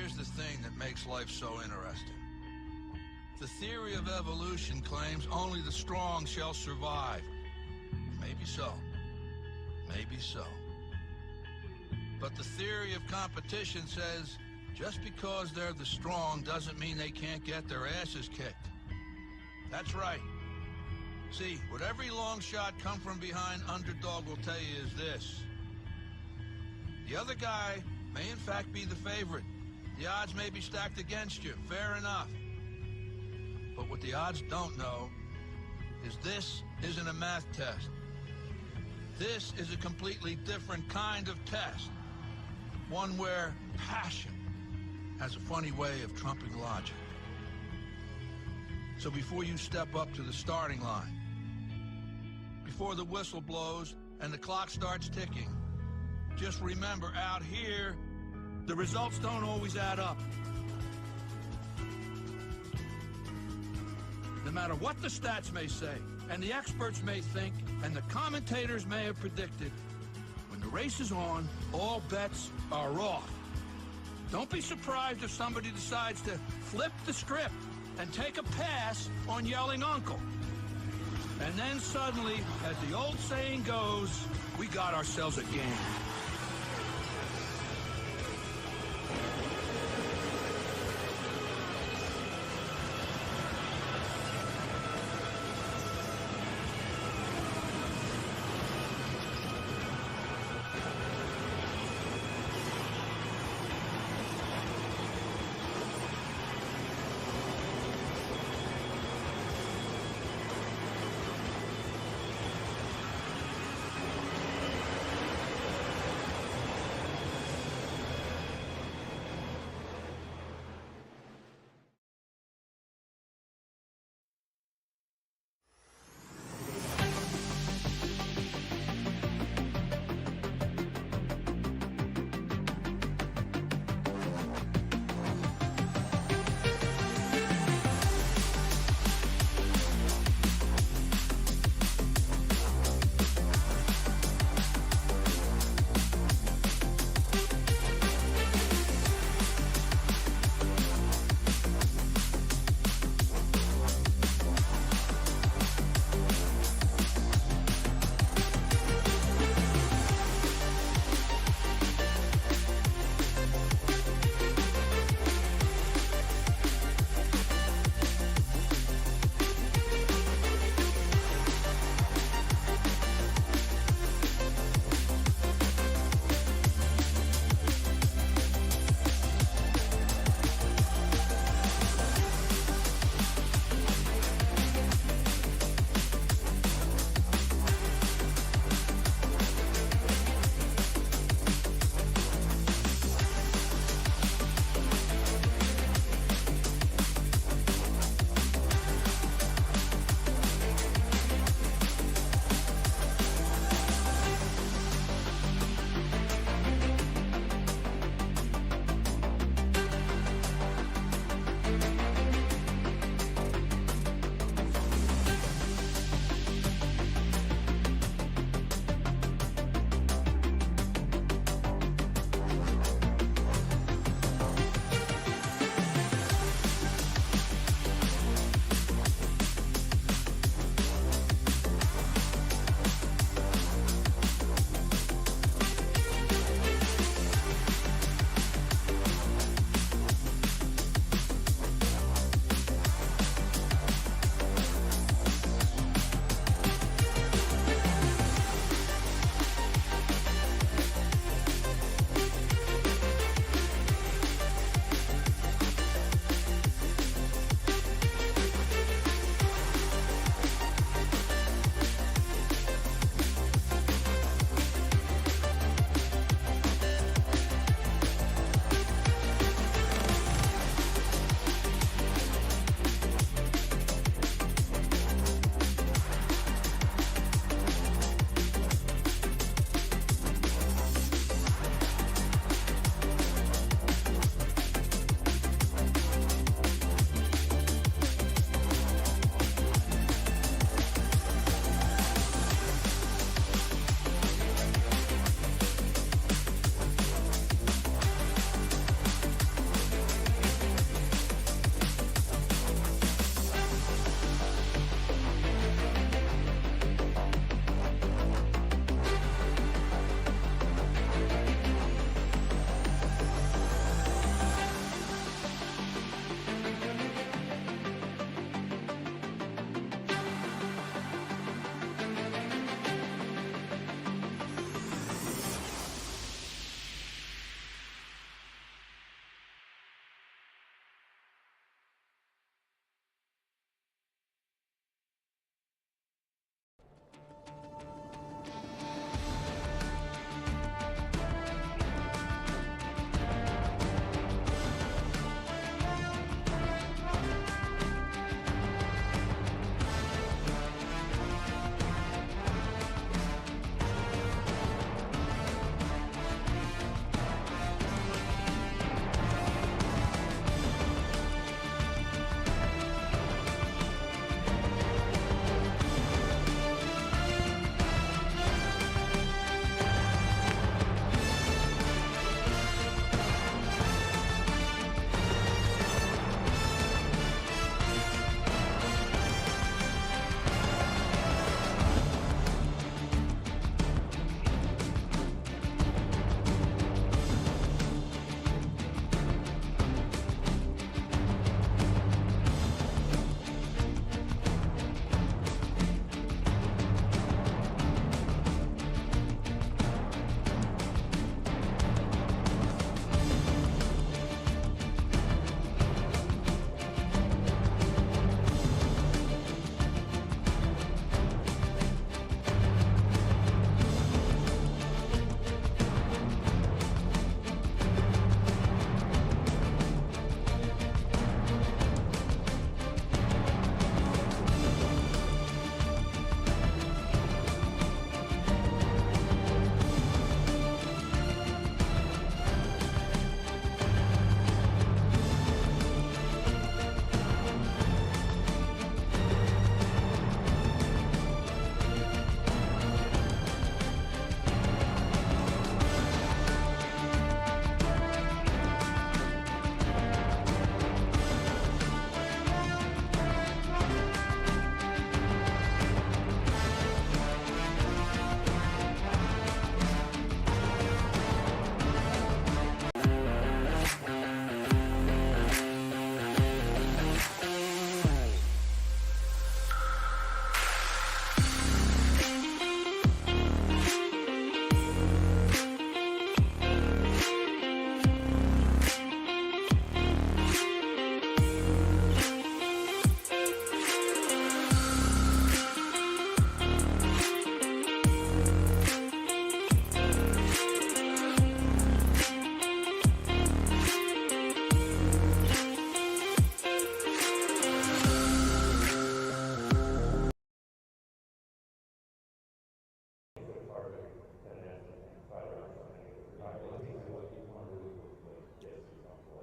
Here's the thing that makes life so interesting. The theory of evolution claims only the strong shall survive. Maybe so. Maybe so. But the theory of competition says just because they're the strong doesn't mean they can't get their asses kicked. That's right. See, what every long shot come from behind underdog will tell you is this. The other guy may in fact be the favorite. The odds may be stacked against you, fair enough. But what the odds don't know is this isn't a math test. This is a completely different kind of test. One where passion has a funny way of trumping logic. So before you step up to the starting line, before the whistle blows and the clock starts ticking, just remember, out here, the results don't always add up. No matter what the stats may say, and the experts may think, and the commentators may have predicted, when the race is on, all bets are off. Don't be surprised if somebody decides to flip the script and take a pass on yelling uncle. And then suddenly, as the old saying goes, we got ourselves a game.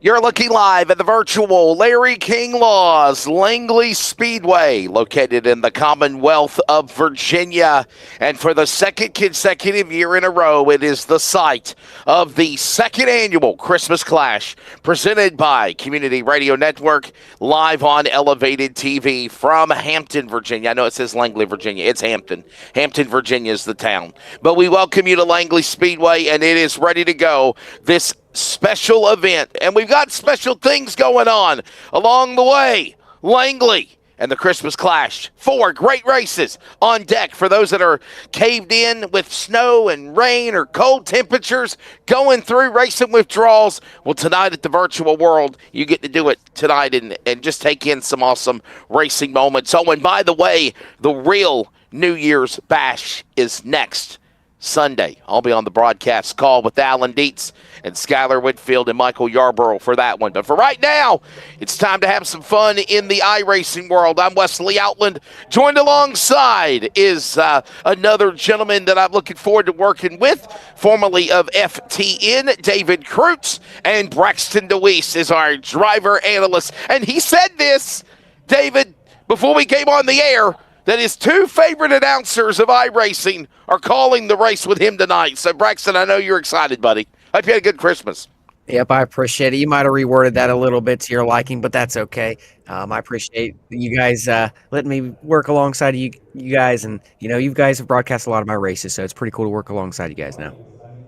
You're looking live at the virtual Larry King Law's Langley Speedway, located in the Commonwealth of Virginia. And for the second consecutive year in a row, it is the site of the second annual Christmas Clash, presented by Community Radio Network, live on Elevated TV from Hampton, Virginia. I know it says Langley, Virginia. It's Hampton. Hampton, Virginia is the town. But we welcome you to Langley Speedway, and it is ready to go. This special event, and we've got special things going on along the way. Langley and the Christmas Clash, 4 great races on deck for those that are caved in with snow and rain or cold temperatures, going through racing withdrawals. Well, tonight at the virtual world, you get to do it tonight and just take in some awesome racing moments. Oh, and by the way, the real New Year's Bash is next Sunday. I'll be on the broadcast call with Alan Dietz and Skylar Whitfield and Michael Yarborough for that one. But for right now, it's time to have some fun in the iRacing world. I'm Wesley Outland. Joined alongside is another gentleman that I'm looking forward to working with, formerly of FTN, David Kreutz, and Braxton DeWeese is our driver analyst. And he said this, David, before we came on the air, that his 2 favorite announcers of iRacing are calling the race with him tonight. So, Braxton, I know you're excited, buddy. Hope you had a good Christmas. Yep, I appreciate it. You might have reworded that a little bit to your liking, but that's okay. I appreciate you guys letting me work alongside you guys. And, you know, you guys have broadcast a lot of my races, so it's pretty cool to work alongside you guys now.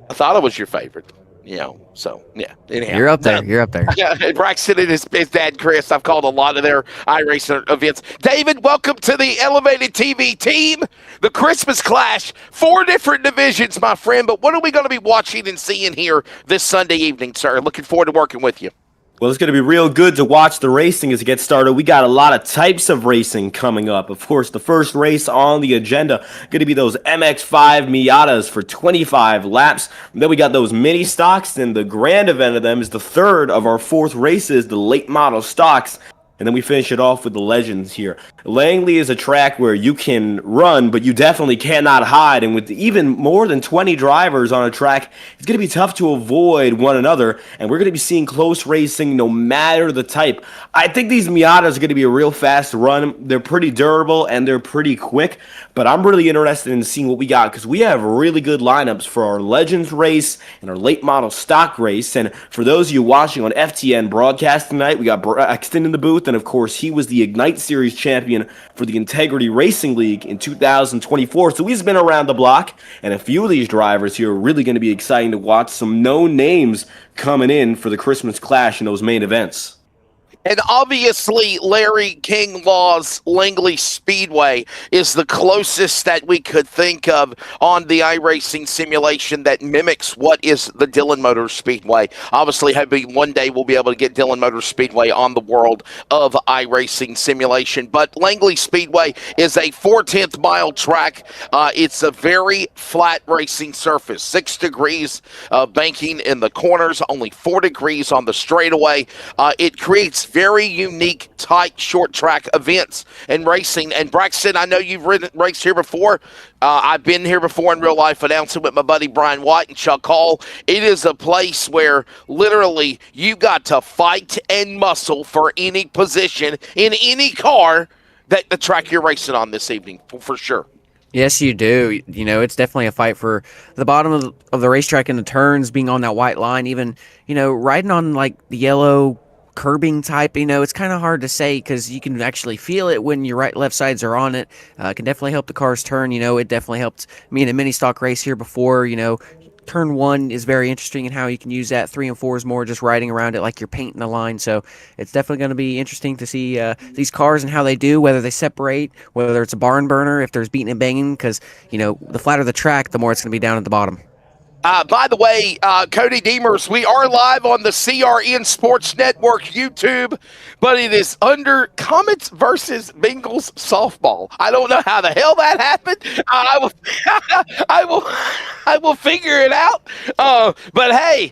I thought it was your favorite. You know, so, yeah. Anyhow, You're up there. You're up there. Yeah, Braxton and his dad, Chris. I've called a lot of their iRacing events. David, welcome to the Elevated TV team. The Christmas Clash, 4 different divisions, my friend. But what are we going to be watching and seeing here this Sunday evening, sir? Looking forward to working with you. Well, it's going to be real good to watch the racing as it gets started. We got a lot of types of racing coming up. Of course, the first race on the agenda going to be those MX-5 Miatas for 25 laps. And then we got those mini stocks, and the grand event of them is the third of our 4th races, the late model stocks. And then we finish it off with the legends here. Langley is a track where you can run, but you definitely cannot hide. And with even more than 20 drivers on a track, it's going to be tough to avoid one another. And we're going to be seeing close racing no matter the type. I think these Miatas are going to be a real fast run. They're pretty durable and they're pretty quick. But I'm really interested in seeing what we got, because we have really good lineups for our Legends race and our late model stock race. And for those of you watching on FTN Broadcasting tonight, we got Braxton in the booth. And of course, he was the Ignite Series champion for the Integrity Racing League in 2024. So he's been around the block. And a few of these drivers here are really going to be exciting to watch. Some known names coming in for the Christmas Clash in those main events. And obviously, Larry King Law's Langley Speedway is the closest that we could think of on the iRacing simulation that mimics what is the Dillon Motor Speedway. Obviously, hoping one day we'll be able to get Dillon Motor Speedway on the world of iRacing simulation. But Langley Speedway is a 4/10 mile track. It's a very flat racing surface. 6 degrees of banking in the corners, only 4 degrees on the straightaway. It creates very unique, tight, short track events and racing. And Braxton, I know you've raced here before. I've been here before in real life announcing with my buddy Brian White and Chuck Hall. It is a place where literally you got to fight and muscle for any position in any car that the track you're racing on this evening, for sure. Yes, you do. You know, it's definitely a fight for the bottom of the racetrack and the turns, being on that white line, even, you know, riding on like the yellow curbing type, you know, it's kind of hard to say because you can actually feel it when your left sides are on it. It can definitely help the cars turn. You know, it definitely helped me in a mini stock race here before. You know, turn 1 is very interesting in how you can use that. 3 and 4 is more just riding around it like you're painting the line. So it's definitely going to be interesting to see these cars and how they do, whether they separate, whether it's a barn burner, if there's beating and banging, because, you know, the flatter the track, the more it's going to be down at the bottom. By the way, Cody Deemers, we are live on the CRN Sports Network YouTube, but it is under Comets versus Bengals softball. I don't know how the hell that happened. I will figure it out. But hey,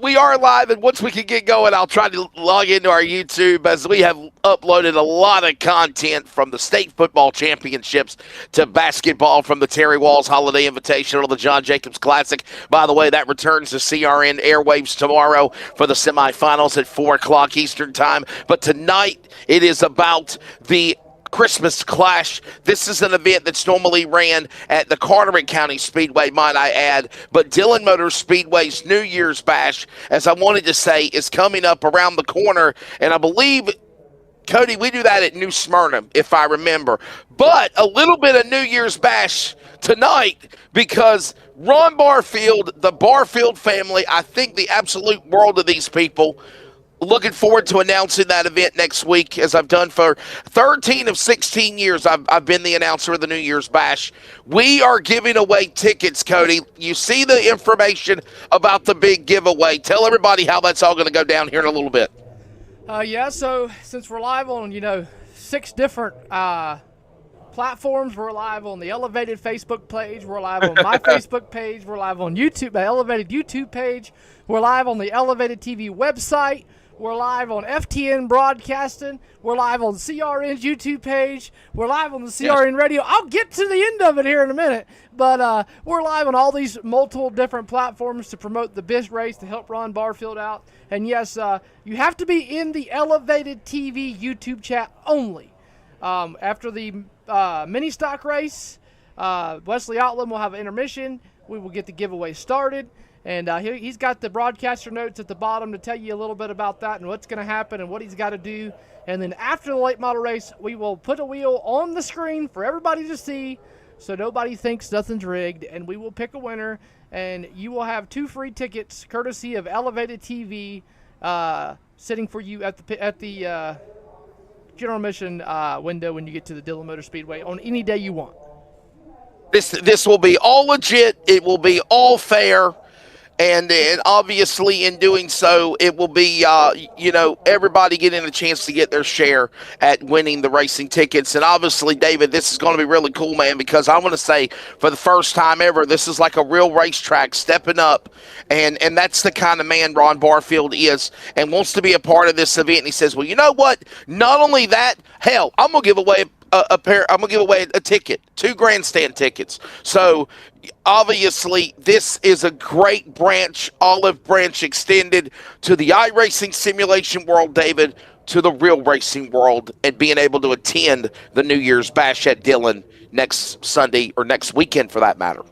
we are live, and once we can get going, I'll try to log into our YouTube, as we have uploaded a lot of content from the state football championships to basketball, from the Terry Walls Holiday Invitational to the John Jacobs Classic. By the way, that returns to CRN airwaves tomorrow for the semifinals at 4 o'clock Eastern time. But tonight, it is about the Christmas Clash. This is an event that's normally ran at the Carteret County Speedway, might I add, but Dillon Motor Speedway's New Year's Bash, as I wanted to say, is coming up around the corner, and I believe, Cody, we do that at New Smyrna, if I remember. But a little bit of New Year's Bash tonight, because Ron Barfield, the Barfield family, I think the absolute world of these people. Looking forward to announcing that event next week, as I've done for 13 of 16 years. I've been the announcer of the New Year's Bash. We are giving away tickets, Cody. You see the information about the big giveaway. Tell everybody how that's all going to go down here in a little bit. Yeah, so since we're live on, 6 different platforms, we're live on the Elevated Facebook page, we're live on my Facebook page, we're live on YouTube, the Elevated YouTube page, we're live on the Elevated TV website, we're live on FTN Broadcasting, we're live on CRN's YouTube page, we're live on the CRN Radio. I'll get to the end of it here in a minute, but we're live on all these multiple different platforms to promote the BIS race, to help Ron Barfield out. And yes, you have to be in the Elevated TV YouTube chat only. After the mini stock race, Wesley Outland will have an intermission. We will get the giveaway started. And he's got the broadcaster notes at the bottom to tell you a little bit about that and what's going to happen and what he's got to do. And then after the late model race, we will put a wheel on the screen for everybody to see so nobody thinks nothing's rigged. And we will pick a winner. And you will have 2 free tickets, courtesy of Elevated TV, sitting for you at the general admission window when you get to the Dillon Motor Speedway on any day you want. This will be all legit. It will be all fair. And obviously, in doing so, it will be, everybody getting a chance to get their share at winning the racing tickets. And obviously, David, this is going to be really cool, man, because I want to say, for the first time ever, this is like a real racetrack stepping up. And that's the kind of man Ron Barfield is and wants to be a part of this event. And he says, well, you know what? Not only that, hell, I'm going to give away a ticket, 2 grandstand tickets. So obviously this is a great branch, olive branch extended to the iRacing simulation world, David, to the real racing world, and being able to attend the New Year's Bash at Dillon next Sunday, or next weekend for that matter.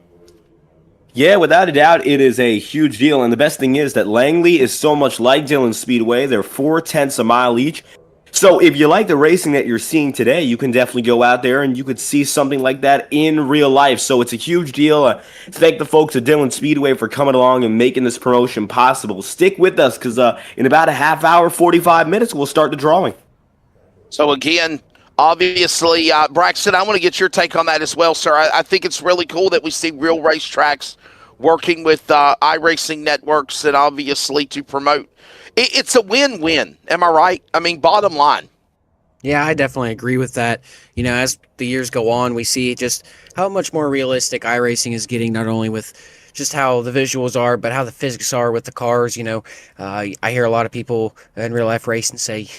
Yeah, without a doubt, it is a huge deal. And the best thing is that Langley is so much like Dillon Speedway. They're 0.4 miles each. So if you like the racing that you're seeing today, you can definitely go out there and you could see something like that in real life. So it's a huge deal. Thank the folks at Dillon Speedway for coming along and making this promotion possible. Stick with us, because in about a half hour, 45 minutes, we'll start the drawing. So again, obviously, Braxton, I want to get your take on that as well, sir. I think it's really cool that we see real racetracks working with iRacing networks, and obviously to promote. It's a win-win. Am I right? I mean, bottom line. Yeah, I definitely agree with that. As the years go on, we see just how much more realistic iRacing is getting, not only with just how the visuals are, but how the physics are with the cars. I hear a lot of people in real life racing say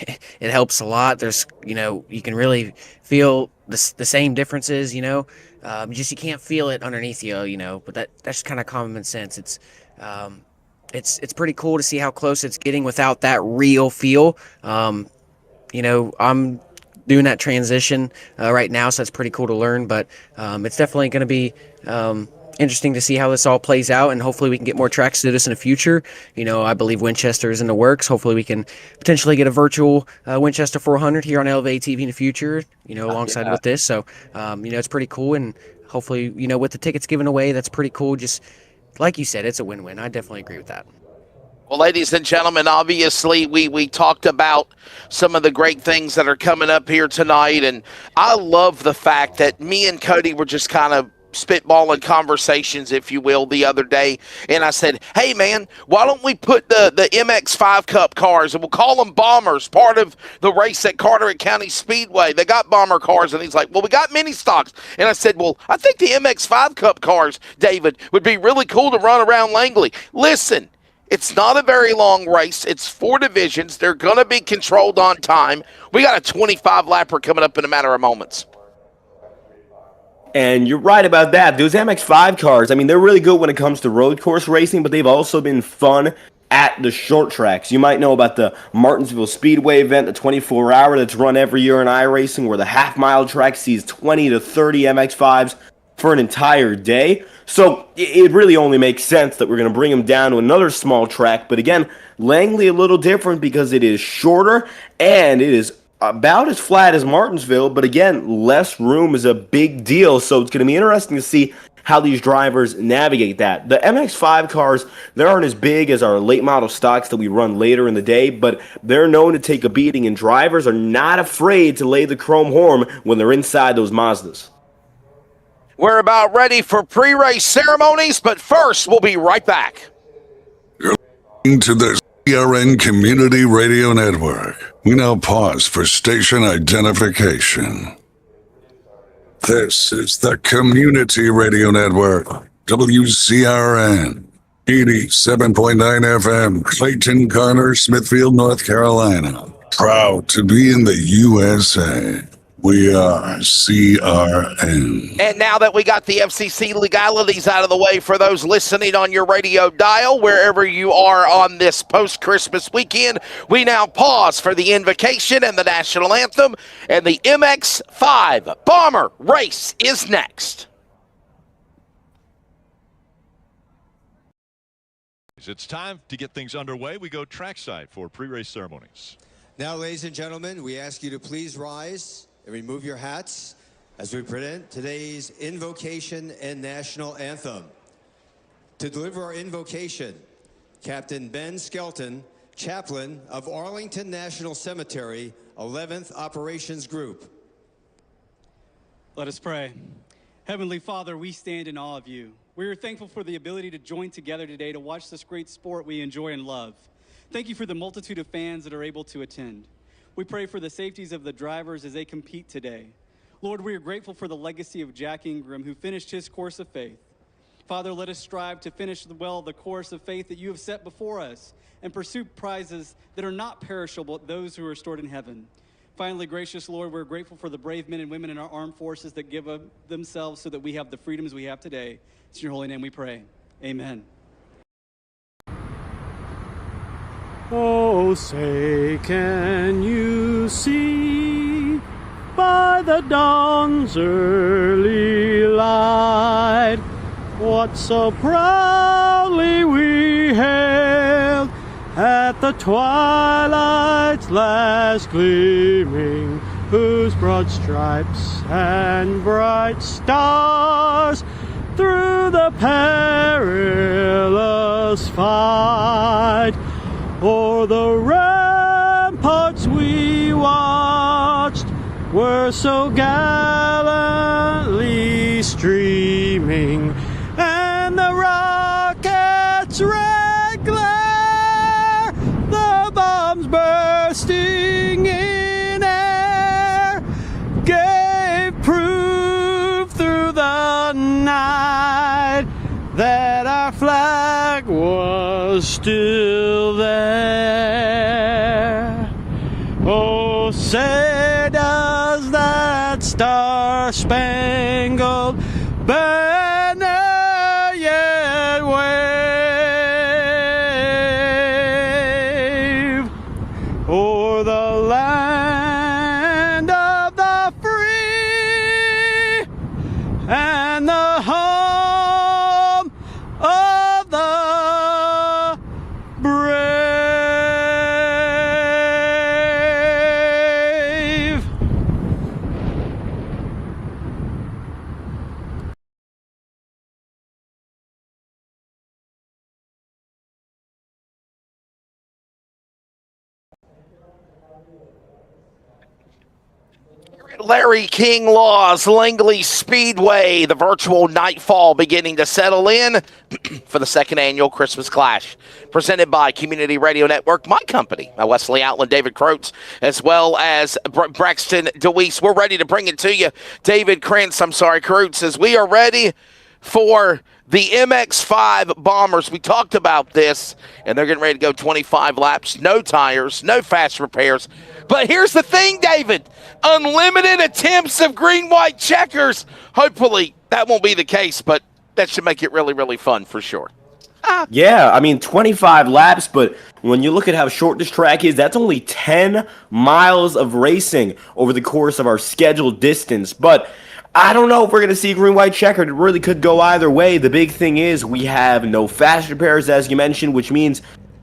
it helps a lot. There's, you can really feel the same differences, just you can't feel it underneath you, but that's kind of common sense. It's pretty cool to see how close it's getting without that real feel. I'm doing that transition right now, so it's pretty cool to learn. But it's definitely going to be interesting to see how this all plays out, and hopefully we can get more tracks to this in the future. I believe Winchester is in the works. Hopefully we can potentially get a virtual Winchester 400 here on Elevate TV in the future, alongside with this. So, it's pretty cool, and hopefully, with the tickets given away, that's pretty cool. Just like you said, it's a win-win. I definitely agree with that. Well, ladies and gentlemen, obviously we talked about some of the great things that are coming up here tonight, and I love the fact that me and Cody were just kind of spitballing conversations, if you will, the other day, and I said, hey man, why don't we put the MX5 Cup cars, and we'll call them Bombers, part of the race at Carteret County Speedway. They got bomber cars, and he's like, well, we got mini stocks. And I said, well, I think the MX5 Cup cars, David, would be really cool to run around Langley. Listen, it's not a very long race. It's 4 divisions. They're going to be controlled on time. We got a 25-lapper coming up in a matter of moments. And you're right about that. Those MX-5 cars, I mean, they're really good when it comes to road course racing, but they've also been fun at the short tracks. You might know about the Martinsville Speedway event, the 24-hour that's run every year in iRacing, where the half-mile track sees 20 to 30 MX-5s for an entire day. So it really only makes sense that we're going to bring them down to another small track. But again, Langley a little different because it is shorter and it is about as flat as Martinsville, but again, less room is a big deal, so it's going to be interesting to see how these drivers navigate that. The MX-5 cars, they aren't as big as our late model stocks that we run later in the day, but they're known to take a beating, and drivers are not afraid to lay the chrome horn when they're inside those Mazdas. We're about ready for pre-race ceremonies, but first, we'll be right back. You're listening to the CRN Community Radio Network. We now pause for station identification. This is the Community Radio Network, WCRN, 87.9 FM, Clayton, Garner, Smithfield, North Carolina. Proud to be in the USA. We are CRN. And now that we got the FCC legalities out of the way for those listening on your radio dial, wherever you are on this post-Christmas weekend, we now pause for the invocation and the national anthem, and the MX-5 Bomber race is next. It's time to get things underway. We go trackside for pre-race ceremonies. Now, ladies and gentlemen, we ask you to please rise and remove your hats as we present today's invocation and national anthem. To deliver our invocation, Captain Ben Skelton, chaplain of Arlington National Cemetery, 11th Operations Group. Let us pray. Heavenly Father, we stand in awe of you. We are thankful for the ability to join together today to watch this great sport we enjoy and love. Thank you for the multitude of fans that are able to attend. We pray for the safeties of the drivers as they compete today. Lord, we are grateful for the legacy of Jack Ingram, who finished his course of faith. Father, let us strive to finish well the course of faith that you have set before us and pursue prizes that are not perishable, but those who are stored in heaven. Finally, gracious Lord, we're grateful for the brave men and women in our armed forces that give up themselves so that we have the freedoms we have today. It's in your holy name we pray. Amen. Oh, say, can you see by the dawn's early light what so proudly we hailed at the twilight's last gleaming, whose broad stripes and bright stars through the perilous fight o'er the ramparts we watched were so gallantly streaming, and the rockets' red glare, the bombs bursting in air, gave proof through the night that our flag was still there. Oh, say does that star-spangled banner yet wave o'er the land of the free and the home of the brave. Larry King Laws, Langley Speedway, the virtual nightfall beginning to settle in for the second annual Christmas Clash, presented by Community Radio Network, my company, Wesley Outland, David Croats, as well as Braxton DeWeese. We're ready to bring it to you. Croats, as we are ready for the MX-5 Bombers. We talked about this, and they're getting ready to go 25 laps, no tires, no fast repairs. But here's the thing, David. Unlimited attempts of green-white checkers. Hopefully that won't be the case, but that should make it really, really fun for sure. Yeah, I mean, 25 laps, but when you look at how short this track is, that's only 10 miles of racing over the course of our scheduled distance. But I don't know if we're going to see green-white checkered. It really could go either way. The big thing is we have no fast repairs, as you mentioned, which means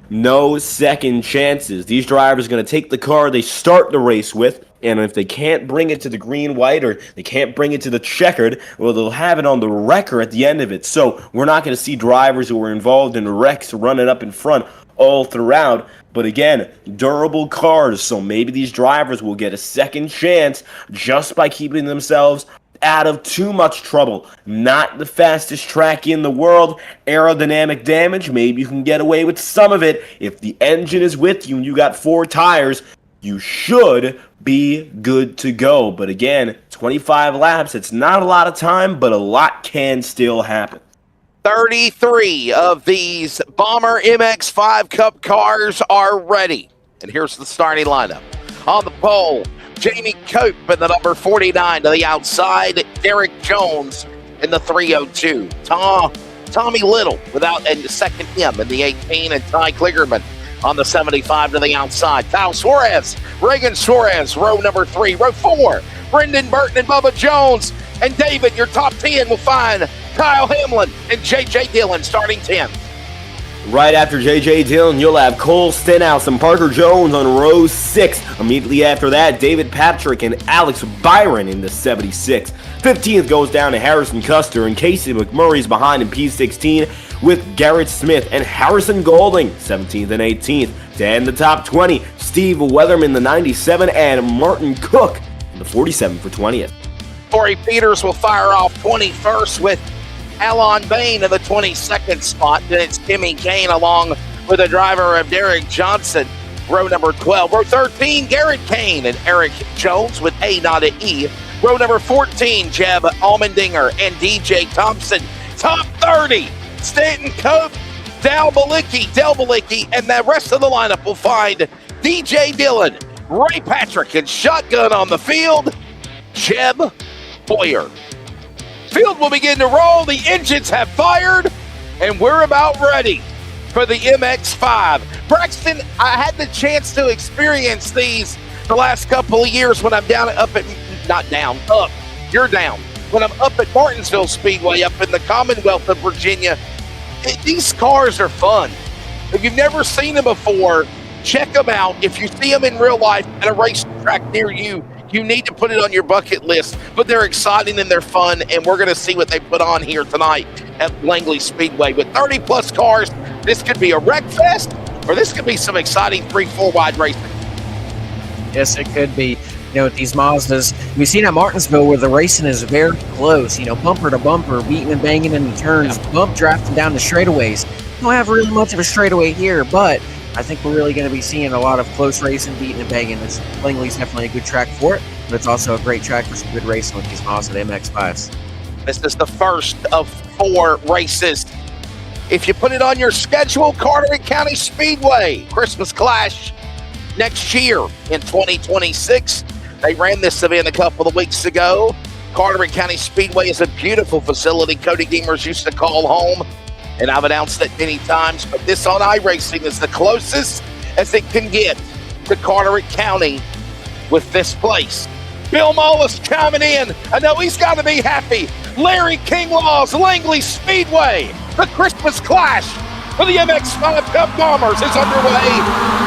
no second chances. These drivers are going to take the car they start the race with, and if they can't bring it to the green-white or they can't bring it to the checkered, well, they'll have it on the wrecker at the end of it. So we're not going to see drivers who were involved in wrecks running up in front all throughout. But again, durable cars, so maybe these drivers will get a second chance just by keeping themselves out of too much trouble. Not the fastest track in the world. Aerodynamic damage, maybe you can get away with some of it. If the engine is with you and you got 4 tires, you should be good to go. But again, 25 laps, it's not a lot of time, but a lot can still happen. 33 of these Bomber MX-5 Cup cars are ready. And here's the starting lineup. On the pole, Jamie Cope in the number 49 to the outside. Derek Jones in the 302. Tommy Little without a second him in the 18, and Ty Kligerman on the 75 to the outside. Kyle Suarez, Reagan Suarez, row number 3. Row 4, Brendan Burton and Bubba Jones. And David, your top 10 will find Kyle Hamlin and J.J. Dillon starting 10. Right after J.J. Dillon, you'll have Cole Stenhouse and Parker Jones on row 6. Immediately after that, David Patrick and Alex Byron in the 76. 15th goes down to Harrison Custer, and Casey McMurray's behind in P16 with Garrett Smith and Harrison Golding, 17th and 18th. To end the top 20, Steve Weatherman, the 97, and Martin Cook in the 47 for 20th. Corey Peters will fire off 21st with Alon Bain in the 22nd spot. Then it's Timmy Kane along with the driver of Derek Johnson, row number 12. Row 13, Garrett Kane and Eric Jones with A, not an E. Row number 14, Jeb Almendinger and DJ Thompson. Top 30, Stanton Cope, Del Balicki, and the rest of the lineup will find DJ Dillon, Ray Patrick, and shotgun on the field, Jeb Boyer. Field will begin to roll, the engines have fired, and we're about ready for the MX-5. Braxton, I had the chance to experience these the last couple of years when I'm you're down. When I'm up at Martinsville Speedway up in the Commonwealth of Virginia, these cars are fun. If you've never seen them before, check them out. If you see them in real life at a racetrack near you, you need to put it on your bucket list. But they're exciting and they're fun, and we're going to see what they put on here tonight at Langley Speedway. With 30-plus cars, this could be a wreck fest, or this could be some exciting 3-4 wide racing. Yes, it could be. You know, with these Mazdas, we've seen at Martinsville where the racing is very close, bumper to bumper, beating and banging in the turns, bump drafting down the straightaways. We don't have really much of a straightaway here, but I think we're really going to be seeing a lot of close racing, beating and banging. Langley's definitely a good track for it, but it's also a great track for some good racing with these Mazda MX-5s. This is the first of 4 races. If you put it on your schedule, Carteret County Speedway, Christmas Clash next year in 2026. They ran this event a couple of weeks ago. Carteret County Speedway is a beautiful facility Cody Gamers used to call home, and I've announced it many times, but this on iRacing is the closest as it can get to Carteret County with this place. Bill Mullis chiming in. I know he's got to be happy. Larry Kinglaw's Langley Speedway, the Christmas Clash for the MX-5 Cup Bombers is underway.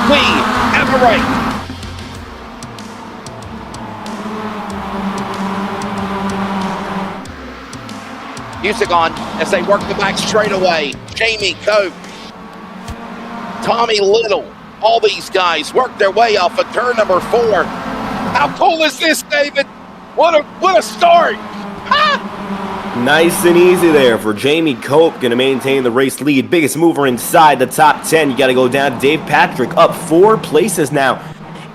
We have a race. Music on as they work the back straightaway. Jamie Cope, Tommy Little, all these guys work their way off of turn number 4. How cool is this, David? What a start! Ha! Nice and easy there for Jamie Cope, going to maintain the race lead. Biggest mover inside the top 10. You got to go down to Dave Patrick, up 4 places now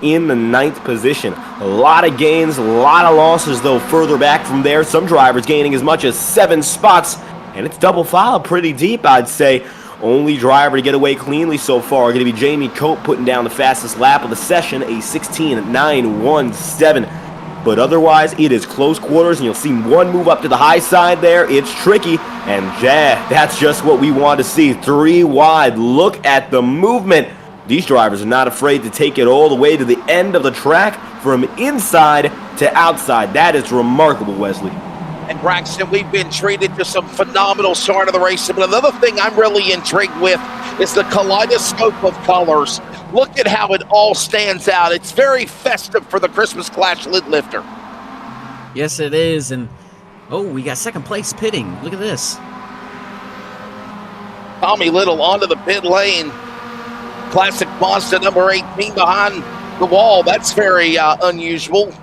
in the 9th position. A lot of gains, a lot of losses, though, further back from there. Some drivers gaining as much as 7 spots, and it's double file pretty deep, I'd say. Only driver to get away cleanly so far going to be Jamie Cope, putting down the fastest lap of the session, a 16.917. But otherwise, it is close quarters, and you'll see one move up to the high side there. It's tricky, and yeah, that's just what we want to see. 3 wide. Look at the movement. These drivers are not afraid to take it all the way to the end of the track from inside to outside. That is remarkable, Wesley. And Braxton, we've been treated to some phenomenal start of the race. But another thing I'm really intrigued with is the kaleidoscope of colors. Look at how it all stands out. It's very festive for the Christmas Clash lid lifter. Yes, it is. And, oh, we got second place pitting. Look at this. Tommy Little onto the pit lane. Classic Mazda number 18 behind the wall. That's very unusual.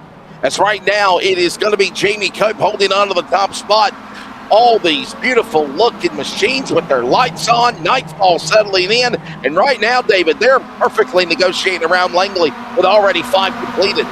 As right now, it is going to be Jamie Cope holding on to the top spot. All these beautiful looking machines with their lights on, nightfall settling in. And right now, David, they're perfectly negotiating around Langley with already 5 completed.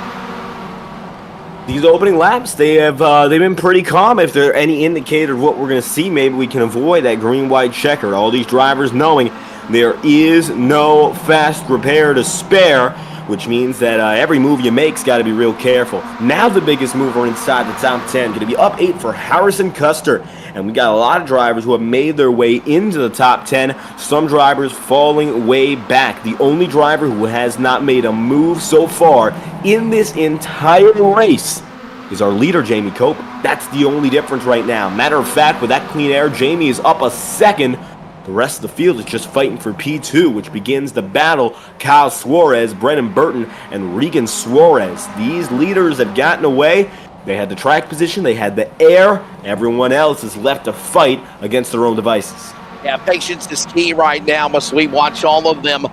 These opening laps, they've been pretty calm. If there are any indicator of what we're going to see, maybe we can avoid that green-white checker. All these drivers knowing there is no fast repair to spare, which means that every move you make's got to be real careful. Now the biggest mover inside the top 10, going to be up 8 for Harrison Custer. And we got a lot of drivers who have made their way into the top 10, some drivers falling way back. The only driver who has not made a move so far in this entire race is our leader, Jamie Cope. That's the only difference right now. Matter of fact, with that clean air, Jamie is up a second. The rest of the field is just fighting for P2, which begins the battle. Kyle Suarez, Brennan Burton, and Regan Suarez. These leaders have gotten away. They had the track position, they had the air. Everyone else is left to fight against their own devices. Yeah, patience is key right now. Must we watch all of them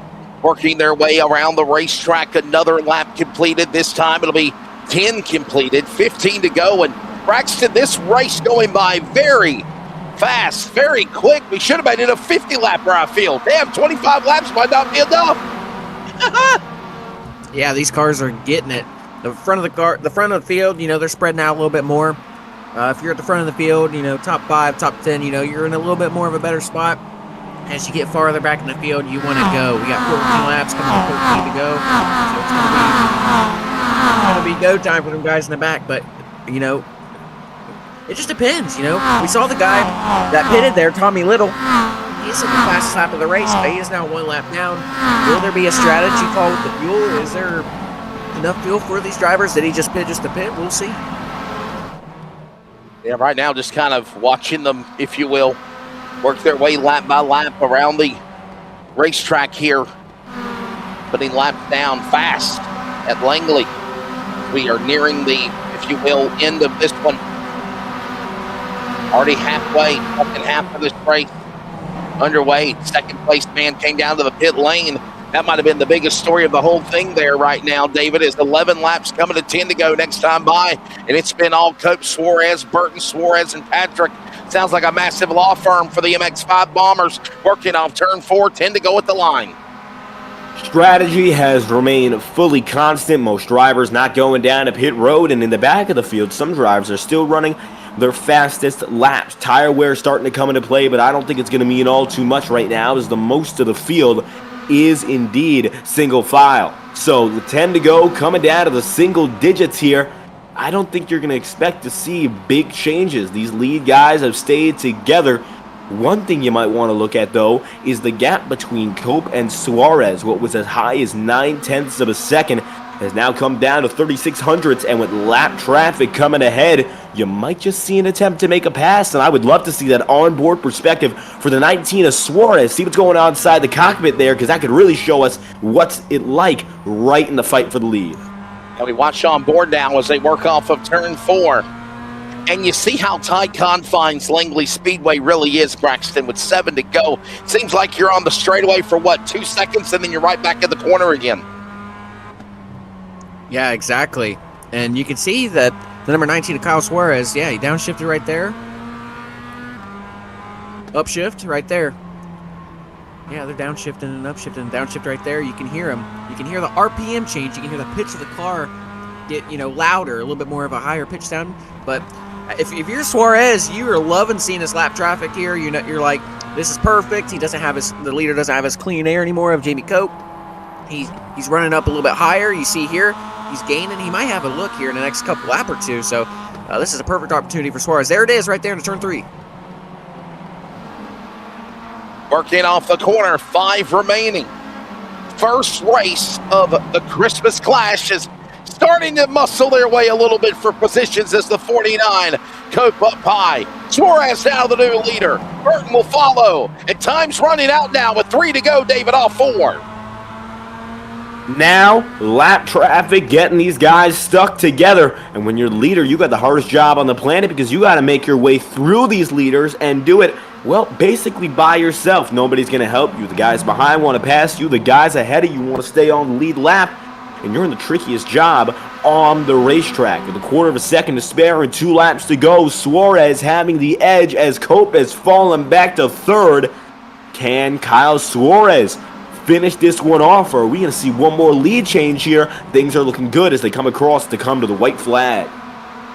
working their way around the racetrack. Another lap completed. This time it'll be 10 completed, 15 to go. And Braxton, this race going by very fast, very quick. We should have made it a 50-lapper, I feel. Damn, 25 laps might not be enough. Yeah, these cars are getting it. The front of the field, they're spreading out a little bit more. If you're at the front of the field, top 5, top 10, you're in a little bit more of a better spot. As you get farther back in the field, you want to go. We got 14 laps, coming up 14 to go. So it's going to be go time for them guys in the back. But, it just depends, We saw the guy that pitted there, Tommy Little. He's in the fastest lap of the race, but he is now 1 lap down. Will there be a strategy call with the fuel? Is there enough fuel for these drivers? Did he just pit just to pit? We'll see. Yeah, right now just kind of watching them, if you will, work their way lap by lap around the racetrack here. Putting laps down fast at Langley. We are nearing the, if you will, end of this one. Already halfway, second half of this race underway. Second place man came down to the pit lane. That might have been the biggest story of the whole thing there right now, David, is 11 laps coming to 10 to go next time by. And it's been all Cope, Suarez, Burton, Suarez, and Patrick. Sounds like a massive law firm for the MX-5 Bombers working off turn 4, 10 to go at the line. Strategy has remained fully constant. Most drivers not going down a pit road, and in the back of the field, some drivers are still running their fastest laps. Tire wear starting to come into play, but I don't think it's going to mean all too much right now, as the most of the field is indeed single file. So the 10 to go, coming down to the single digits here. I don't think you're going to expect to see big changes. These lead guys have stayed together. One thing you might want to look at, though, is the gap between Cope and Suarez. What was as high as 9/10 of a second has now come down to 3600ths, and with lap traffic coming ahead, you might just see an attempt to make a pass, and I would love to see that onboard perspective for the 19 of Suarez. See what's going on inside the cockpit there, because that could really show us what's it like right in the fight for the lead. And we watch on board now as they work off of turn 4. And you see how tight confines Langley Speedway really is, Braxton, with 7 to go. Seems like you're on the straightaway for, 2 seconds, and then you're right back in the corner again. Yeah, exactly. And you can see that the number 19 of Kyle Suarez, he downshifted right there. Upshift right there. Yeah, they're downshifting and upshifting and downshift right there. You can hear them. You can hear the RPM change. You can hear the pitch of the car get, louder, a little bit more of a higher pitch sound. But if you're Suarez, you are loving seeing this lap traffic here. You're like, This is perfect. The leader doesn't have his clean air anymore of Jamie Cope. He's running up a little bit higher. You see here, he's gaining. He might have a look here in the next couple lap or two. So this is a perfect opportunity for Suarez. There it is right there into turn 3. Working off the corner, 5 remaining. First race of the Christmas Clash is starting to muscle their way a little bit for positions as the 49. Cope up high. Suarez now the new leader. Burton will follow. And time's running out now with 3 to go, David, off 4. Now, lap traffic getting these guys stuck together. And when you're the leader, you got the hardest job on the planet because you got to make your way through these leaders and do it, well, basically by yourself. Nobody's going to help you. The guys behind want to pass you. The guys ahead of you want to stay on the lead lap. And you're in the trickiest job on the racetrack. With a quarter of a second to spare and 2 laps to go, Suarez having the edge as Cope has fallen back to 3rd. Can Kyle Suarez finish this one off, or are we going to see one more lead change here? Things are looking good as they come across to come to the white flag.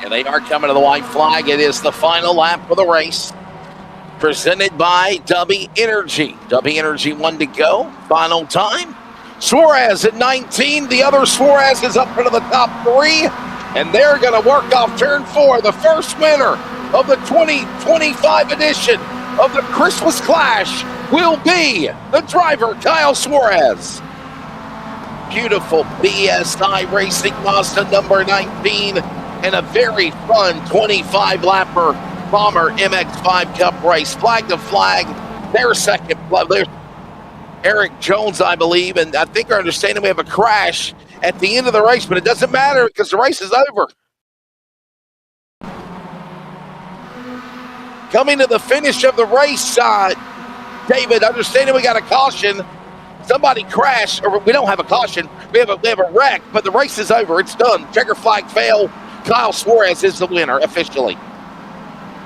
And they are coming to the white flag. It is the final lap of the race. Presented by W Energy. W Energy 1 to go. Final time. Suarez at 19. The other Suarez is up into the top 3. And they're going to work off turn 4. The first winner of the 2025 edition of the Christmas Clash will be the driver, Kyle Suarez. Beautiful BSI Racing Mazda number 19 and a very fun 25-lapper Bomber MX5 Cup race. Flag to flag. Their second. There's Eric Jones, I believe, and I think I understand we have a crash at the end of the race, but it doesn't matter because the race is over. Coming to the finish of the race, David, understanding we got a caution. Somebody crashed, or we don't have a caution. We have a wreck, but the race is over. It's done. Checker flag fail. Kyle Suarez is the winner officially.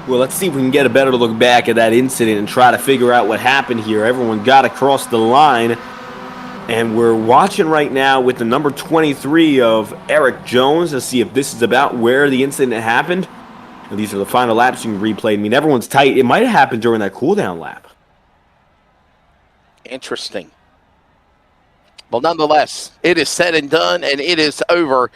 Well, let's see if we can get a better look back at that incident and try to figure out what happened here. Everyone got across the line, and we're watching right now with the number 23 of Eric Jones to see if this is about where the incident happened. And these are the final laps being replayed. I mean, everyone's tight. It might have happened during that cooldown lap. Interesting. Well, nonetheless, it is said and done, and it is over.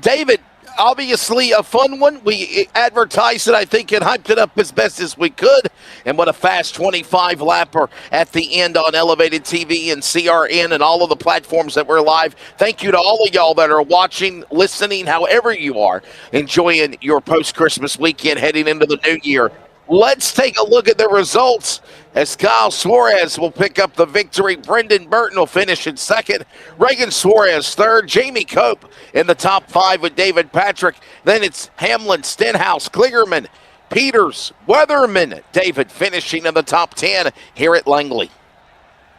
David, obviously a fun one. We advertised it, I think, and hyped it up as best as we could. And what a fast 25-lapper at the end on Elevated TV and CRN and all of the platforms that we're live. Thank you to all of y'all that are watching, listening, however you are, enjoying your post-Christmas weekend heading into the new year. Let's take a look at the results as Kyle Suarez will pick up the victory. Brendan Burton will finish in second. Reagan Suarez third. Jamie Cope in the top 5 with David Patrick. Then it's Hamlin, Stenhouse, Kligerman, Peters, Weatherman. David finishing in the top 10 here at Langley.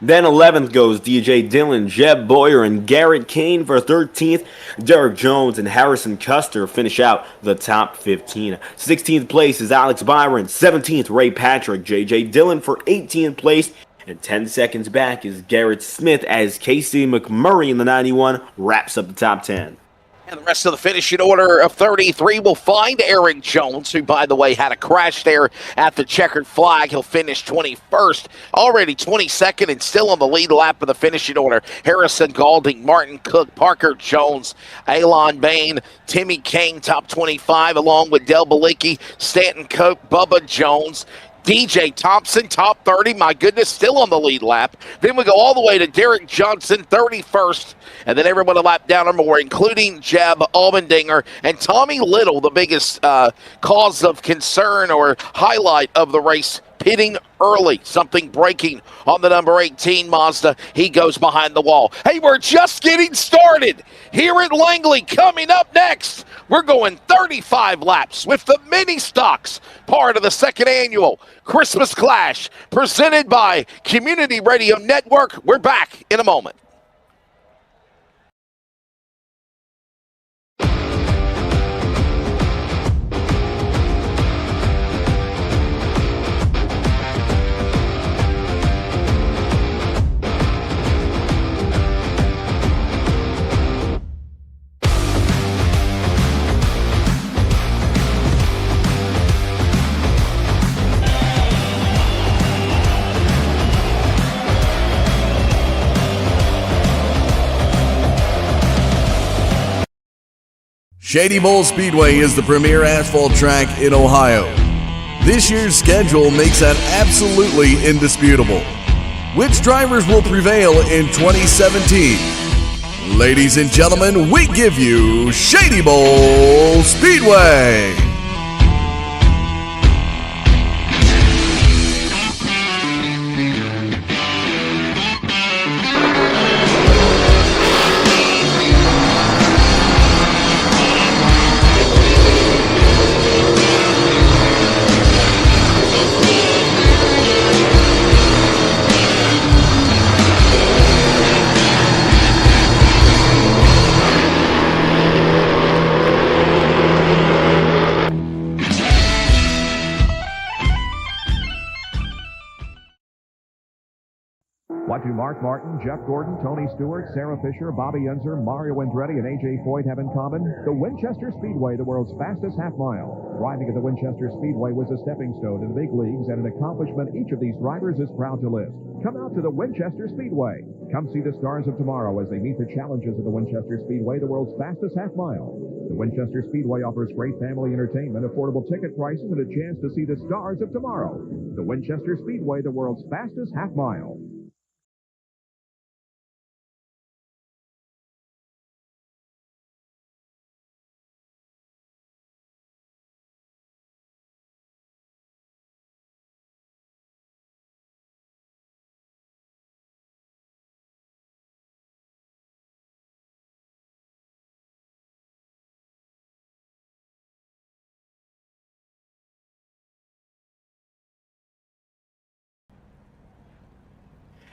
Then 11th goes DJ Dillon, Jeb Boyer, and Garrett Kane for 13th. Derek Jones and Harrison Custer finish out the top 15. 16th place is Alex Byron. 17th, Ray Patrick. JJ Dillon for 18th place. And 10 seconds back is Garrett Smith as Casey McMurray in the 91 wraps up the top 10. And the rest of the finishing order of 33 will find Eric Jones, who, by the way, had a crash there at the checkered flag. He'll finish 21st, already 22nd, and still on the lead lap of the finishing order. Harrison Galding, Martin Cook, Parker Jones, Alon Bain, Timmy Kane, top 25, along with Del Balicki, Stanton Cope, Bubba Jones, DJ Thompson, top 30. My goodness, still on the lead lap. Then we go all the way to Derek Johnson, 31st. And then everyone a lap down or more, including Jeb Almendinger and Tommy Little, the biggest cause of concern or highlight of the race, pitting early. Something breaking on the number 18 Mazda. He goes behind the wall. Hey, we're just getting started here at Langley. Coming up next, we're going 35 laps with the mini stocks, part of the second annual Christmas Clash, presented by Community Radio Network. We're back in a moment. Shady Bowl Speedway is the premier asphalt track in Ohio. This year's schedule makes that absolutely indisputable. Which drivers will prevail in 2017? Ladies and gentlemen, we give you Shady Bowl Speedway. Watching Mark Martin, Jeff Gordon, Tony Stewart, Sarah Fisher, Bobby Unser, Mario Andretti, and A.J. Foyt have in common the Winchester Speedway, the world's fastest half-mile. Riding at the Winchester Speedway was a stepping stone to the big leagues and an accomplishment each of these drivers is proud to list. Come out to the Winchester Speedway. Come see the stars of tomorrow as they meet the challenges of the Winchester Speedway, the world's fastest half-mile. The Winchester Speedway offers great family entertainment, affordable ticket prices, and a chance to see the stars of tomorrow. The Winchester Speedway, the world's fastest half-mile.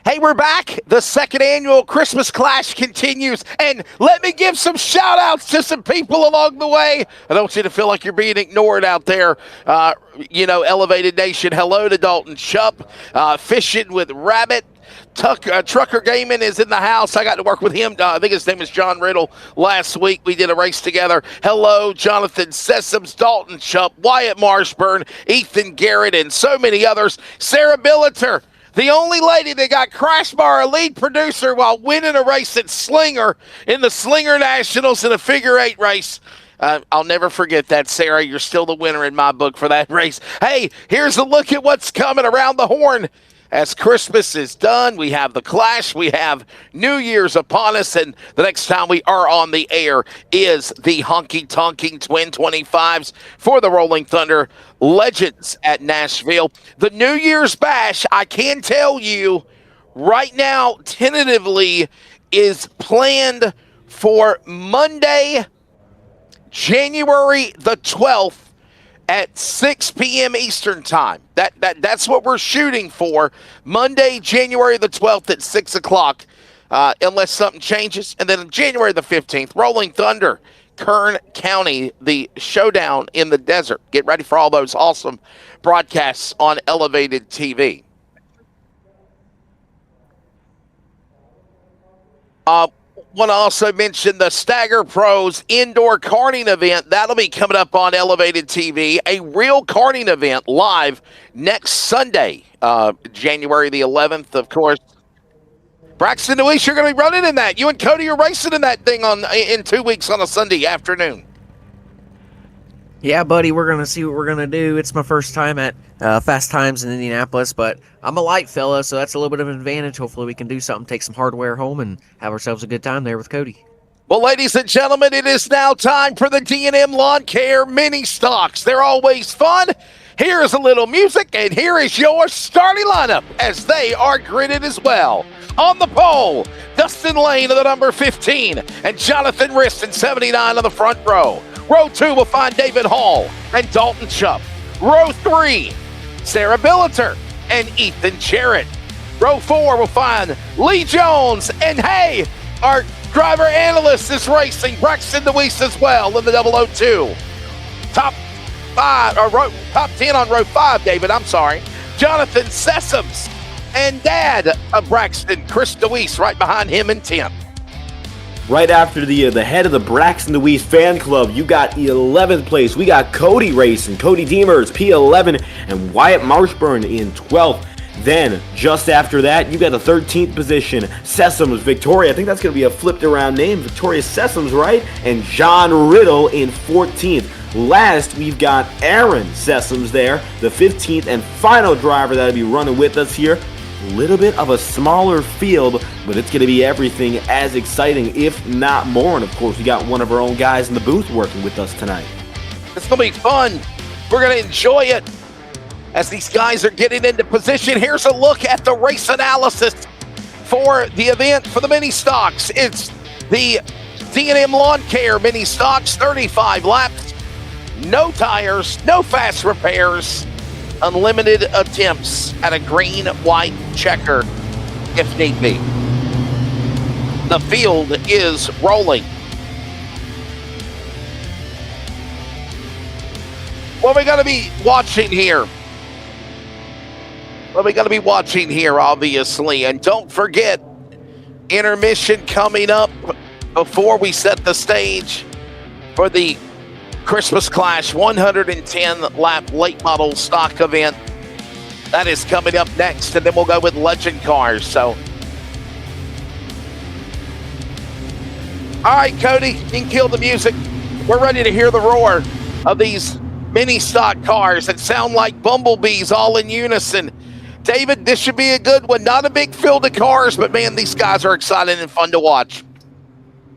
Hey, we're back. The second annual Christmas Clash continues. And let me give some shout-outs to some people along the way. I don't want you to feel like you're being ignored out there. Elevated Nation, hello to Dalton Chupp. Fishing with Rabbit. Trucker Gaming is in the house. I got to work with him. I think his name is John Riddle. Last week we did a race together. Hello, Jonathan Sessoms, Dalton Chupp, Wyatt Marshburn, Ethan Garrett, and so many others. Sarah Billiter, the only lady that got crashed by our lead producer while winning a race at Slinger in the Slinger Nationals in a figure 8 race. I'll never forget that, Sarah. You're still the winner in my book for that race. Hey, here's a look at what's coming around the horn. As Christmas is done, we have the Clash, we have New Year's upon us, and the next time we are on the air is the honky-tonking Twin 25s for the Rolling Thunder Legends at Nashville. The New Year's Bash, I can tell you right now, tentatively, is planned for Monday, January the 12th, at 6 p.m. Eastern Time. That's what we're shooting for. Monday, January the 12th at 6 o'clock, unless something changes. And then January the 15th, Rolling Thunder, Kern County, the showdown in the desert. Get ready for all those awesome broadcasts on Elevated TV. Want to also mention the Stagger Pros indoor karting event. That'll be coming up on Elevated TV. A real karting event live next Sunday, January the 11th, of course. Braxton DeWeese, you're going to be running in that. You and Cody are racing in that thing in 2 weeks on a Sunday afternoon. Yeah, buddy, we're going to see what we're going to do. It's my first time at Fast Times in Indianapolis, but I'm a light fella, so that's a little bit of an advantage. Hopefully we can do something, take some hardware home, and have ourselves a good time there with Cody. Well, ladies and gentlemen, it is now time for the D&M Lawn Care Mini Stocks. They're always fun. Here is a little music, and here is your starting lineup as they are gridded as well. On the pole, Dustin Lane of the number 15 and Jonathan Rist in 79 on the front row. Row 2 will find David Hall and Dalton Chupp. Row 3, Sarah Billiter and Ethan Jarrett. Row 4 will find Lee Jones and, hey, our driver analyst is racing, Braxton DeWeese as well in the 002. Top 10 on row 5, David, I'm sorry. Jonathan Sessoms and dad of Braxton, Chris DeWeese, right behind him in 10th. Right after the head of the Braxton DeWeese fan club, you got 11th place. We got Cody racing, Cody Deemers, P11, and Wyatt Marshburn in 12th. Then, just after that, you got the 13th position, Sessoms Victoria. I think that's going to be a flipped around name. Victoria Sessoms, right? And John Riddle in 14th. Last, we've got Aaron Sessoms there, the 15th and final driver that'll be running with us here. A little bit of a smaller field, but it's going to be everything as exciting, if not more. And, of course, we got one of our own guys in the booth working with us tonight. It's going to be fun. We're going to enjoy it. As these guys are getting into position, here's a look at the race analysis for the event for the mini stocks. It's the D&M Lawn Care mini stocks, 35 laps, no tires, no fast repairs, unlimited attempts at a green-white checker if need be. The field is rolling. What are we going to be watching here? Well, we got to be watching here, obviously. And don't forget, intermission coming up before we set the stage for the Christmas Clash 110-lap late model stock event. That is coming up next, and then we'll go with legend cars. So, all right, Cody, you can kill the music. We're ready to hear the roar of these mini stock cars that sound like bumblebees all in unison. David, this should be a good one. Not a big field of cars, but man, these guys are exciting and fun to watch.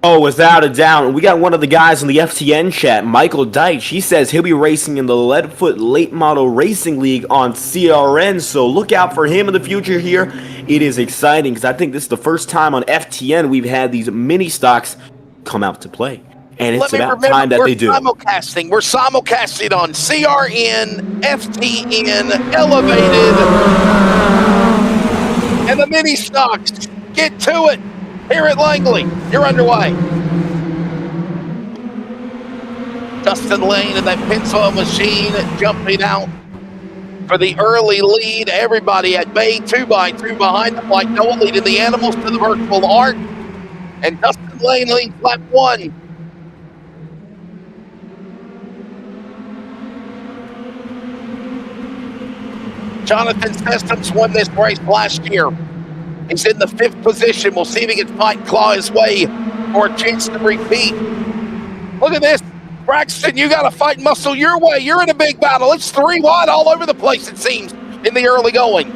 Oh, without a doubt. We got one of the guys in the FTN chat, Michael Deitch. He says he'll be racing in the Leadfoot Late Model Racing League on CRN, so look out for him in the future here. It is exciting because I think this is the first time on FTN we've had these mini stocks come out to play. And it's about time that they do. We're simulcasting on CRN, FTN, Elevated, and the mini stocks. Get to it here at Langley. You're underway. Dustin Lane and that pencil machine jumping out for the early lead. Everybody at bay, 2x2 behind them, like Noah leading the animals to the virtual arc. And Dustin Lane leads lap 1. Jonathan Systems won this race last year. He's in the 5th position. We'll see if he can fight claw his way for a chance to repeat. Look at this. Braxton, you got to fight muscle your way. You're in a big battle. It's 3 wide all over the place, it seems, in the early going.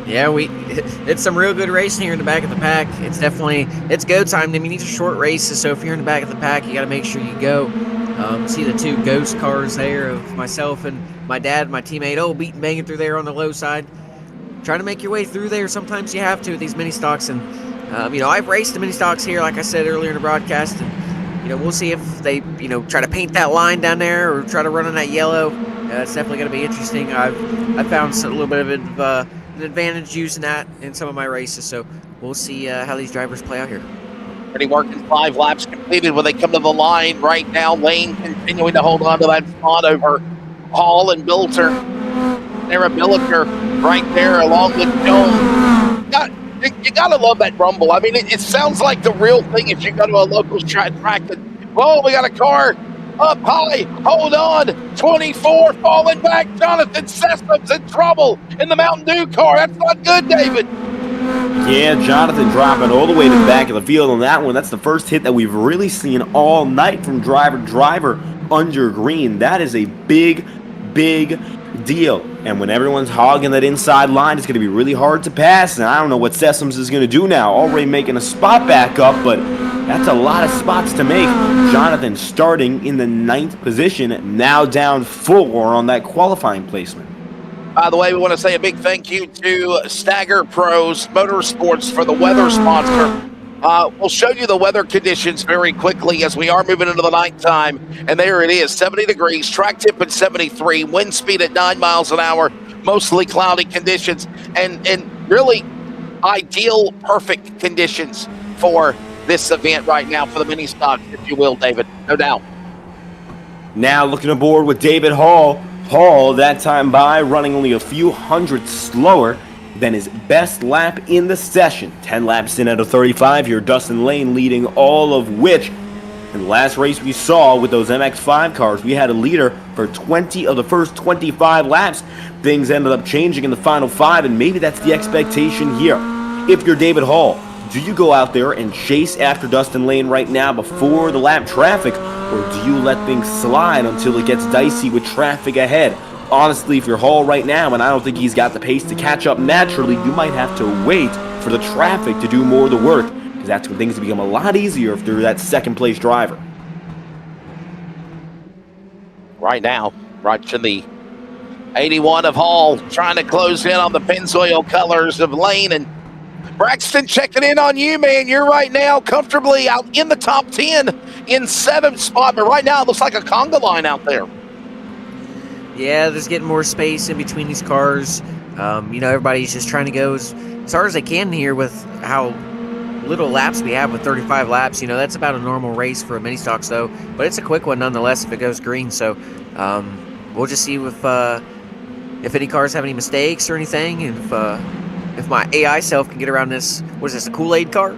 Yeah, it's some real good racing here in the back of the pack. It's go time. I mean, these are short races, so if you're in the back of the pack, you got to make sure you go. See the 2 ghost cars there of myself and my dad, my teammate, beating, banging through there on the low side. Trying to make your way through there. Sometimes you have to with these mini stocks. And, I've raced the mini stocks here, like I said earlier in the broadcast. And, we'll see if they, try to paint that line down there or try to run on that yellow. It's definitely going to be interesting. I've found a little bit of an advantage using that in some of my races. So we'll see how these drivers play out here. Already working 5 laps completed when they come to the line right now. Lane continuing to hold on to that spot over Hall and Bilter. Sarah Billiker right there along with Jones. You gotta love that rumble. I mean, it sounds like the real thing if you go to a local track. Whoa, we got a car up high. Hold on. 24 falling back. Jonathan Sessoms in trouble in the Mountain Dew car. That's not good, David. Yeah, Jonathan dropping all the way to the back of the field on that one. That's the first hit that we've really seen all night from driver under green. That is a big deal. And when everyone's hogging that inside line, it's going to be really hard to pass. And I don't know what Sessoms is going to do now. Already making a spot back up, but that's a lot of spots to make. Jonathan starting in the 9th position, now down 4 on that qualifying placement. By the way, we want to say a big thank you to Stagger Pros Motorsports for the weather sponsor. We'll show you the weather conditions very quickly as we are moving into the nighttime. And there it is, 70 degrees, track tip at 73, wind speed at 9 miles an hour, mostly cloudy conditions, and really ideal, perfect conditions for this event right now for the mini stocks, if you will, David, no doubt. Now looking aboard with David Hall. Hall, that time by, running only a few hundredths slower than his best lap in the session. 10 laps in out of 35 here. Dustin Lane leading all of which In the last race we saw with those MX-5 cars, we had a leader for 20 of the first 25 laps. Things ended up changing in the final 5, and maybe that's the expectation here. If you're David Hall, do you go out there and chase after Dustin Lane right now before the lap traffic, or do you let things slide until it gets dicey with traffic ahead? Honestly, if you're Hall right now, and I don't think he's got the pace to catch up naturally, you might have to wait for the traffic to do more of the work, because that's when things become a lot easier if you're that second place driver. Right now, watching the 81 of Hall trying to close in on the Pennzoil colors of Lane, and Braxton checking in on you, man. You're right now comfortably out in the top 10 in 7th spot, but right now it looks like a conga line out there. Yeah, there's getting more space in between these cars. Everybody's just trying to go as hard as they can here with how little laps we have with 35 laps. That's about a normal race for a mini stock, so, but it's a quick one nonetheless if it goes green. So we'll just see if any cars have any mistakes or anything, and if my AI self can get around this. What is this, a Kool-Aid car?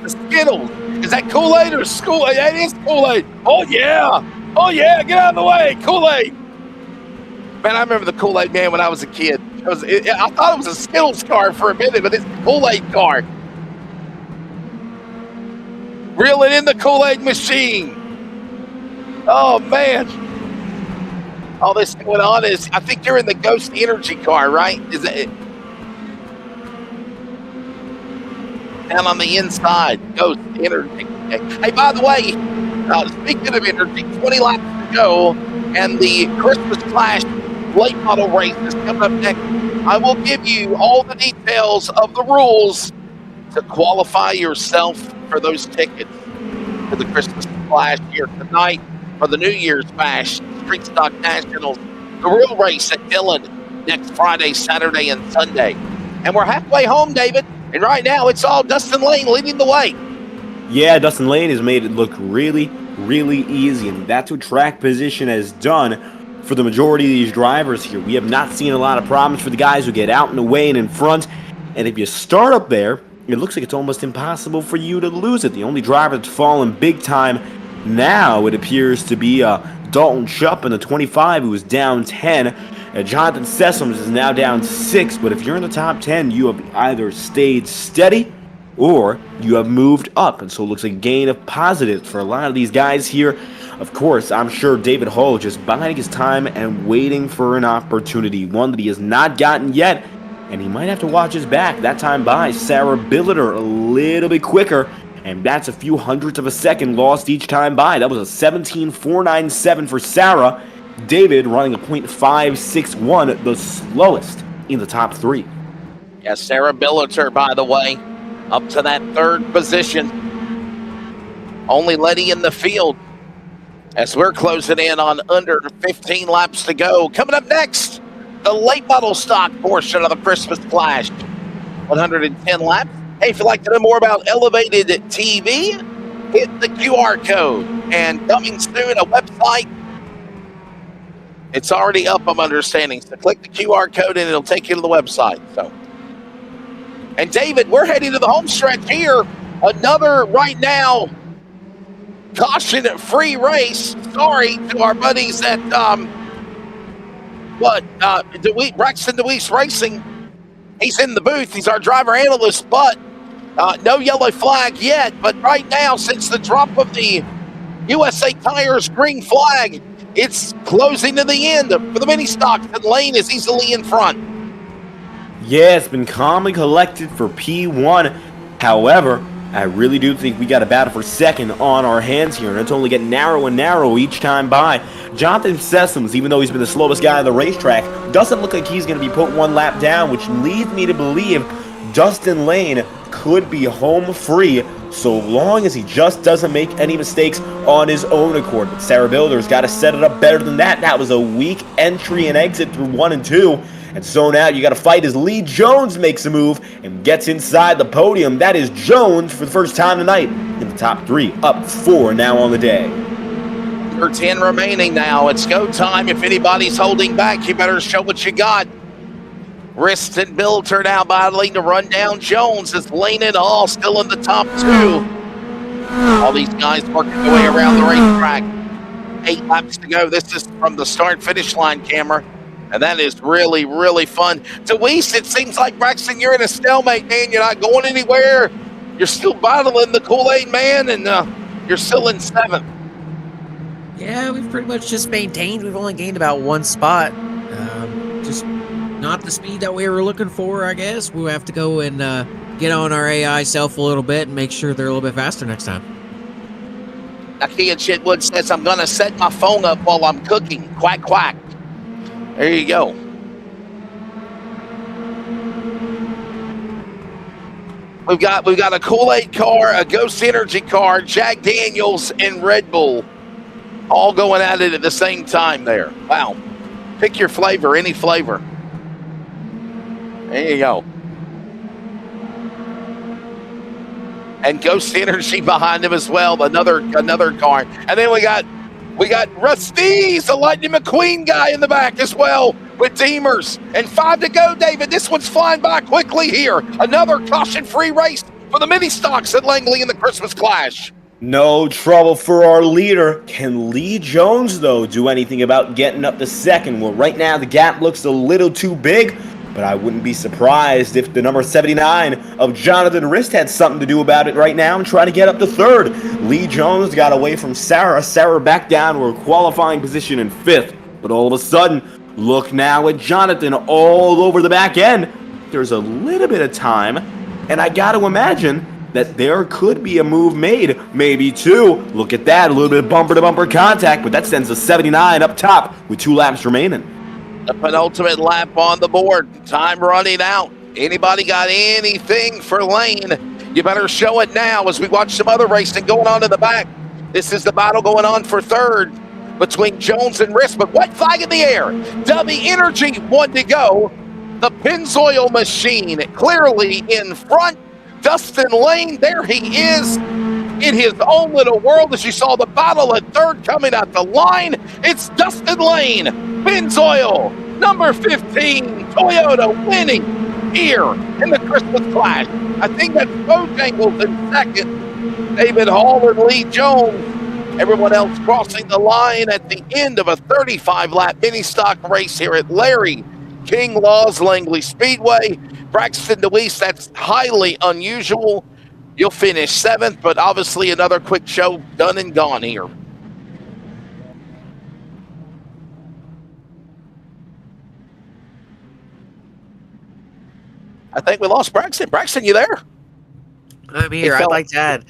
The Skittles. Is that Kool-Aid or Kool-Aid? That is Kool-Aid. Oh, yeah. Oh, yeah. Get out of the way. Kool-Aid. Man, I remember the Kool-Aid man when I was a kid. I thought it was a Skittles car for a minute, but it's a Kool-Aid car. Reel it in the Kool-Aid machine. Oh, man. All this going on is, I think you're in the Ghost Energy car, right? Is it? Down on the inside, Ghost Energy. Hey, by the way, speaking of energy, 20 laps to go, and the Christmas Clash late model race is coming up next. I will give you all the details of the rules to qualify yourself for those tickets for the Christmas Clash here tonight, for the New Year's Bash, Street Stock Nationals, the real race at Dillon next Friday, Saturday, and Sunday. And we're halfway home, David, and right now it's all Dustin Lane leading the way. Yeah, Dustin Lane has made it look really, really easy, and that's what track position has done for the majority of these drivers here. We have not seen a lot of problems for the guys who get out in the way and in front, and if you start up there, it looks like it's almost impossible for you to lose it. The only driver that's fallen big time now, it appears to be Dalton Shupp in the 25, who is down 10. Jonathan Sessoms is now down 6, but if you're in the top 10, you have either stayed steady or you have moved up, and so it looks like a gain of positives for a lot of these guys here. Of course, I'm sure David Hull just biding his time and waiting for an opportunity, one that he has not gotten yet, and he might have to watch his back. That time by Sarah Billiter a little bit quicker, and that's a few hundredths of a second lost each time by. That was a 17.497 for Sarah. David running a .561, the slowest in the top 3. Yes, Sarah Billiter, by the way, up to that 3rd position. Only Letty in the field as we're closing in on under 15 laps to go. Coming up next, the late model stock portion of the Christmas Clash. 110 laps. Hey, if you'd like to know more about Elevated TV, hit the QR code. And coming soon, a website. It's already up, I'm understanding. So click the QR code and it'll take you to the website. And David, we're heading to the home stretch here. Another, right now, caution-free race. Sorry to our buddies at Braxton DeWeese Racing. He's in the booth. He's our driver analyst, but no yellow flag yet. But right now, since the drop of the USA Tires green flag, it's closing to the end for the mini stocks, and Lane is easily in front. Yeah, it's been calmly collected for P1. However, I really do think we got a battle for second on our hands here, and it's only getting narrow and narrow each time by. Jonathan Sessoms, even though he's been the slowest guy on the racetrack, doesn't look like he's going to be put one lap down, which leads me to believe Dustin Lane could be home free so long as he just doesn't make any mistakes on his own accord. But Sarah Builder's got to set it up better than that. That was a weak entry and exit through 1 and 2. And so now you got to fight as Lee Jones makes a move and gets inside the podium. That is Jones for the first time tonight in the top 3, up 4 now on the day. 10 remaining now. It's go time. If anybody's holding back, you better show what you got. Riston Bilter now battling to run down Jones. Is Lane and Hall still in the top 2. All these guys working their way around the racetrack. 8 laps to go. This is from the start-finish line camera, and that is really, really fun. DeWeese, it seems like, Braxton, you're in a stalemate, man. You're not going anywhere. You're still battling the Kool-Aid man, and you're still in 7th. Yeah, we've pretty much just maintained. We've only gained about 1 spot. Just not the speed that we were looking for, I guess. We'll have to go and get on our AI self a little bit and make sure they're a little bit faster next time. Nakia Chitwood says, I'm going to set my phone up while I'm cooking. Quack, quack. There you go. We've got a Kool-Aid car, a Ghost Energy car, Jack Daniels, and Red Bull all going at it at the same time there. Wow. Pick your flavor, any flavor. There you go. And Ghost Energy behind him as well, another car. And then we got Rusty's, the Lightning McQueen guy in the back as well with Deemers. And 5 to go, David. This one's flying by quickly here. Another caution-free race for the mini stocks at Langley in the Christmas Clash. No trouble for our leader. Can Lee Jones, though, do anything about getting up to second? Well, right now the gap looks a little too big, but I wouldn't be surprised if the number 79 of Jonathan Rist had something to do about it right now and try to get up to third. Lee Jones got away from Sarah. Sarah back down to her qualifying position in 5th. But all of a sudden, look now at Jonathan all over the back end. There's a little bit of time, and I got to imagine that there could be a move made, maybe 2. Look at that, a little bit of bumper-to-bumper contact, but that sends the 79 up top with 2 laps remaining. The penultimate lap on the board. Time running out. Anybody got anything for Lane? You better show it now as we watch some other racing going on in the back. This is the battle going on for third between Jones and Riss, but white flag in the air. W Energy 1 to go. The Pennzoil machine clearly in front. Dustin Lane, there he is in his own little world as you saw the battle at third coming out the line. It's Dustin Lane, Pennzoil, number 15, Toyota winning here in the Christmas Clash. I think that's Bojangles in second, David Hall and Lee Jones. Everyone else crossing the line at the end of a 35-lap mini-stock race here at Larry King Law's Langley Speedway. Braxton DeWeese, that's highly unusual. You'll finish 7th, but obviously another quick show done and gone here. I think we lost Braxton. Braxton, you there? I'm here. I'd like to add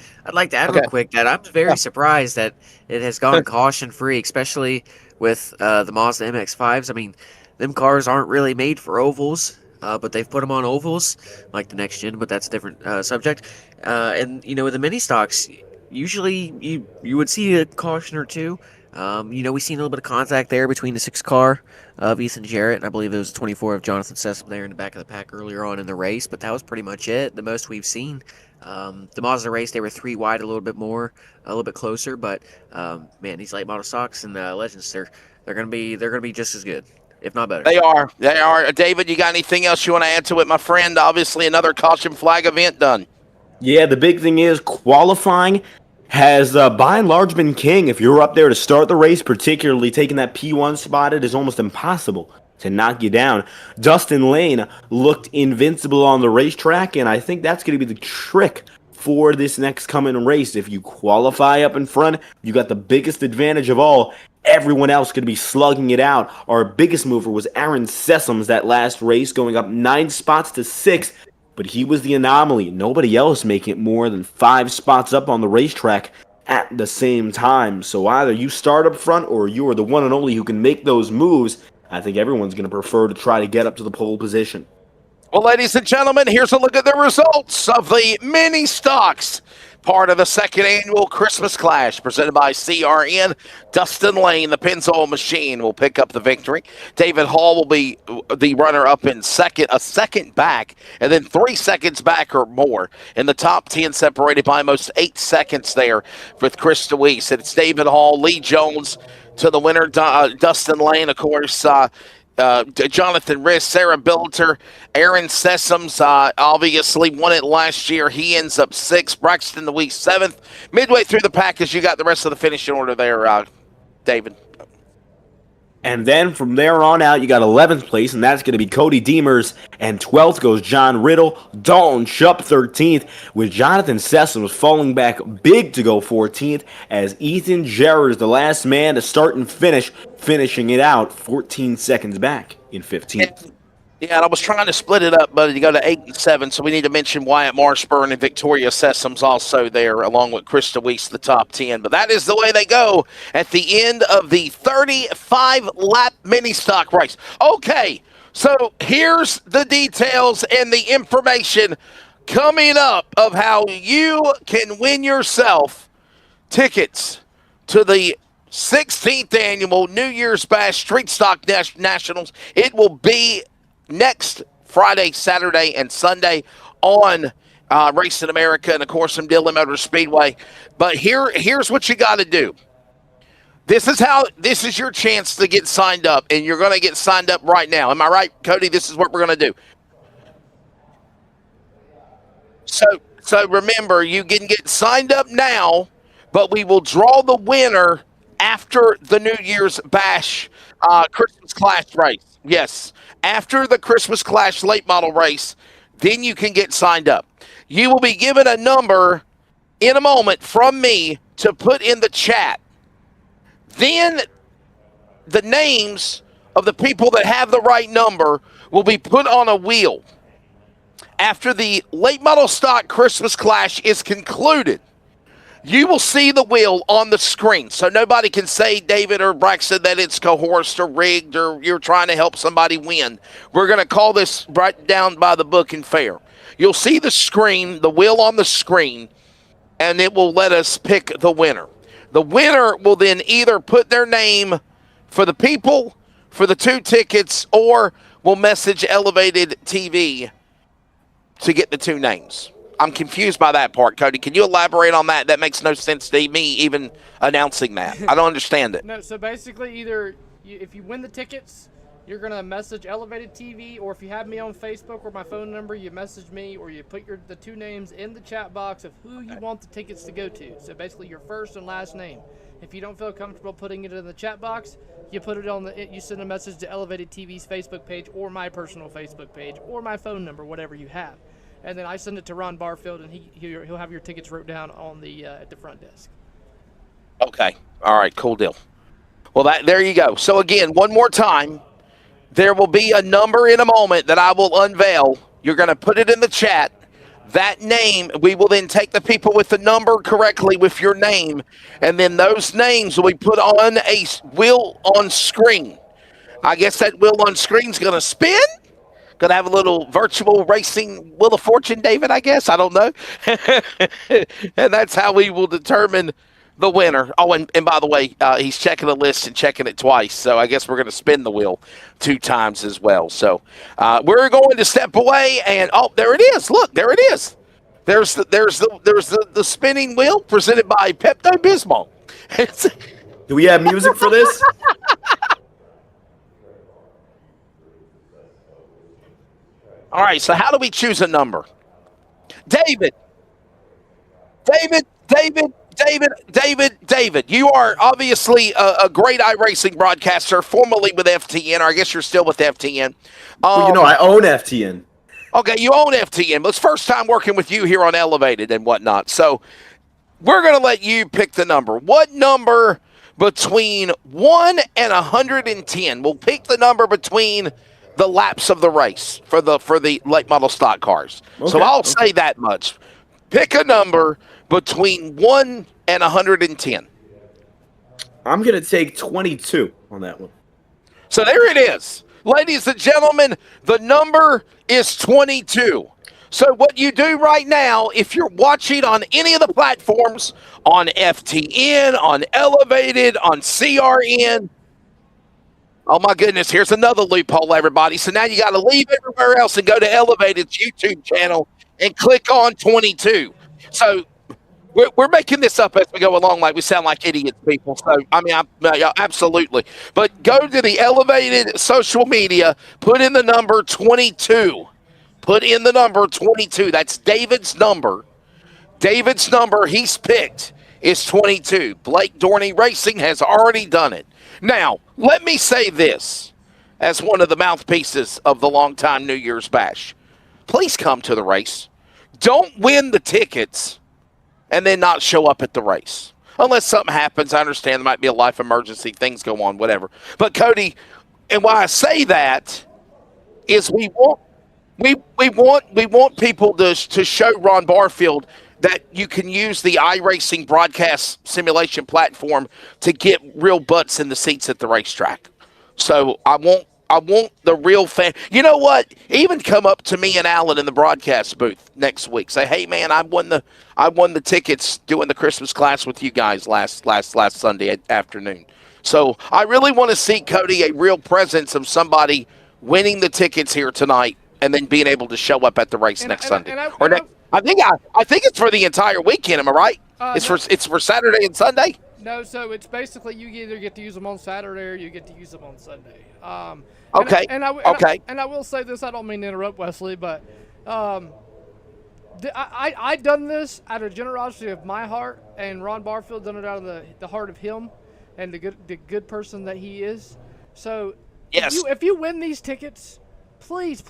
real quick that I'm very surprised that it has gone caution-free, especially with the Mazda MX-5s. I mean, them cars aren't really made for ovals. But they've put them on ovals, like the next gen, but that's a different subject. And, you know, with the mini stocks, usually you would see a caution or 2. You know, we've seen a little bit of contact there between the 6 car of Ethan Jarrett, and I believe it was 24 of Jonathan Sessom there in the back of the pack earlier on in the race, but that was pretty much it, the most we've seen. The Mazda race, they were 3 wide, a little bit more, a little bit closer, but, man, these late model stocks and Legends, they're gonna be just as good, if not better. They are. David, you got anything else you want to add to it, my friend? Obviously, another caution flag event done. Yeah, the big thing is qualifying has, by and large, been king. If you're up there to start the race, particularly taking that P1 spot, it is almost impossible to knock you down. Dustin Lane looked invincible on the racetrack, and I think that's going to be the trick for this next coming race. If you qualify up in front, you got the biggest advantage of all. Everyone else could be slugging it out. Our biggest mover was Aaron Sessoms that last race, going up 9 spots to 6th, but he was the anomaly. Nobody else making it more than 5 spots up on the racetrack at the same time. So either you start up front or you are the one and only who can make those moves. I think everyone's going to prefer to try to get up to the pole position. Well, ladies and gentlemen, here's a look at the results of the mini stocks. Part of the second annual Christmas Clash presented by CRN. Dustin Lane, the Pennzoil machine, will pick up the victory. David Hall will be the runner-up in second, a second back, and then 3 seconds back or more. In the top 10, separated by almost 8 seconds there with Chris DeWeese. It's David Hall, Lee Jones to the winner, Dustin Lane, of course. Jonathan Riss, Sarah Billiter, Aaron Sessoms obviously won it last year. He ends up 6th. Braxton the Week 7th. Midway through the package, you got the rest of the finishing order there, David. And then from there on out, you got 11th place, and that's going to be Cody Deemers. And 12th goes John Riddle. Dalton Shupp 13th, with Jonathan Sessoms falling back big to go 14th, as Ethan Gerard is the last man to start and finish, finishing it out 14 seconds back in 15th. Yeah, and I was trying to split it up, but you go to 8 and 7, so we need to mention Wyatt Marshburn and Victoria Sessoms also there, along with Krista Weiss, the top 10. But that is the way they go at the end of the 35-lap mini-stock race. Okay, so here's the details and the information coming up of how you can win yourself tickets to the 16th annual New Year's Bash Street Stock Nationals. It will be next Friday, Saturday, and Sunday on Racing America and, of course, some Dillon Motor Speedway. But here's what you got to do. This is your chance to get signed up, and you're going to get signed up right now. Am I right, Cody? This is what we're going to do. So remember, you can get signed up now, but we will draw the winner after the New Year's Bash Christmas Clash race. Yes, after the Christmas Clash late model race, then you can get signed up. You will be given a number in a moment from me to put in the chat. Then the names of the people that have the right number will be put on a wheel. After the late model stock Christmas Clash is concluded, you will see the wheel on the screen. So nobody can say, David or Braxton, that it's coerced or rigged or you're trying to help somebody win. We're going to call this right down by the book and fair. You'll see the screen, the wheel on the screen, and it will let us pick the winner. The winner will then either put their name for the people, for the 2 tickets, or will message Elevated TV to get the 2 names. I'm confused by that part, Cody. Can you elaborate on that? That makes no sense to me even announcing that. I don't understand it. No, so basically either if you win the tickets, you're going to message Elevated TV, or if you have me on Facebook or my phone number, you message me, or you put the 2 names in the chat box of who you want the tickets to go to. So basically your first and last name. If you don't feel comfortable putting it in the chat box, you put it on you send a message to Elevated TV's Facebook page or my personal Facebook page or my phone number, whatever you have. And then I send it to Ron Barfield, and he'll have your tickets wrote down on the at the front desk. Okay. All right. Cool deal. Well, there you go. So again, one more time, there will be a number in a moment that I will unveil. You're going to put it in the chat. That name, we will then take the people with the number correctly with your name, and then those names will be put on a wheel on screen. I guess that wheel on screen is going to spin. Going to have a little virtual racing Wheel of Fortune, David, I guess. I don't know. And that's how we will determine the winner. Oh, and by the way, he's checking the list and checking it twice. So I guess we're going to spin the wheel 2 times as well. So we're going to step away. And, oh, there it is. Look, there it is. There's the spinning wheel presented by Pepto-Bismol. Do we have music for this? All right, so how do we choose a number? David, you are obviously a great iRacing broadcaster, formerly with FTN, or I guess you're still with FTN. Well, I own FTN. Okay, you own FTN, but it's first time working with you here on Elevated and whatnot. So we're going to let you pick the number. What number between 1 and 110? We'll pick the number between the laps of the race for the late model stock cars. Okay. So I'll say that much. Pick a number between 1 and 110. I'm going to take 22 on that one. So there it is. Ladies and gentlemen, the number is 22. So what you do right now, if you're watching on any of the platforms, on FTN, on Elevated, on CRN, oh, my goodness, here's another loophole, everybody. So now you got to leave everywhere else and go to Elevated's YouTube channel and click on 22. So We're making this up as we go along, like we sound like idiots, people. So, I mean, absolutely. But go to the elevated social media, put in the number 22. Put in the number 22. That's David's number. David's number he's picked is 22. Blake Dorney Racing has already done it. Now, let me say this as one of the mouthpieces of the longtime New Year's Bash. Please come to the race. Don't win the tickets and then not show up at the race. Unless something happens, I understand there might be a life emergency, things go on, whatever. But Cody, and why I say that is we want people to show Ron Barfield that you can use the iRacing broadcast simulation platform to get real butts in the seats at the racetrack. So I want the real fan. You know what? Even come up to me and Alan in the broadcast booth next week. Say, hey man, I won the tickets doing the Christmas Clash with you guys last Sunday afternoon. So I really want to see, Cody, a real presence of somebody winning the tickets here tonight and then being able to show up at the race next Sunday. I think it's for the entire weekend. Am I right? It's for Saturday and Sunday. No, so it's basically you either get to use them on Saturday or you get to use them on Sunday. Okay. And I will say this. I don't mean to interrupt Wesley, but I done this out of generosity of my heart, and Ron Barfield done it out of the heart of him and the good person that he is. So yes, if you win these tickets, please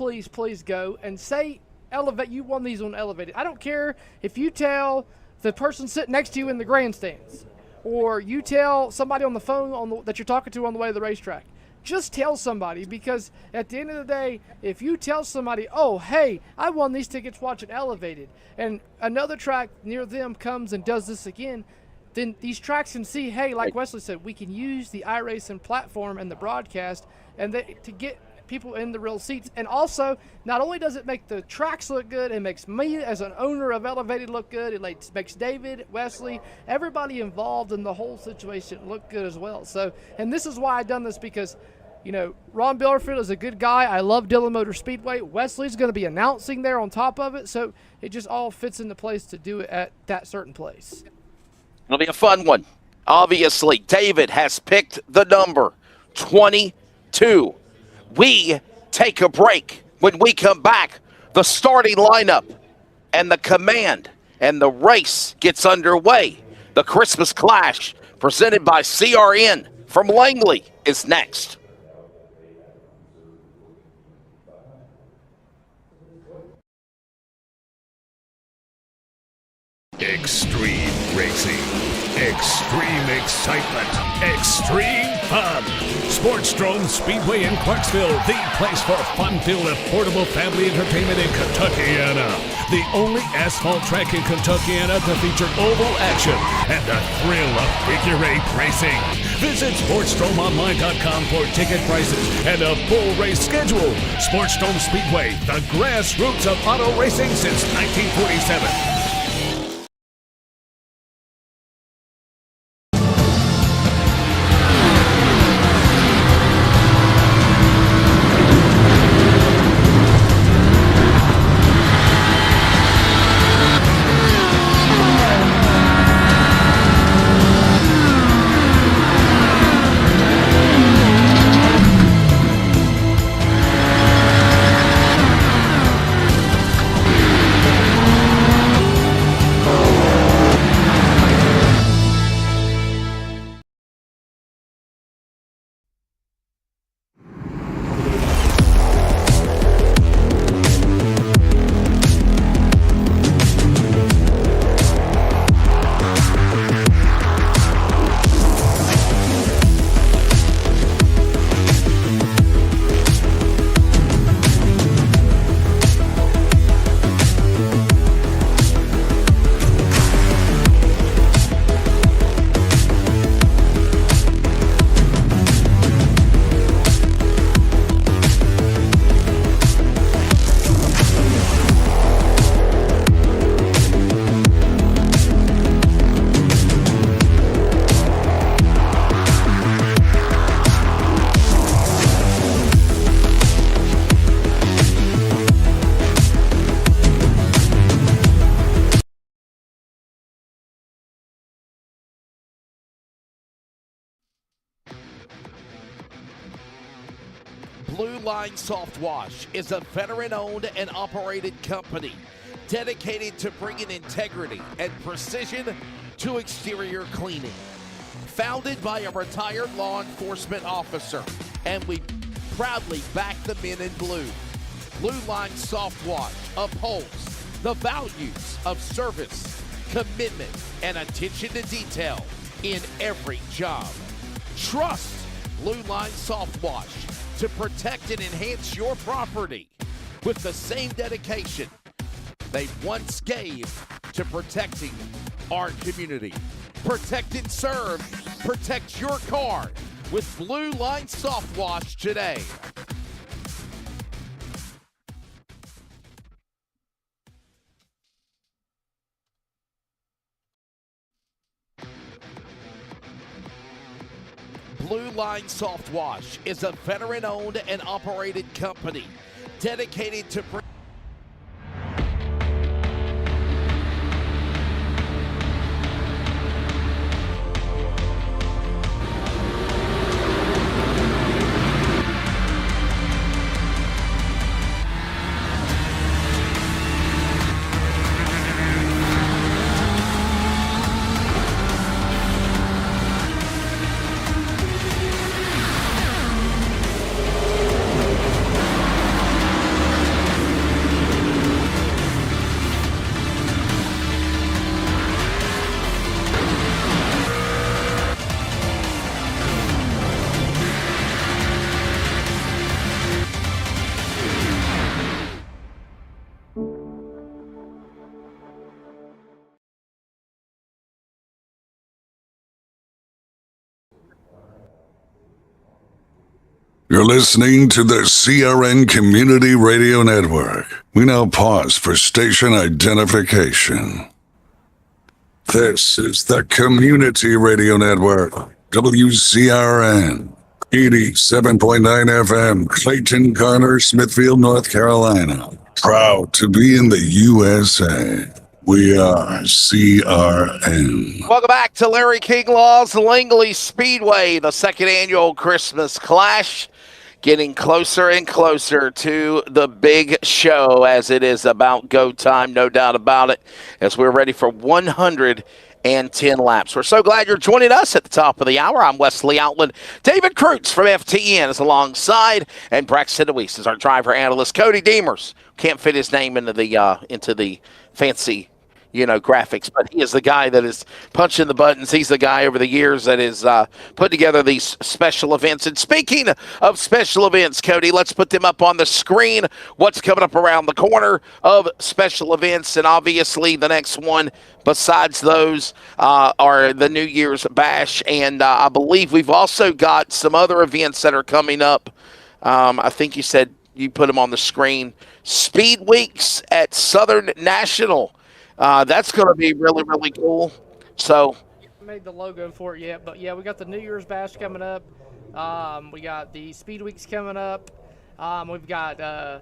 go and say Elevate. You won these on Elevated. I don't care if you tell the person sitting next to you in the grandstands, or you tell somebody on the phone that you're talking to on the way to the racetrack. Just tell somebody, because at the end of the day, if you tell somebody, oh, hey, I won these tickets watching Elevated, and another track near them comes and does this again, then these tracks can see, hey, like Wesley said, we can use the iRacing platform and the broadcast and to get people in the real seats. And also, not only does it make the tracks look good, it makes me as an owner of Elevated look good. It makes David, Wesley, everybody involved in the whole situation look good as well. So, and this is why I done this, because, you know, Ron Barfield is a good guy. I love Dillon Motor Speedway. Wesley's going to be announcing there on top of it, so it just all fits into place to do it at that certain place. It'll be a fun one. Obviously, David has picked the number 22. We take a break. When we come back, the starting lineup and the command and the race gets underway. The Christmas Clash, presented by CRN from Langley, is next. Extreme racing, extreme excitement, extreme fun. Sportsdrome Speedway in Clarksville, the place for fun-filled, affordable family entertainment in Kentuckiana. The only asphalt track in Kentuckiana to feature oval action and the thrill of figure-8 racing. Visit SportsDromeOnline.com for ticket prices and a full race schedule. Sportsdrome Speedway, the grassroots of auto racing since 1947. Line Soft Wash is a veteran-owned and operated company dedicated to bringing integrity and precision to exterior cleaning. Founded by a retired law enforcement officer, and we proudly back the men in blue. Blue Line Soft Wash upholds the values of service, commitment, and attention to detail in every job. Trust Blue Line Soft Wash to protect and enhance your property with the same dedication they once gave to protecting our community. Protect and serve. Protect your car with Blue Line Soft Wash today. Blue Line Soft Wash is a veteran-owned and operated company dedicated to You're listening to the CRN Community Radio Network. We now pause for station identification. This is the Community Radio Network, WCRN, 87.9 FM, Clayton, Garner, Smithfield, North Carolina. Proud to be in the USA. We are CRN. Welcome back to Larry King Law's Langley Speedway, the second annual Christmas Clash. Getting closer and closer to the big show as it is about go time, no doubt about it, as we're ready for 110 laps. We're so glad you're joining us at the top of the hour. I'm Wesley Outland. David Kreutz from FTN is alongside, and Braxton DeWeese is our driver analyst. Cody Deemers can't fit his name into the fancy graphics, but he is the guy that is punching the buttons. He's the guy over the years that is put together these special events. And speaking of special events, Cody, let's put them up on the screen. What's coming up around the corner of special events? And obviously the next one besides those are the New Year's Bash. And I believe we've also got some other events that are coming up. I think you said you put them on the screen. Speed Weeks at Southern National. That's going to be really, really cool. So, I made the logo for it yet, but yeah, we got the New Year's Bash coming up. We got the Speed Weeks coming up. We've got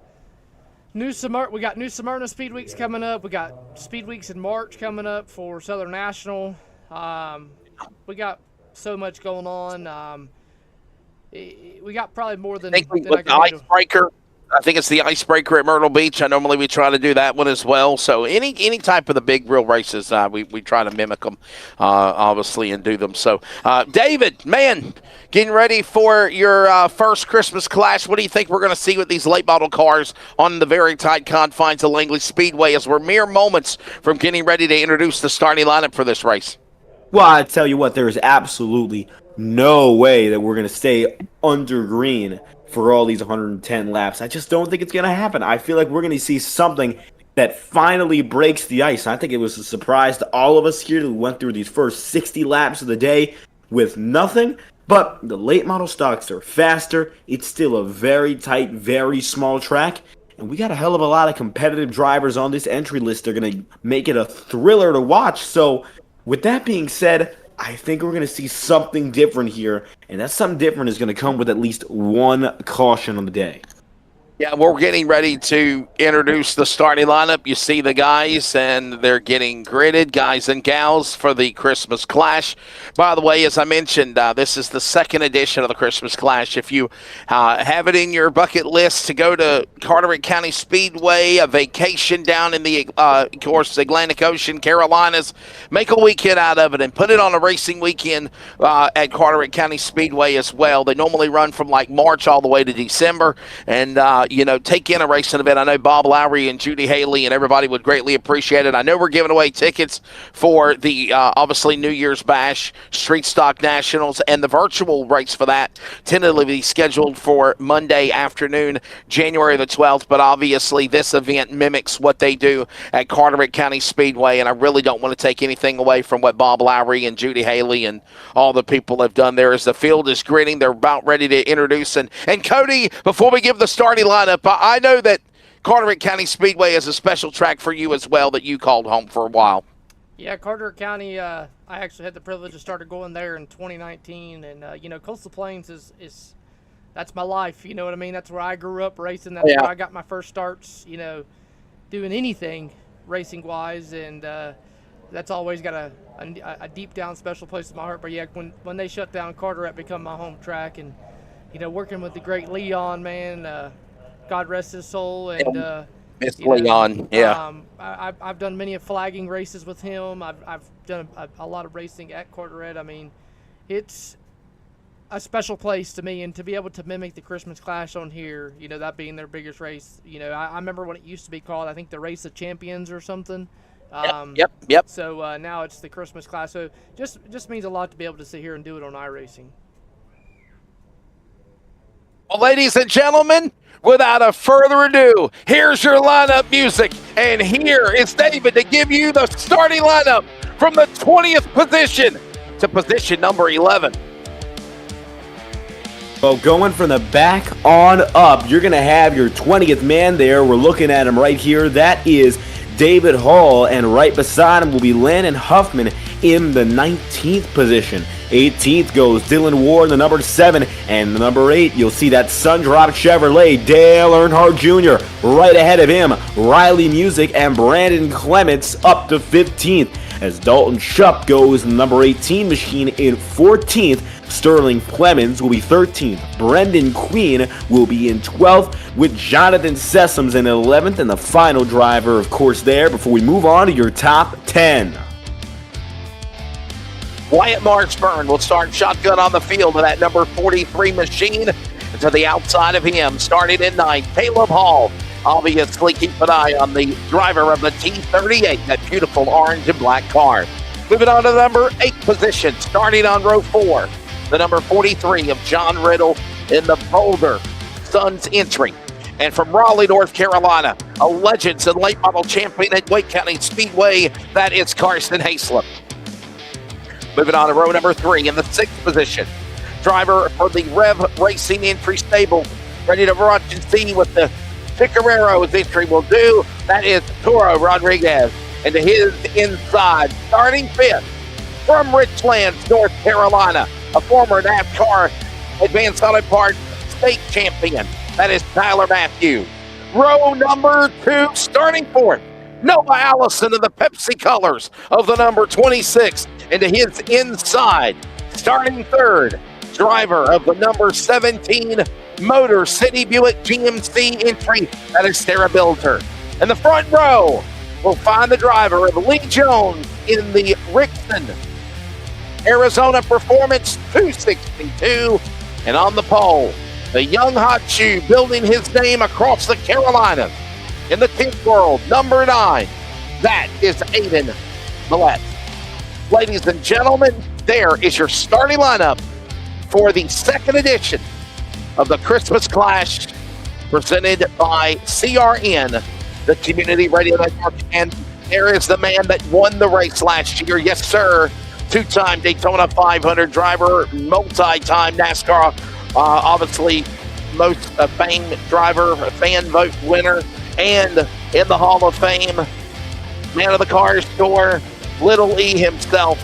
New Smyrna Speed Weeks coming up. We got Speed Weeks in March coming up for Southern National. We got so much going on. We got probably more than I think the Icebreaker. I think it's the Icebreaker at Myrtle Beach. I normally we try to do that one as well. So any type of the big real races, we try to mimic them, obviously, and do them. So, David, man, getting ready for your first Christmas Clash. What do you think we're going to see with these late model cars on the very tight confines of Langley Speedway as we're mere moments from getting ready to introduce the starting lineup for this race? Well, I tell you what, there is absolutely no way that we're going to stay under green for all these 110 laps. I just don't think it's going to happen. I feel like we're going to see something that finally breaks the ice. I think it was a surprise to all of us here that we went through these first 60 laps of the day with nothing. But the late model stocks are faster. It's still a very tight, very small track. And we got a hell of a lot of competitive drivers on this entry list. They're going to make it a thriller to watch. So with that being said, I think we're going to see something different here, and that something different is going to come with at least one caution on the day. Yeah, we're getting ready to introduce the starting lineup. You see the guys, and they're getting gridded, guys and gals, for the Christmas Clash. By the way, as I mentioned, this is the second edition of the Christmas Clash. If you have it in your bucket list to go to Carteret County Speedway, a vacation down in the, of course, Atlantic Ocean, Carolinas, make a weekend out of it and put it on a racing weekend at Carteret County Speedway as well. They normally run from like March all the way to December, and take in a racing event. I know Bob Lowry and Judy Haley and everybody would greatly appreciate it. I know we're giving away tickets for the, obviously, New Year's Bash, Street Stock Nationals, and the virtual race for that, tentatively scheduled for Monday afternoon, January the 12th. But obviously, this event mimics what they do at Carteret County Speedway, and I really don't want to take anything away from what Bob Lowry and Judy Haley and all the people have done there. As the field is gritting, they're about ready to introduce. And Cody, before we give the starting lineup, I know that Carteret County Speedway is a special track for you as well that you called home for a while. Yeah, Carteret County, I actually had the privilege of starting going there in 2019. And, Coastal Plains is that's my life. You know what I mean? That's where I grew up racing. That's where I got my first starts, doing anything racing-wise. And that's always got a deep down special place in my heart. But, yeah, when they shut down Carteret, become my home track. And, working with the great Leon, man, God rest his soul. And Miss Leon, yeah. I've done many flagging races with him. I've done a lot of racing at Carteret. I mean, it's a special place to me, and to be able to mimic the Christmas Clash on here, that being their biggest race. I remember when it used to be called, I think, the Race of Champions or something. Yep. So now it's the Christmas Clash. So just means a lot to be able to sit here and do it on iRacing. Well, ladies and gentlemen, without a further ado, here's your lineup music, and here is David to give you the starting lineup from the 20th position to position number 11. Well, going from the back on up, you're going to have your 20th man there. We're looking at him right here. That is David Hall, and right beside him will be Landon Huffman in the 19th position. 18th goes Dylan Ward, the number 7, and the number 8, you'll see that Sundrop Chevrolet, Dale Earnhardt Jr. Right ahead of him, Riley Music and Brandon Clements up to 15th, as Dalton Shupp goes in the number 18 machine in 14th. Sterling Clemens will be 13th. Brendan Queen will be in 12th, with Jonathan Sessoms in 11th, and the final driver, of course, there before we move on to your top 10. Wyatt Marchburn will start shotgun on the field of that number 43 machine. To the outside of him, starting in 9th, Caleb Hall. Obviously, keep an eye on the driver of the T38, that beautiful orange and black car. Moving on to the number 8 position, starting on row 4, the number 43 of John Riddle in the Boulder Suns entry. And from Raleigh, North Carolina, a Legends and late model champion at Wake County Speedway, that is Carson Hayslip. Moving on to row number 3 in the 6th position, driver for the Rev Racing entry stable, ready to watch and see what the Picarero's entry will do. That is Toro Rodriguez. And to his inside, starting 5th from Richlands, North Carolina, a former NASCAR Advanced Auto Parts state champion. That is Tyler Matthews. Row number 2, starting 4th, Noah Allison in the Pepsi colors of the number 26. And to his inside, starting 3rd, driver of the number 17 Motor City Buick GMC entry, that is Sarah Bilter. In the front row, we'll find the driver of Lee Jones in the Rickson Arizona Performance 262. And on the pole, the young hot shoe building his name across the Carolinas in the 10th world, number 9, that is Aiden Millett. Ladies and gentlemen, there is your starting lineup for the second edition of the Christmas Clash, presented by CRN, the Community Radio Network. And there is the man that won the race last year. Yes, sir. 2-time Daytona 500 driver, multi-time NASCAR, obviously most famed driver, fan vote winner, and in the Hall of Fame, man of the car store, Little E himself,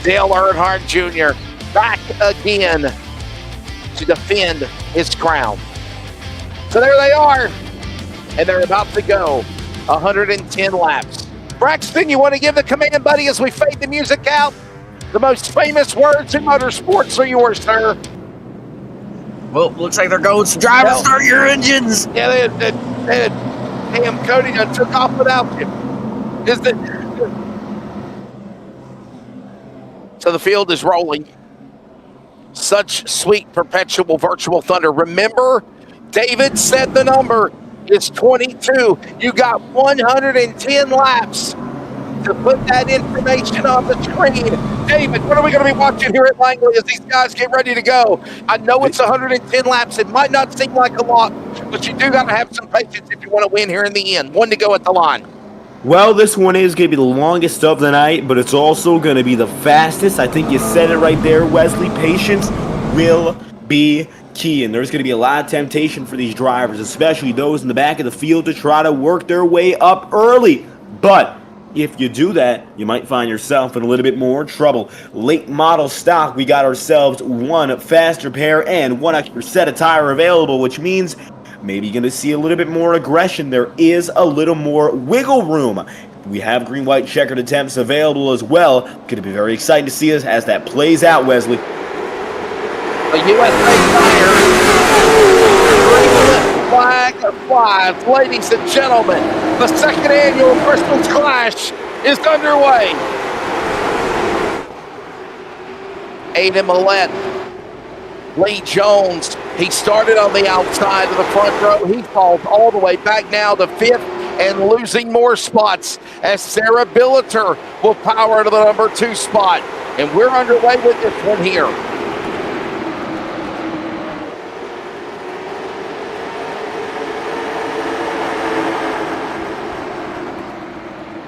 Dale Earnhardt Jr., back again to defend his crown. So there they are, and they're about to go 110 laps. Braxton, you want to give the command, buddy, as we fade the music out? The most famous words in motorsports are yours, sir. Well, looks like they're going. So drivers, start your engines. Yeah, they had damn Cody done took off without him. So the field is rolling. Such sweet perpetual virtual thunder. Remember, David said the number is 22. You got 110 laps to put that information on the screen. David, what are we going to be watching here at Langley as these guys get ready to go? I know it's 110 laps. It might not seem like a lot, but you do got to have some patience if you want to win here in the end. One to go at the line. Well, this one is going to be the longest of the night, but it's also going to be the fastest. I think you said it right there, Wesley. Patience will be key, and there's going to be a lot of temptation for these drivers, especially those in the back of the field, to try to work their way up early. But if you do that, you might find yourself in a little bit more trouble. Late model stock, we got ourselves one faster pair and one extra set of tire available, which means maybe you're going to see a little bit more aggression. There is a little more wiggle room. We have green-white checkered attempts available as well. Going to be very exciting to see us as that plays out, Wesley. The USA Tire flag flies. Ladies and gentlemen, the second annual Christmas Clash is underway. Aiden Millette, Lee Jones, he started on the outside of the front row. He falls all the way back now to fifth and losing more spots as Sarah Billiter will power to the number 2 spot. And we're underway with this one here.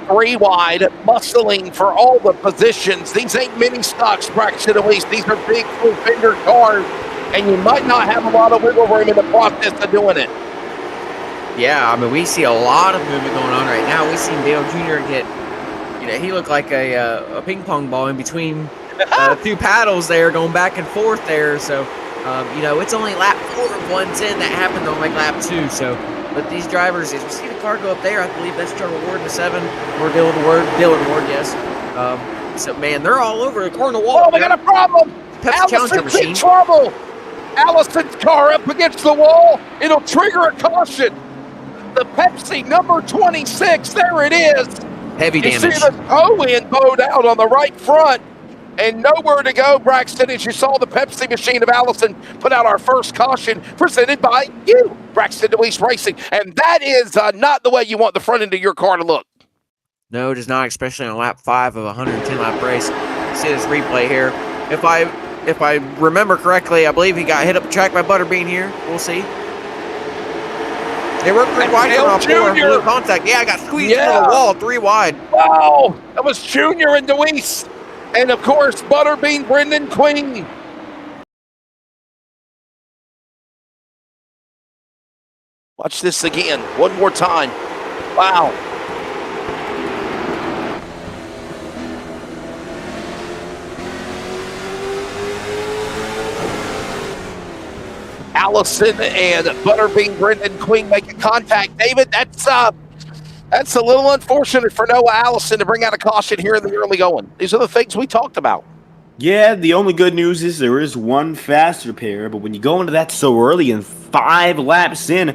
Three wide, muscling for all the positions. These ain't mini stocks, Braxton, at least. These are big, full-fender cars, and you might not have a lot of wiggle room in the process of doing it. Yeah, I mean, we see a lot of movement going on right now. We've seen Dale Jr. get, he looked like a ping pong ball in between 2 paddles there, going back and forth there. So, it's only lap 4 of 110 that happened on like lap 2. So, but these drivers, as we see the car go up there, I believe that's Trevor Ward in the 7, or Dylan Ward, yes. So, man, they're all over the corner wall. Oh, they got a problem. Allison's in trouble. Allison's car up against the wall. It'll trigger a caution. The Pepsi number 26, there it is. Heavy damage. You see the toe end bowed out on the right front. And nowhere to go, Braxton, as you saw the Pepsi machine of Allison put out our first caution presented by you, Braxton DeWeese Racing. And that is not the way you want the front end of your car to look. No, it is not, especially on lap 5 of a 110-lap race. See this replay here. If I remember correctly, I believe he got hit up the track by Butterbean here. We'll see. They were 3 wide for contact. Yeah, I got squeezed into the wall, 3 wide. Wow, that was Junior and DeWeese. And, of course, Butterbean Brendan Queen. Watch this again, one more time. Wow. Allison and Butterbean Brendan Queen making contact. David, that's a little unfortunate for Noah Allison to bring out a caution here in the early going. These are the things we talked about. Yeah, the only good news is there is one faster pair, but when you go into that so early and 5 laps in,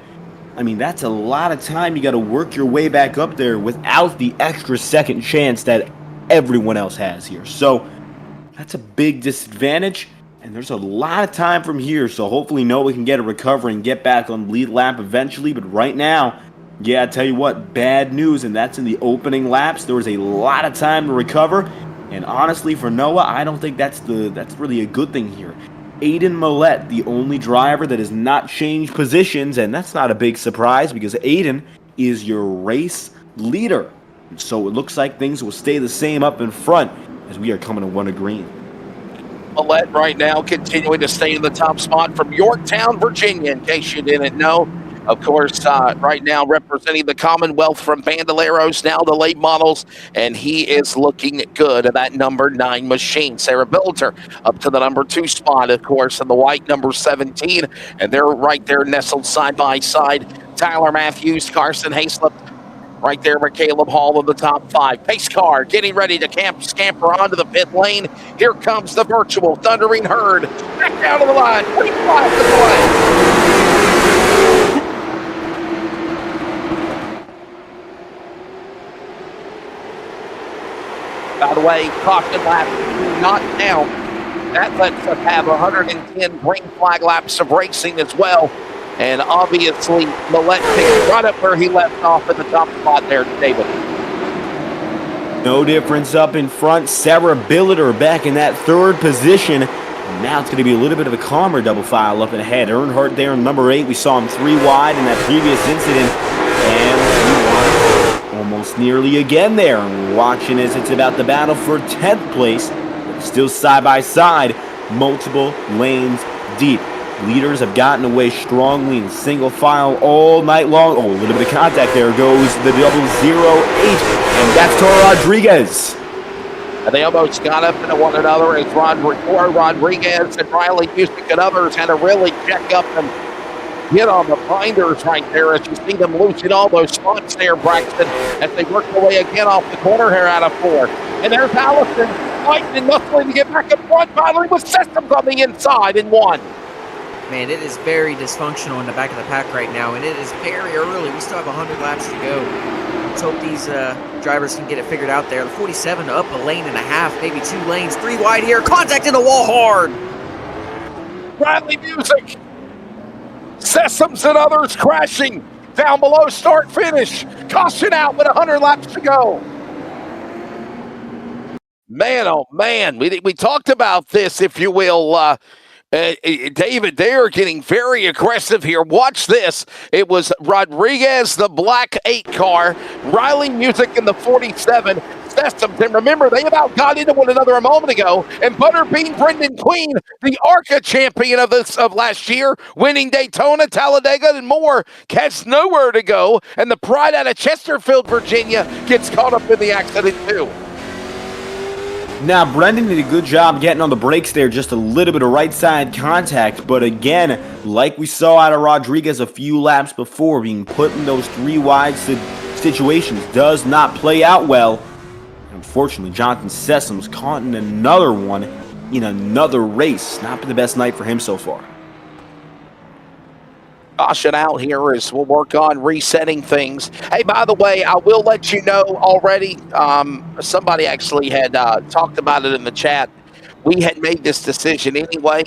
I mean, that's a lot of time. You got to work your way back up there without the extra second chance that everyone else has here. So that's a big disadvantage, and there's a lot of time from here, so hopefully Noah can get a recovery and get back on the lead lap eventually, but right now, yeah, I tell you what, bad news, and that's in the opening laps. There was a lot of time to recover, and honestly, for Noah, I don't think that's really a good thing here. Aiden Millette, the only driver that has not changed positions, and that's not a big surprise because Aiden is your race leader. So it looks like things will stay the same up in front as we are coming to one to green. Millette right now continuing to stay in the top spot from Yorktown, Virginia, in case you didn't know. Of course, right now representing the Commonwealth from Bandoleros, now the late models, and he is looking good at that number 9 machine. Sarah Bilder up to the number 2 spot, of course, in the white number 17, and they're right there nestled side by side. Tyler Matthews, Carson Hayslip, right there with Caleb Hall in the top 5. Pace car getting ready to scamper onto the pit lane. Here comes the virtual Thundering Herd. Back down to the line. 25 to the lane. By the way, caution lap not down. That lets us have 110 green flag laps of racing as well. And obviously, Millette picked right up where he left off in the top spot there, David. No difference up in front. Sarah Billiter back in that 3rd position. And now it's going to be a little bit of a calmer double file up and ahead. Earnhardt there in number 8. We saw him 3 wide in that previous incident. And almost nearly again there. And watching as it's about the battle for 10th place. Still side by side. Multiple lanes deep. Leaders have gotten away strongly in single file all night long. Oh, a little bit of contact. There goes the 008. And that's Toro Rodriguez. And they almost got up into one another as Rodriguez and Riley Busick and others had to really check up and get on the binders right there as you see them losing all those spots there, Braxton, as they work their way again off the corner here out of 4. And there's Allison fighting and muscling to get back up front, battling with Systems on the inside in 1. Man, it is very dysfunctional in the back of the pack right now, and it is very early. We still have 100 laps to go. Let's hope these drivers can get it figured out there. The 47 up a lane and a half, maybe 2 lanes, 3 wide here. Contact in the wall hard. Bradley Busick, Systems and others crashing down below start finish. Caution out with 100 laps to go. Man, oh man, we talked about this, if you will. David, they are getting very aggressive here. Watch this. It was Rodriguez, the black 8 car, Riley Busick in the 47, Systems. And remember, they about got into one another a moment ago. And Butterbean Brendan Queen, the ARCA champion of last year, winning Daytona, Talladega, and more, has nowhere to go. And the pride out of Chesterfield, Virginia, gets caught up in the accident too. Now, Brendan did a good job getting on the brakes there, just a little bit of right side contact. But again, like we saw out of Rodriguez a few laps before, being put in those 3 wide situations does not play out well. Unfortunately, Jonathan Systems caught in another one in another race. Not been the best night for him so far. Caution out here as we'll work on resetting things. Hey, by the way, I will let you know already, somebody actually had talked about it in the chat. We had made this decision anyway.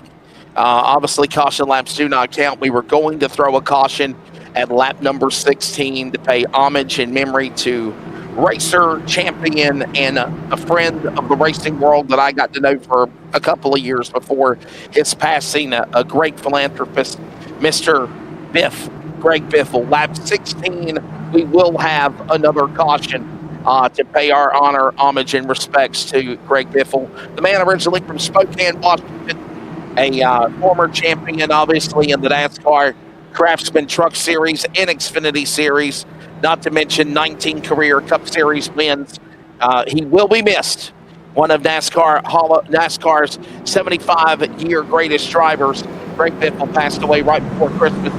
Obviously, caution laps do not count. We were going to throw a caution at lap number 16 to pay homage and memory to racer, champion, and a friend of the racing world that I got to know for a couple of years before his passing, a great philanthropist, Mr. Biff, Greg Biffle. Lap 16, we will have another caution to pay our honor, homage, and respects to Greg Biffle, the man originally from Spokane, Washington, a former champion, obviously, in the NASCAR Craftsman Truck Series and Xfinity Series, not to mention 19 career Cup Series wins. He will be missed. One of NASCAR's 75-year greatest drivers. Greg Biffle passed away right before Christmas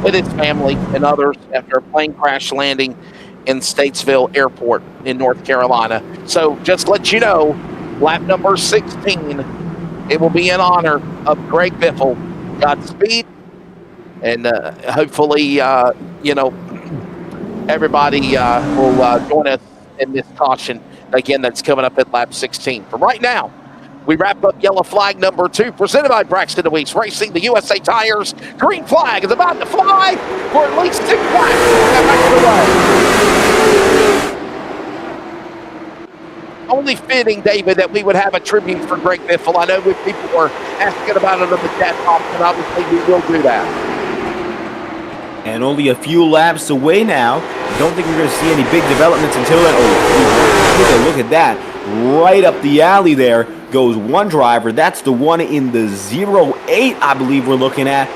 with his family and others after a plane crash landing in Statesville Airport in North Carolina. So just let you know, lap number 16, it will be in honor of Greg Biffle. Godspeed, and hopefully, everybody will join us in this caution again that's coming up at lap 16. For right now, we wrap up yellow flag number 2, presented by Braxton DeWeese Racing. The USA Tires green flag is about to fly for at least 6 laps. Only fitting, David, that we would have a tribute for Greg Biffle. I know people were asking about it on the chat box, and obviously we will do that. And only a few laps away now. I don't think we're going to see any big developments until then. Oh, take a look at that. Right up the alley there goes one driver. That's the one in the 08, I believe we're looking at.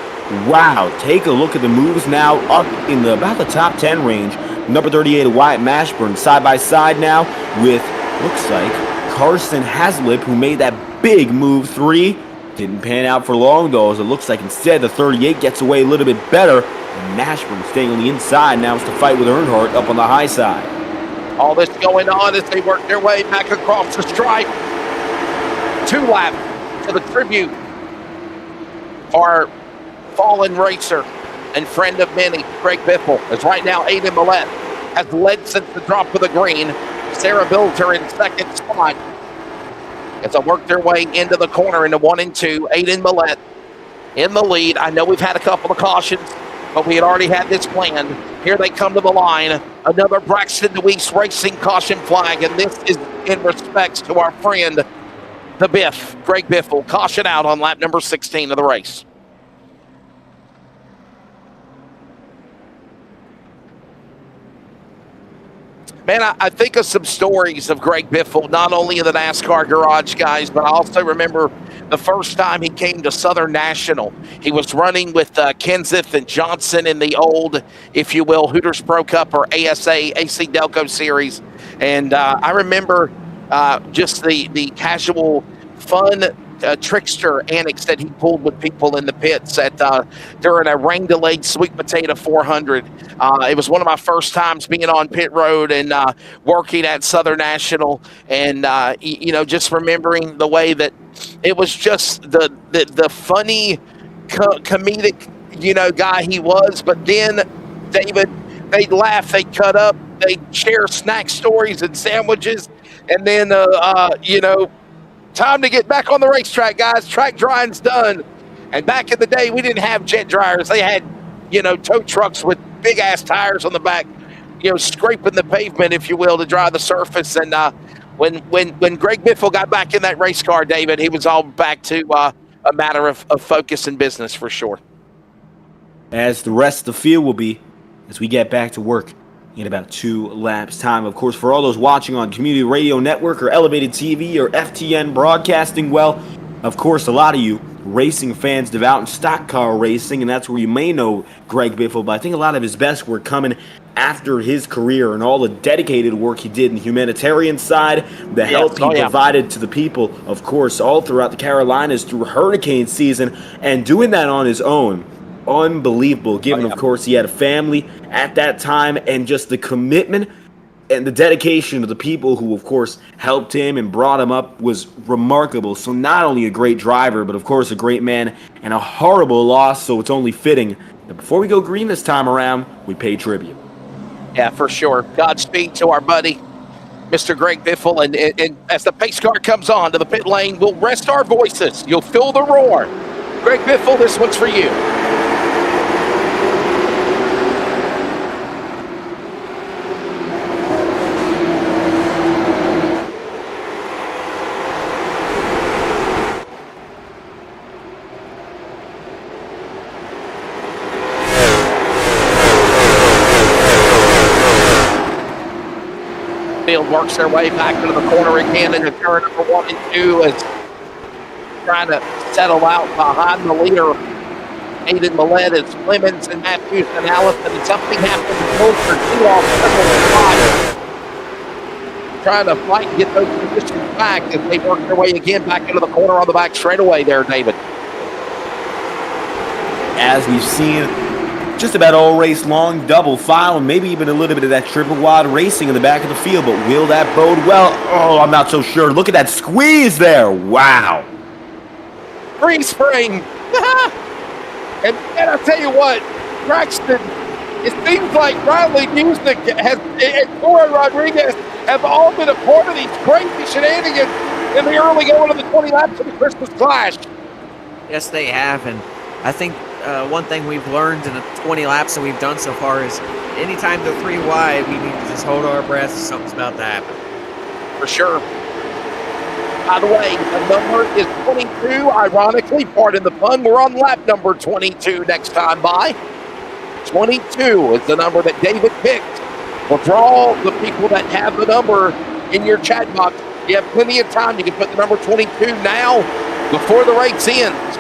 Wow, take a look at the moves now up in about the top 10 range. Number 38, Wyatt Mashburn, side by side now with, looks like, Carson Haslip, who made that big move 3. Didn't pan out for long, though, as it looks like instead the 38 gets away a little bit better. And Mashburn staying on the inside now is to fight with Earnhardt up on the high side. All this going on as they work their way back across the stripe. 2 laps to the tribute. Our fallen racer and friend of many, Greg Biffle, as right now Aiden Millett has led since the drop of the green. Sarah Bilter in second spot as they work their way into the corner into 1 and 2. Aiden Millett in the lead. I know we've had a couple of cautions, but we had already had this planned. Here they come to the line. Another Braxton DeWeese Racing caution flag, and this is in respects to our friend, the Biff, Greg Biffle. Caution out on lap number 16 of the race. Man, I think of some stories of Greg Biffle, not only in the NASCAR garage, guys, but I also remember the first time he came to Southern National. He was running with Kenseth and Johnson in the old, if you will, Hooters Pro Cup or ASA, AC Delco Series. And I remember just the casual, fun trickster antics that he pulled with people in the pits at during a rain-delayed sweet potato 400. It was one of my first times being on pit road and working at Southern National, and just remembering the way that it was just the funny comedic guy he was. But then David, they'd laugh, they'd cut up, they'd share snack stories and sandwiches, and then time to get back on the racetrack, guys. Track drying's done. And back in the day, we didn't have jet dryers. They had, tow trucks with big-ass tires on the back, scraping the pavement, if you will, to dry the surface. And when Greg Biffle got back in that race car, David, he was all back to a matter of focus and business for sure. As the rest of the field will be as we get back to work in about 2 laps time. Of course, for all those watching on Community Radio Network or Elevated TV or FTN Broadcasting, well, of course, a lot of you racing fans devout in stock car racing, and that's where you may know Greg Biffle, but I think a lot of his best work coming after his career and all the dedicated work he did in the humanitarian side, the help he provided to the people, of course, all throughout the Carolinas through hurricane season, and doing that on his own. Unbelievable, given, of course, he had a family at that time, and just the commitment and the dedication of the people who, of course, helped him and brought him up was remarkable. So not only a great driver, but, of course, a great man and a horrible loss, so it's only fitting that before we go green this time around, we pay tribute. Yeah, for sure. Godspeed to our buddy, Mr. Greg Biffle, and as the pace car comes on to the pit lane, we'll rest our voices. You'll feel the roar. Greg Biffle, this one's for you. Field works their way back into the corner again into turn number 1 and 2 as trying to settle out behind the leader, Aiden Millett, as Clemens and Matthews and Allison, and something happened closer to off trying to fight and get those positions back as they work their way again back into the corner on the back straightaway there, David. As we've seen just about all race long, double file, and maybe even a little bit of that triple wide racing in the back of the field, but will that bode well? Oh, I'm not so sure. Look at that squeeze there. Wow. Free spring. and I'll tell you what, Braxton, it seems like Riley Music and Cora Rodriguez have all been a part of these crazy shenanigans in the early going of the 20 laps of the Christmas Clash. Yes, they have, and I think one thing we've learned in the 20 laps that we've done so far is anytime they're 3 wide, we need to just hold our breath. Something's about to happen. For sure. By the way, the number is 22. Ironically, pardon the pun, we're on lap number 22 next time by. 22 is the number that David picked. Well, for all the people that have the number in your chat box, you have plenty of time. You can put the number 22 now before the race ends.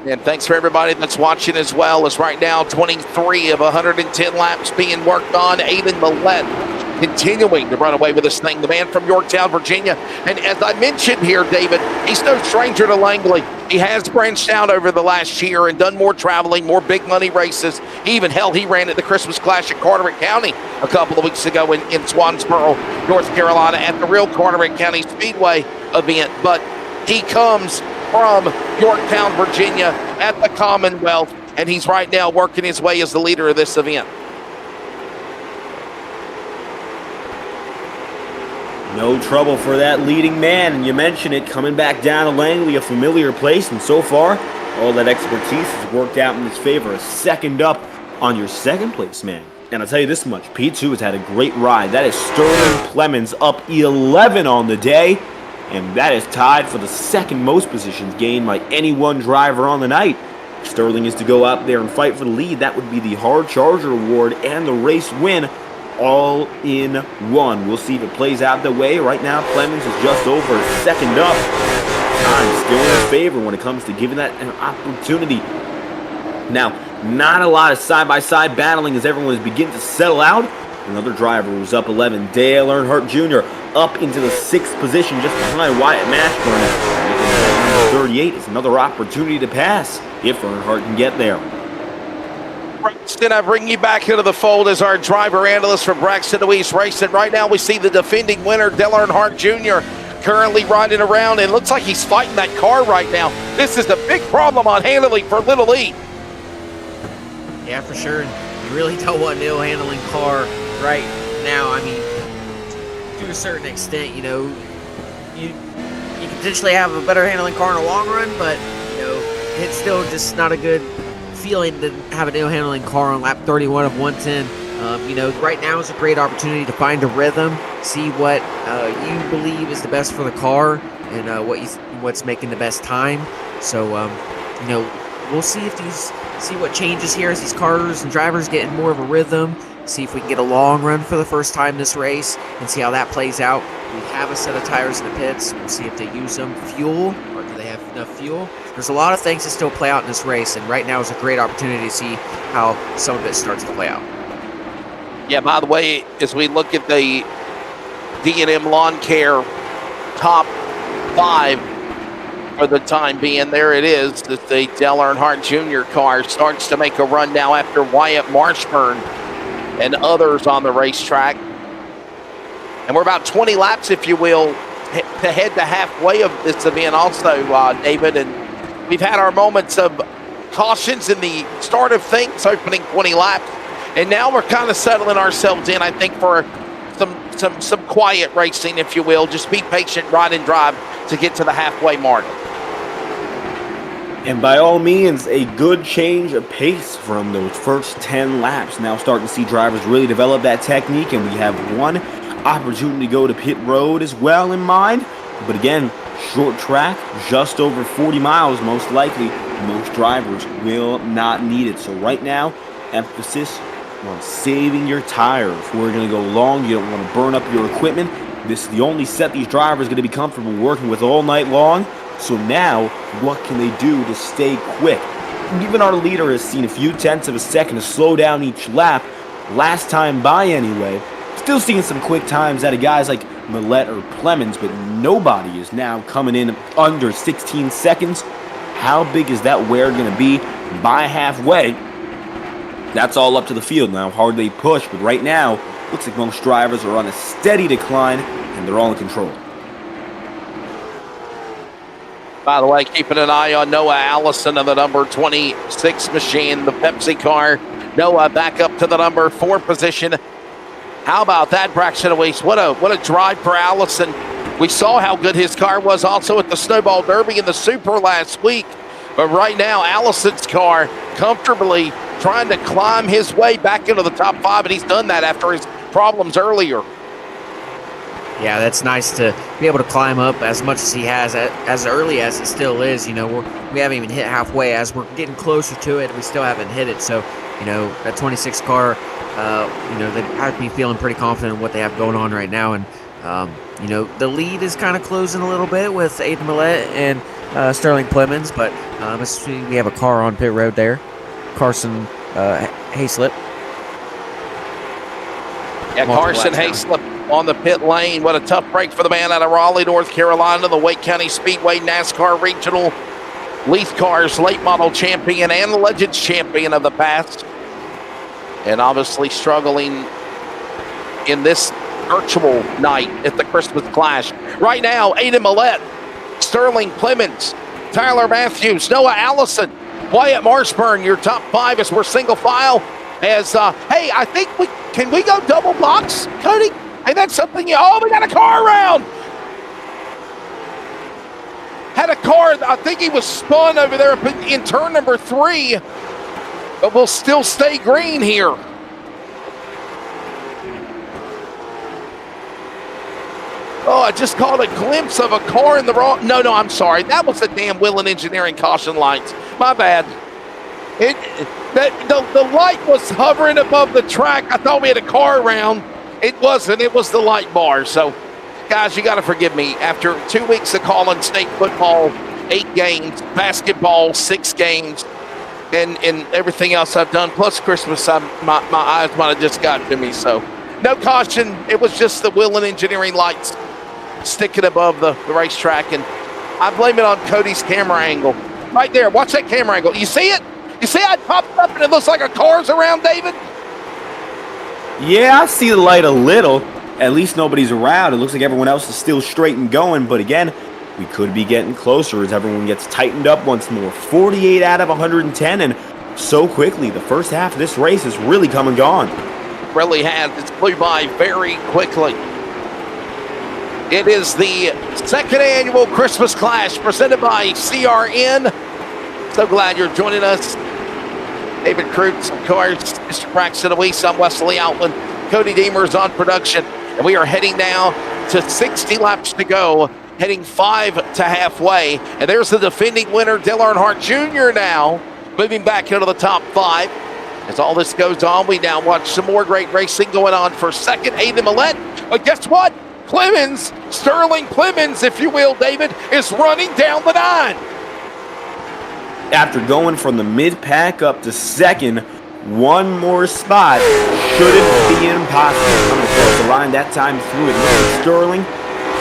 And thanks for everybody that's watching as well. As right now, 23 of 110 laps being worked on. Aiden Millette continuing to run away with this thing. The man from Yorktown, Virginia. And as I mentioned here, David, he's no stranger to Langley. He has branched out over the last year and done more traveling, more big money races. He ran at the Christmas Clash at Carteret County a couple of weeks ago in Swansboro, North Carolina, at the real Carteret County Speedway event. But he comes from Yorktown, Virginia at the Commonwealth, and he's right now working his way as the leader of this event. No trouble for that leading man, and you mentioned it, coming back down to Langley, a familiar place, and so far, all that expertise has worked out in his favor. A second up on your second place man. And I'll tell you this much, P2 has had a great ride. That is Sterling Clemens up 11 on the day, and that is tied for the second most positions gained by any one driver on the night. Sterling is to go out there and fight for the lead. That would be the Hard Charger Award and the race win all in one. We'll see if it plays out that way. Right now, Clemens is just over a second up. Time still in his favor when it comes to giving that an opportunity. Now, not a lot of side-by-side battling as everyone is beginning to settle out. Another driver was up 11, Dale Earnhardt Jr., up into the 6th position just behind Wyatt Mashburn. 38 is another opportunity to pass if Earnhardt can get there. Braxton, I bring you back into the fold as our driver analyst from Braxton to East Racing. Right now we see the defending winner, Dale Earnhardt Jr., currently riding around, and looks like he's fighting that car right now. This is a big problem on handling for Little E. Yeah, for sure. You really don't want an ill-handling car right now. I mean, to a certain extent, you know, you can potentially have a better handling car in the long run, but, you know, it's still just not a good feeling to have an ill-handling car on lap 31 of 110. You know, right now is a great opportunity to find a rhythm, see what you believe is the best for the car, and what's making the best time. So, you know, we'll see what changes here as these cars and drivers get in more of a rhythm. See if we can get a long run for the first time this race and see how that plays out. We have a set of tires in the pits. We'll see if they use them. Fuel, or do they have enough fuel? There's a lot of things that still play out in this race, and right now is a great opportunity to see how some of it starts to play out. Yeah, by the way, as we look at the D&M Lawn Care top 5 for the time being, there it is, that the Dale Earnhardt Jr. car starts to make a run now after Wyatt Marshburn and others on the racetrack. And we're about 20 laps, if you will, to head to halfway of this event also, David. And we've had our moments of cautions in the start of things, opening 20 laps. And now we're kind of settling ourselves in, I think, for some quiet racing, if you will. Just be patient, ride and drive to get to the halfway mark. And by all means, a good change of pace from those first 10 laps. Now starting to see drivers really develop that technique, and we have one opportunity to go to pit road as well in mind. But again, short track, just over 40 miles most likely. Most drivers will not need it. So right now, emphasis on saving your tires. If we're going to go long, you don't want to burn up your equipment. This is the only set these drivers are going to be comfortable working with all night long. So now, what can they do to stay quick? Even our leader has seen a few tenths of a second to slow down each lap. Last time by anyway. Still seeing some quick times out of guys like Millette or Clemens, but nobody is now coming in under 16 seconds. How big is that wear going to be by halfway? That's all up to the field now, how hard they push. But right now, looks like most drivers are on a steady decline, and they're all in control. By the way, keeping an eye on Noah Allison of the number 26 machine, the Pepsi car. Noah back up to the number 4 position. How about that, Braxton Weiss? What a drive for Allison. We saw how good his car was also at the Snowball Derby in the Super last week. But right now, Allison's car comfortably trying to climb his way back into the top 5, and he's done that after his problems earlier. Yeah, that's nice to be able to climb up as much as he has, as early as it still is. You know, we haven't even hit halfway. As we're getting closer to it, we still haven't hit it. So, you know, that 26 car, you know, they have to be feeling pretty confident in what they have going on right now. And, you know, the lead is kind of closing a little bit with Aiden Millette and Sterling Clemens, but we have a car on pit road there. Carson Hayslip. Yeah, Carson Hayslip on the pit lane. What a tough break for the man out of Raleigh, North Carolina, the Wake County Speedway NASCAR Regional Leaf Cars late model champion and Legends champion of the past. And obviously struggling in this virtual night at the Christmas Clash. Right now, Aiden Millette, Sterling Clemens, Tyler Matthews, Noah Allison, Wyatt Marshburn, your top 5 as we're single file. As, hey, I think can we go double box, Cody? Hey, that's something we got a car around. Had a car, I think he was spun over there in turn number 3, but we'll still stay green here. Oh, I just caught a glimpse of a car in the wrong. No, I'm sorry. That was the damn Willen Engineering caution lights. My bad. The light was hovering above the track. I thought we had a car around. It wasn't. It was the light bar. So, guys, you got to forgive me. After 2 weeks of calling state football, 8 games, basketball, 6 games, and everything else I've done, plus Christmas, my eyes might have just got to me. So, no caution. It was just the Willen Engineering lights sticking above the racetrack, and I blame it on Cody's camera angle. Right there, watch that camera angle. You see it? You see how it popped up and it looks like a car's around, David? Yeah, I see the light a little. At least nobody's around. It looks like everyone else is still straight and going, but again, we could be getting closer as everyone gets tightened up once more. 48 out of 110, and so quickly, the first half of this race has really come and gone. It really has. It's flew by very quickly. It is the second annual Christmas Clash presented by CRN. So glad you're joining us. David Krutz, of course, Mr. Braxton Weiss, I'm Wesley Outland. Cody Deemer's on production. And we are heading now to 60 laps to go, heading 5 to halfway. And there's the defending winner, Dale Earnhardt Jr. now, moving back into the top 5. As all this goes on, we now watch some more great racing going on for second. Aiden Millette. But guess what? Clemens, Sterling Clemens, if you will, David, is running down the 9. After going from the mid-pack up to second, one more spot shouldn't be impossible. Coming across the line that time through it. Sterling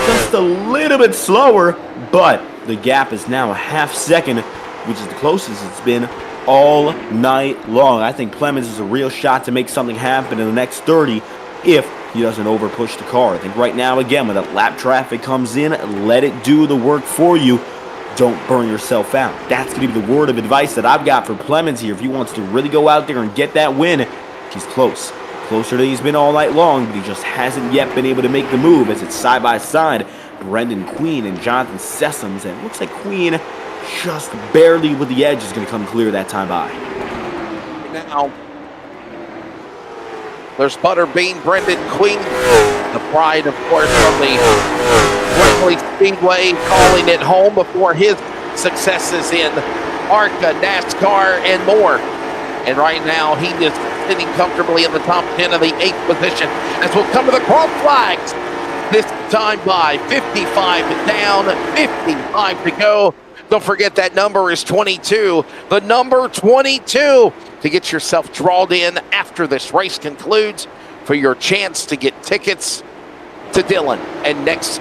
just a little bit slower, but the gap is now a half second, which is the closest it's been all night long. I think Clemens is a real shot to make something happen in the next 30 if he doesn't overpush the car. I think right now, again, when that lap traffic comes in, let it do the work for you. Don't burn yourself out. That's going to be the word of advice that I've got for Clemens here. If he wants to really go out there and get that win, he's close. Closer than he's been all night long, but he just hasn't yet been able to make the move as it's side by side. Brendan Queen and Jonathan Sessoms, and it looks like Queen just barely with the edge is going to come clear that time by. Now, there's Butterbean, Brendan Queen, the pride, of course, from the Langley Speedway, calling it home before his successes in ARCA, NASCAR, and more. And right now, he is sitting comfortably in the top 10 of the 8th position. As we'll come to the cross flags, this time by 55 down, 55 to go. Don't forget that number is 22. The number 22 to get yourself drawn in after this race concludes for your chance to get tickets to Dillon and next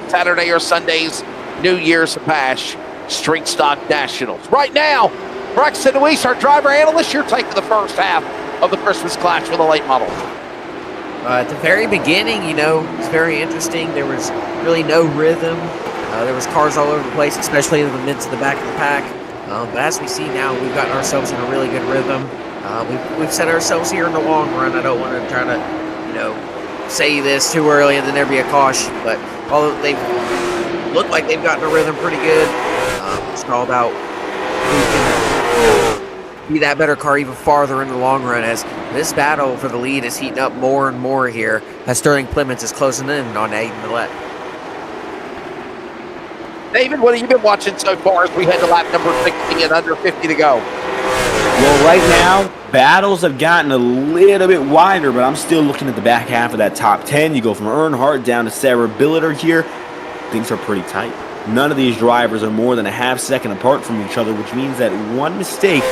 Saturday or Sunday's New Year's Bash Street Stock Nationals. Right now, Braxton Weiss, our driver analyst, you're taking the first half of the Christmas Clash with a late model. At the very beginning, you know, it's very interesting. There was really no rhythm. There was cars all over the place, especially in the mid to the back of the pack. But as we see now, we've gotten ourselves in a really good rhythm. We've set ourselves here in the long run. I don't want to try to, you know, say this too early and then there be a caution. But although they look like they've gotten a rhythm pretty good, it's all about who can be that better car even farther in the long run, as this battle for the lead is heating up more and more here as Sterling Clemens is closing in on Aiden Millette. David, what have you been watching so far as we head to lap number 60 and under 50 to go? Well, right now, battles have gotten a little bit wider, but I'm still looking at the back half of that top 10. You go from Earnhardt down to Sarah Billiter here. Things are pretty tight. None of these drivers are more than a half second apart from each other, which means that one mistake,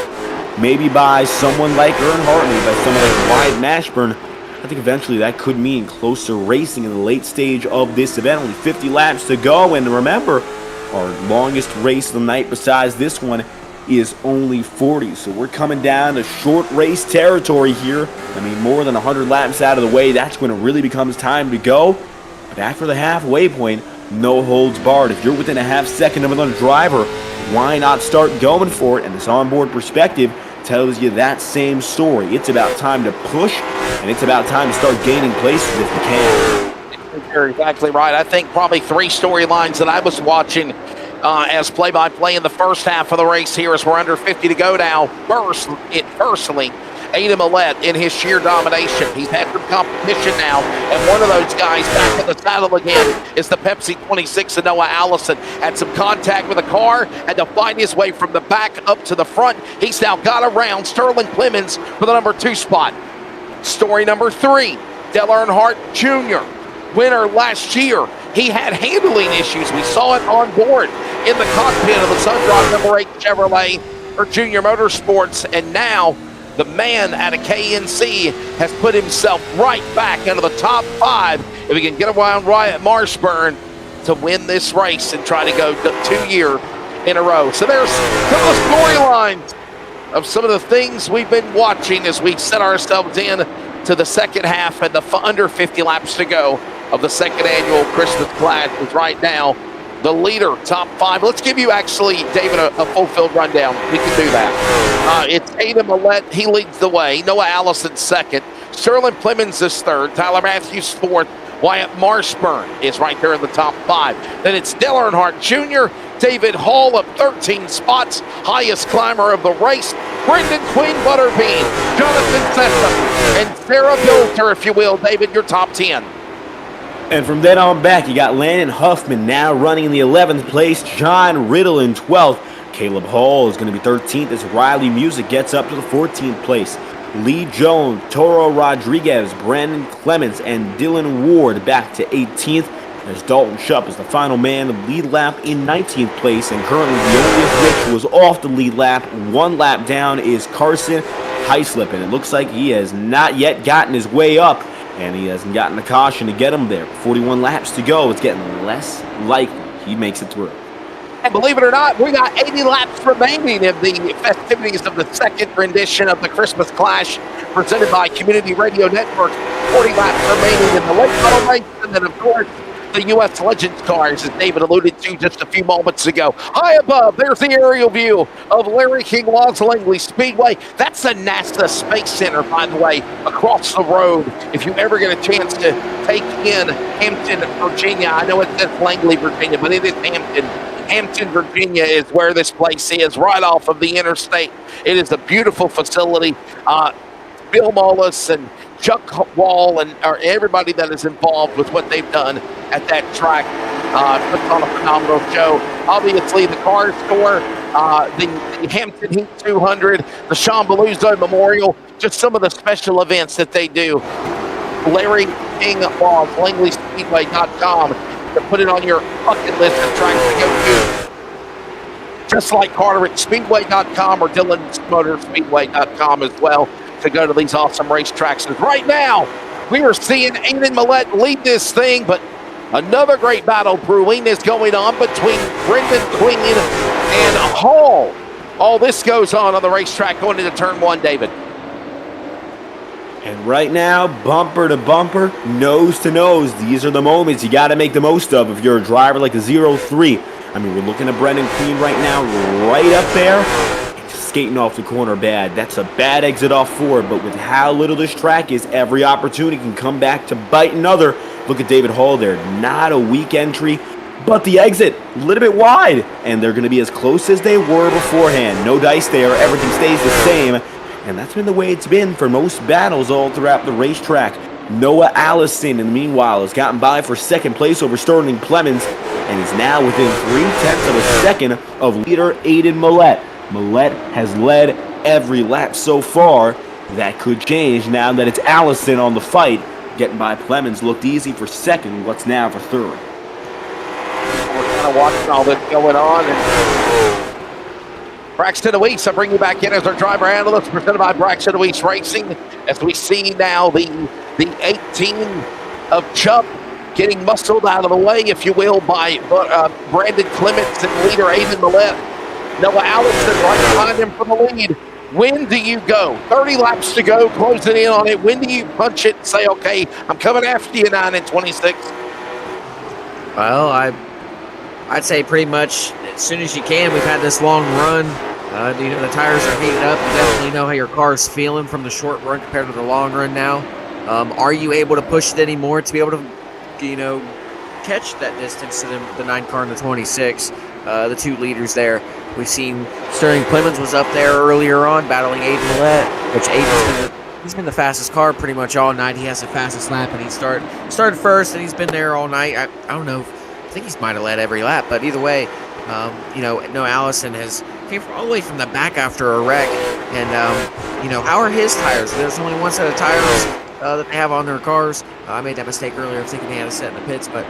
maybe by someone like Earnhardt, maybe by someone like Wyatt Mashburn, I think eventually that could mean closer racing in the late stage of this event. Only 50 laps to go, and remember, our longest race of the night besides this one is only 40. So we're coming down to short race territory here. I mean, more than 100 laps out of the way, that's when it really becomes time to go. But after the halfway point, no holds barred. If you're within a half second of another driver, why not start going for it? And this onboard perspective tells you that same story. It's about time to push, and it's about time to start gaining places if you can. You're exactly right. I think probably 3 storylines that I was watching as play-by-play in the first half of the race here as we're under 50 to go now. Personally, Adam Millett in his sheer domination. He's had some competition now, and one of those guys back in the saddle again is the Pepsi 26 of Noah Allison. Had some contact with a car, had to find his way from the back up to the front. He's now got around Sterling Clemens for the number 2 spot. Story number 3, Dale Earnhardt Jr., winner last year. He had handling issues. We saw it on board in the cockpit of the Sundrock number 8 Chevrolet for Junior Motorsports, and now the man out of KNC has put himself right back into the top 5 if he can get around Wyatt Mashburn to win this race and try to go 2 years in a row. So there's some of the storylines of some of the things we've been watching as we set ourselves in to the second half and the under 50 laps to go of the second annual Christmas Clash is right now the leader, top 5. Let's give you actually, David, a fulfilled rundown. We can do that. It's Adam Millett. He leads the way. Noah Allison second. Sterling Clemens is third. Tyler Matthews fourth. Wyatt Mashburn is right there in the top 5. Then it's Dale Earnhardt Jr., David Hall up 13 spots, highest climber of the race. Brendan Queen Butterbean, Jonathan Sessa, and Sarah Bilter, if you will. David, your top 10. And from then on back, you got Landon Huffman now running in the 11th place, John Riddle in 12th. Caleb Hall is going to be 13th as Riley Music gets up to the 14th place. Lee Jones, Toro Rodriguez, Brandon Clements, and Dylan Ward back to 18th. As Dalton Shupp is the final man of the lead lap in 19th place, and currently the only of which was off the lead lap. 1 lap down is Carson Heislip, and it looks like he has not yet gotten his way up, and he hasn't gotten a caution to get him there. 41 laps to go. It's getting less likely he makes it through. And believe it or not, we got 80 laps remaining of the festivities of the second rendition of the Christmas Clash presented by Community Radio Network. 40 laps remaining in the late model race, and then, of course, the U.S. Legends cars, as David alluded to just a few moments ago. High above, there's the aerial view of Larry King Law's Langley Speedway. That's the NASA Space Center, by the way, across the road. If you ever get a chance to take in Hampton, Virginia, I know it says Langley, Virginia, but it is Hampton. Hampton, Virginia is where this place is, right off of the interstate. It is a beautiful facility. Bill Mullis and Chuck Wall and everybody that is involved with what they've done at that track puts on a phenomenal show. Obviously, the car store, the Hampton Heat 200, the Sean Beluso Memorial, just some of the special events that they do. Larry King Law, LangleySpeedway.com, to put it on your bucket list of tracks to go to. Just like CarterAtSpeedway.com or DylanMotorspeedway.com as well, to go to these awesome racetracks. And right now, we are seeing Adam Millett lead this thing, but another great battle brewing is going on between Brendan Queen and Hall. All this goes on the racetrack going into turn 1, David. And right now, bumper to bumper, nose to nose, these are the moments you got to make the most of if you're a driver like the 03. I mean, we're looking at Brendan Queen right now, right up there. Skating off the corner bad. That's a bad exit off 4, but with how little this track is, every opportunity can come back to bite another. Look at David Hall there. Not a weak entry, but the exit a little bit wide, and they're going to be as close as they were beforehand. No dice there. Everything stays the same, and that's been the way it's been for most battles all throughout the racetrack. Noah Allison, in the meanwhile, has gotten by for second place over Sterling Clemens, and he's now within 0.3 of a second of leader Adam Millett. Millett has led every lap so far. That could change now that it's Allison on the fight. Getting by Clemens looked easy for second. What's now for third? We're kind of there watching all this going on. And Braxton Weiss, I bring you back in as our driver analyst, presented by Braxton Weiss Racing, as we see now the 18 of Chubb getting muscled out of the way, if you will, by Brandon Clements and leader Aiden Millett. Noah Allison right behind him for the lead. When do you go? 30 laps to go, closing in on it. When do you punch it and say, okay, I'm coming after you 9 and 26? Well, I'd say pretty much as soon as you can. We've had this long run. The tires are heating up. You definitely know how your car's feeling from the short run compared to the long run now. Are you able to push it anymore to be able to, catch that distance to the 9 car and the 26, the 2 leaders there? We've seen Sterling Clemens was up there earlier on battling Aiden Millett, which Aiden's been the fastest car pretty much all night. He has the fastest lap, and he started first, and he's been there all night. I don't know. I think he might have led every lap, but either way, Noah Allison came all the way from the back after a wreck, and how are his tires? There's only one set of tires that they have on their cars. I made that mistake earlier of thinking they had a set in the pits, but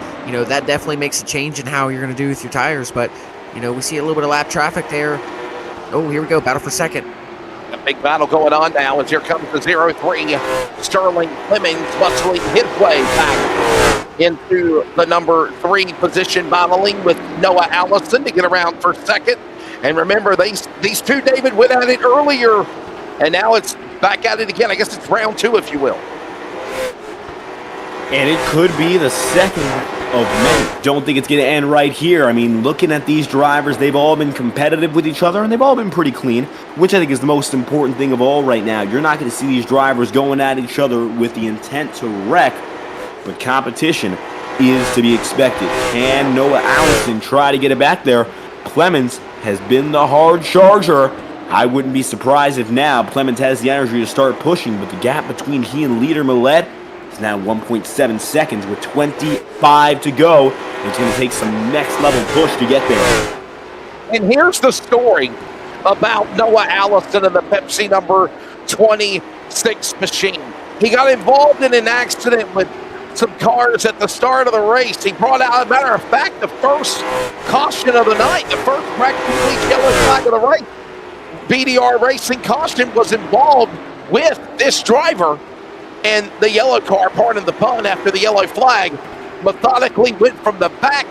that definitely makes a change in how you're going to do with your tires. But we see a little bit of lap traffic there. Oh, here we go, battle for second. A big battle going on now as here comes the 0-3 Sterling Clemens muscling his way back into the number 3 position, battling with Noah Allison to get around for second. And remember, these two, David, went at it earlier, and now it's back at it again. I guess it's round 2, if you will. And it could be the second of many. Don't think it's going to end right here. I mean, looking at these drivers, they've all been competitive with each other, and they've all been pretty clean, which I think is the most important thing of all right now. You're not going to see these drivers going at each other with the intent to wreck, but competition is to be expected. Can Noah Allison try to get it back there? Clemens has been the hard charger. I wouldn't be surprised if now Clemens has the energy to start pushing, but the gap between he and leader Millett is now 1.7 seconds with 25 to go. It's going to take some next-level push to get there. And here's the story about Noah Allison and the Pepsi number 26 machine. He got involved in an accident with some cars at the start of the race. He brought out, as a matter of fact, the first caution of the night, the first practically yellow flag of the race. BDR Racing caution was involved with this driver, and the yellow car, pardon the pun, after the yellow flag, methodically went from the back,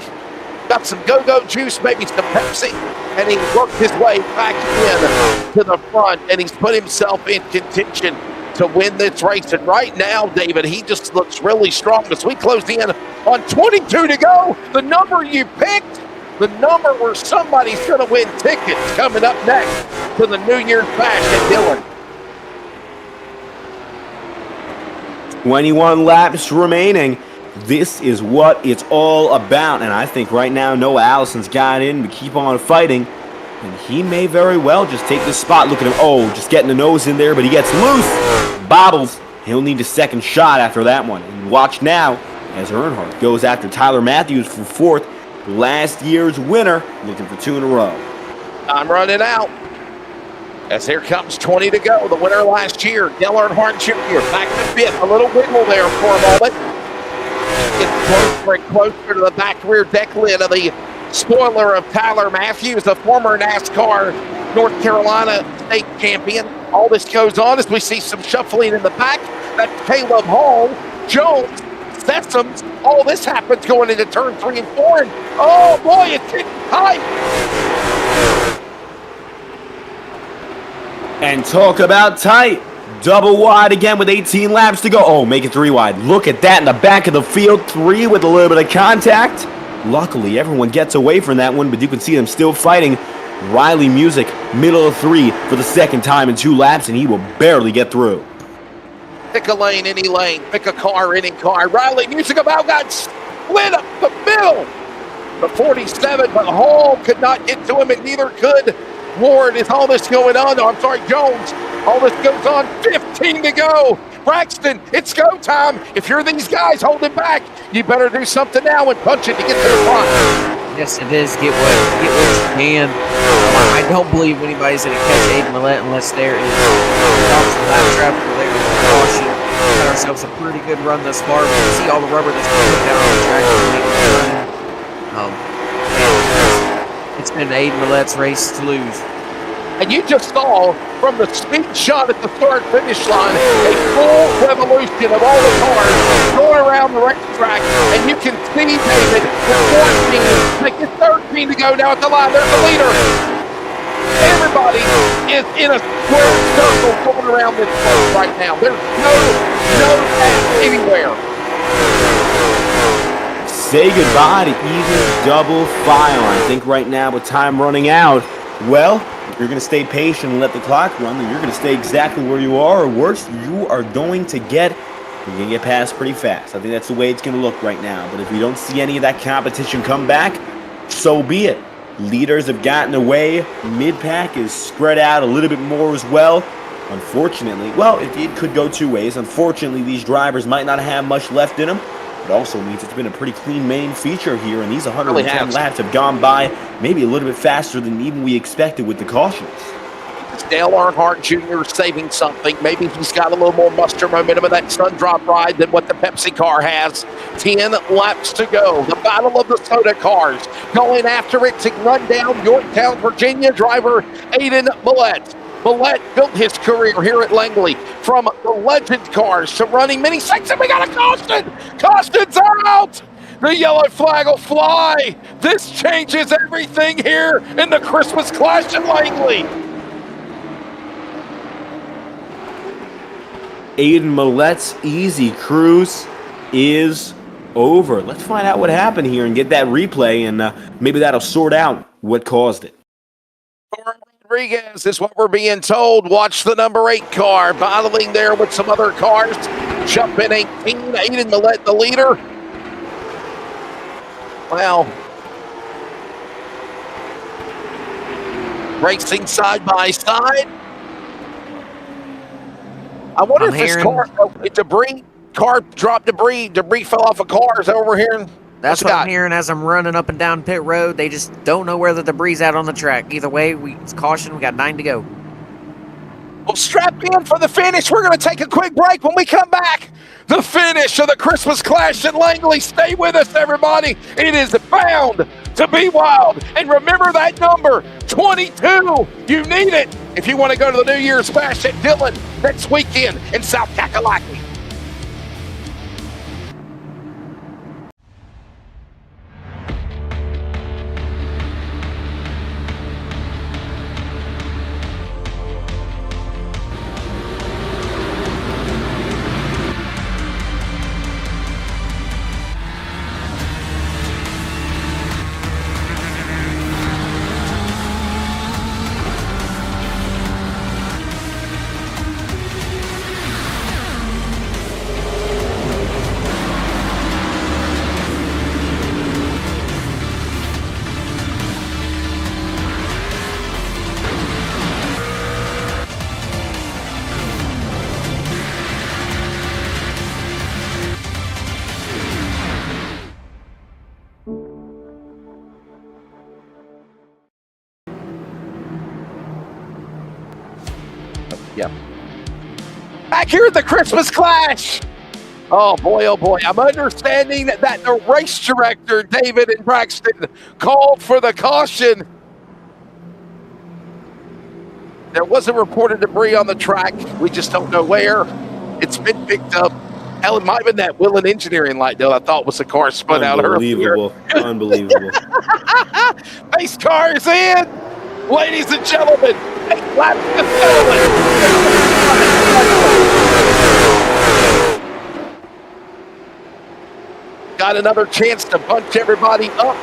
got some go-go juice, maybe some Pepsi, and he worked his way back in to the front, and he's put himself in contention to win this race. And right now, David, he just looks really strong as we close in on 22 to go. The number you picked, the number where somebody's going to win tickets, coming up next to the New Year's Bash at Dillon. 21 laps remaining. This is what it's all about. And I think right now Noah Allison's got in to keep on fighting. And he may very well just take this spot. Look at him. Oh, just getting the nose in there, but he gets loose. Bobbles. He'll need a second shot after that one. And watch now as Earnhardt goes after Tyler Matthews for 4th. Last year's winner, looking for 2 in a row. I'm running out. As here comes 20 to go. The winner last year, Dale Earnhardt Jr. back to 5th. A little wiggle there for a moment. Gets closer and closer to the back rear deck lid of the spoiler of Tyler Matthews, the former NASCAR North Carolina state champion. All this goes on as we see some shuffling in the back. That's Caleb Hall, Jones, Sessoms. All this happens going into turn 3 and 4. And oh boy, it's getting tight. And talk about tight. Double wide again with 18 laps to go. Oh, make it 3 wide. Look at that in the back of the field. 3 with a little bit of contact. Luckily, everyone gets away from that one, but you can see them still fighting. Riley Music, middle of 3 for the second time in 2 laps, and he will barely get through. Pick a lane, any lane. Pick a car, any car. Riley Music about got split up the middle. The 47, but Hall could not get to him, and neither could Ward. Is all this going on? No, I'm sorry, Jones. All this goes on. 15 to go. Braxton, it's go time. If you're these guys holding back, you better do something now and punch it to get to the front. Yes, it is. Get what you can. I don't believe anybody's going to catch Aiden Millett unless there is some lap traffic or there is caution. We've had ourselves a pretty good run thus far. We can see all the rubber that's been put down on the track. It's been Aiden Millett's race to lose. And you just saw from the speed shot at the start-finish line a full revolution of all the cars going around the racetrack. And you can see David with 14, like it's 13 to go now at the line. There's the leader. Everybody is in a square circle going around this place right now. There's no path anywhere. Say goodbye to even double file. I think right now with time running out, well, if you're going to stay patient and let the clock run, then you're going to stay exactly where you are, or worse, you're going to get past pretty fast. I think that's the way it's going to look right now. But if we don't see any of that competition come back, so be it. Leaders have gotten away. Mid-pack is spread out a little bit more as well. Unfortunately, well, it could go two ways. Unfortunately, these drivers might not have much left in them. It also means it's been a pretty clean main feature here, and these 110 laps have gone by maybe a little bit faster than even we expected with the cautions. Dale Earnhardt Jr. saving something. Maybe he's got a little more muster momentum of that sun drop ride than what the Pepsi car has. 10 laps to go. The battle of the soda cars. Going after it to run down Yorktown, Virginia driver Aiden Millett. Millett built his career here at Langley from the legend cars to running mini sections. We got a caution. Caution's out. The yellow flag will fly. This changes everything here in the Christmas Clash in Langley. Aiden Millett's easy cruise is over. Let's find out what happened here and get that replay, and maybe that'll sort out what caused it. Rodriguez is what we're being told. Watch the number 8 car battling there with some other cars. Jump in 18. Aiden Millett, the leader. Wow. Racing side by side. I wonder if this car dropped debris. Debris fell off a car. Is that what we're hearing? That's what I'm hearing as I'm running up and down pit road. They just don't know where the debris is at on the track. Either way, it's caution. We got 9 to go. Well, strap in for the finish. We're going to take a quick break. When we come back, the finish of the Christmas Clash in Langley. Stay with us, everybody. It is bound to be wild. And remember that number, 22. You need it if you want to go to the New Year's Bash at Dillon next weekend in South Kakalaki. Yep. Back here at the Christmas Clash. Oh boy, I'm understanding that the race director, David and Braxton, called for the caution. There wasn't reported debris on the track. We just don't know where. It's been picked up. Hell, it might have been that Willen engineering light, though. I thought was the car spun out earlier. Unbelievable. Pace car is in. Ladies and gentlemen, 8 laps to got another chance to bunch everybody up.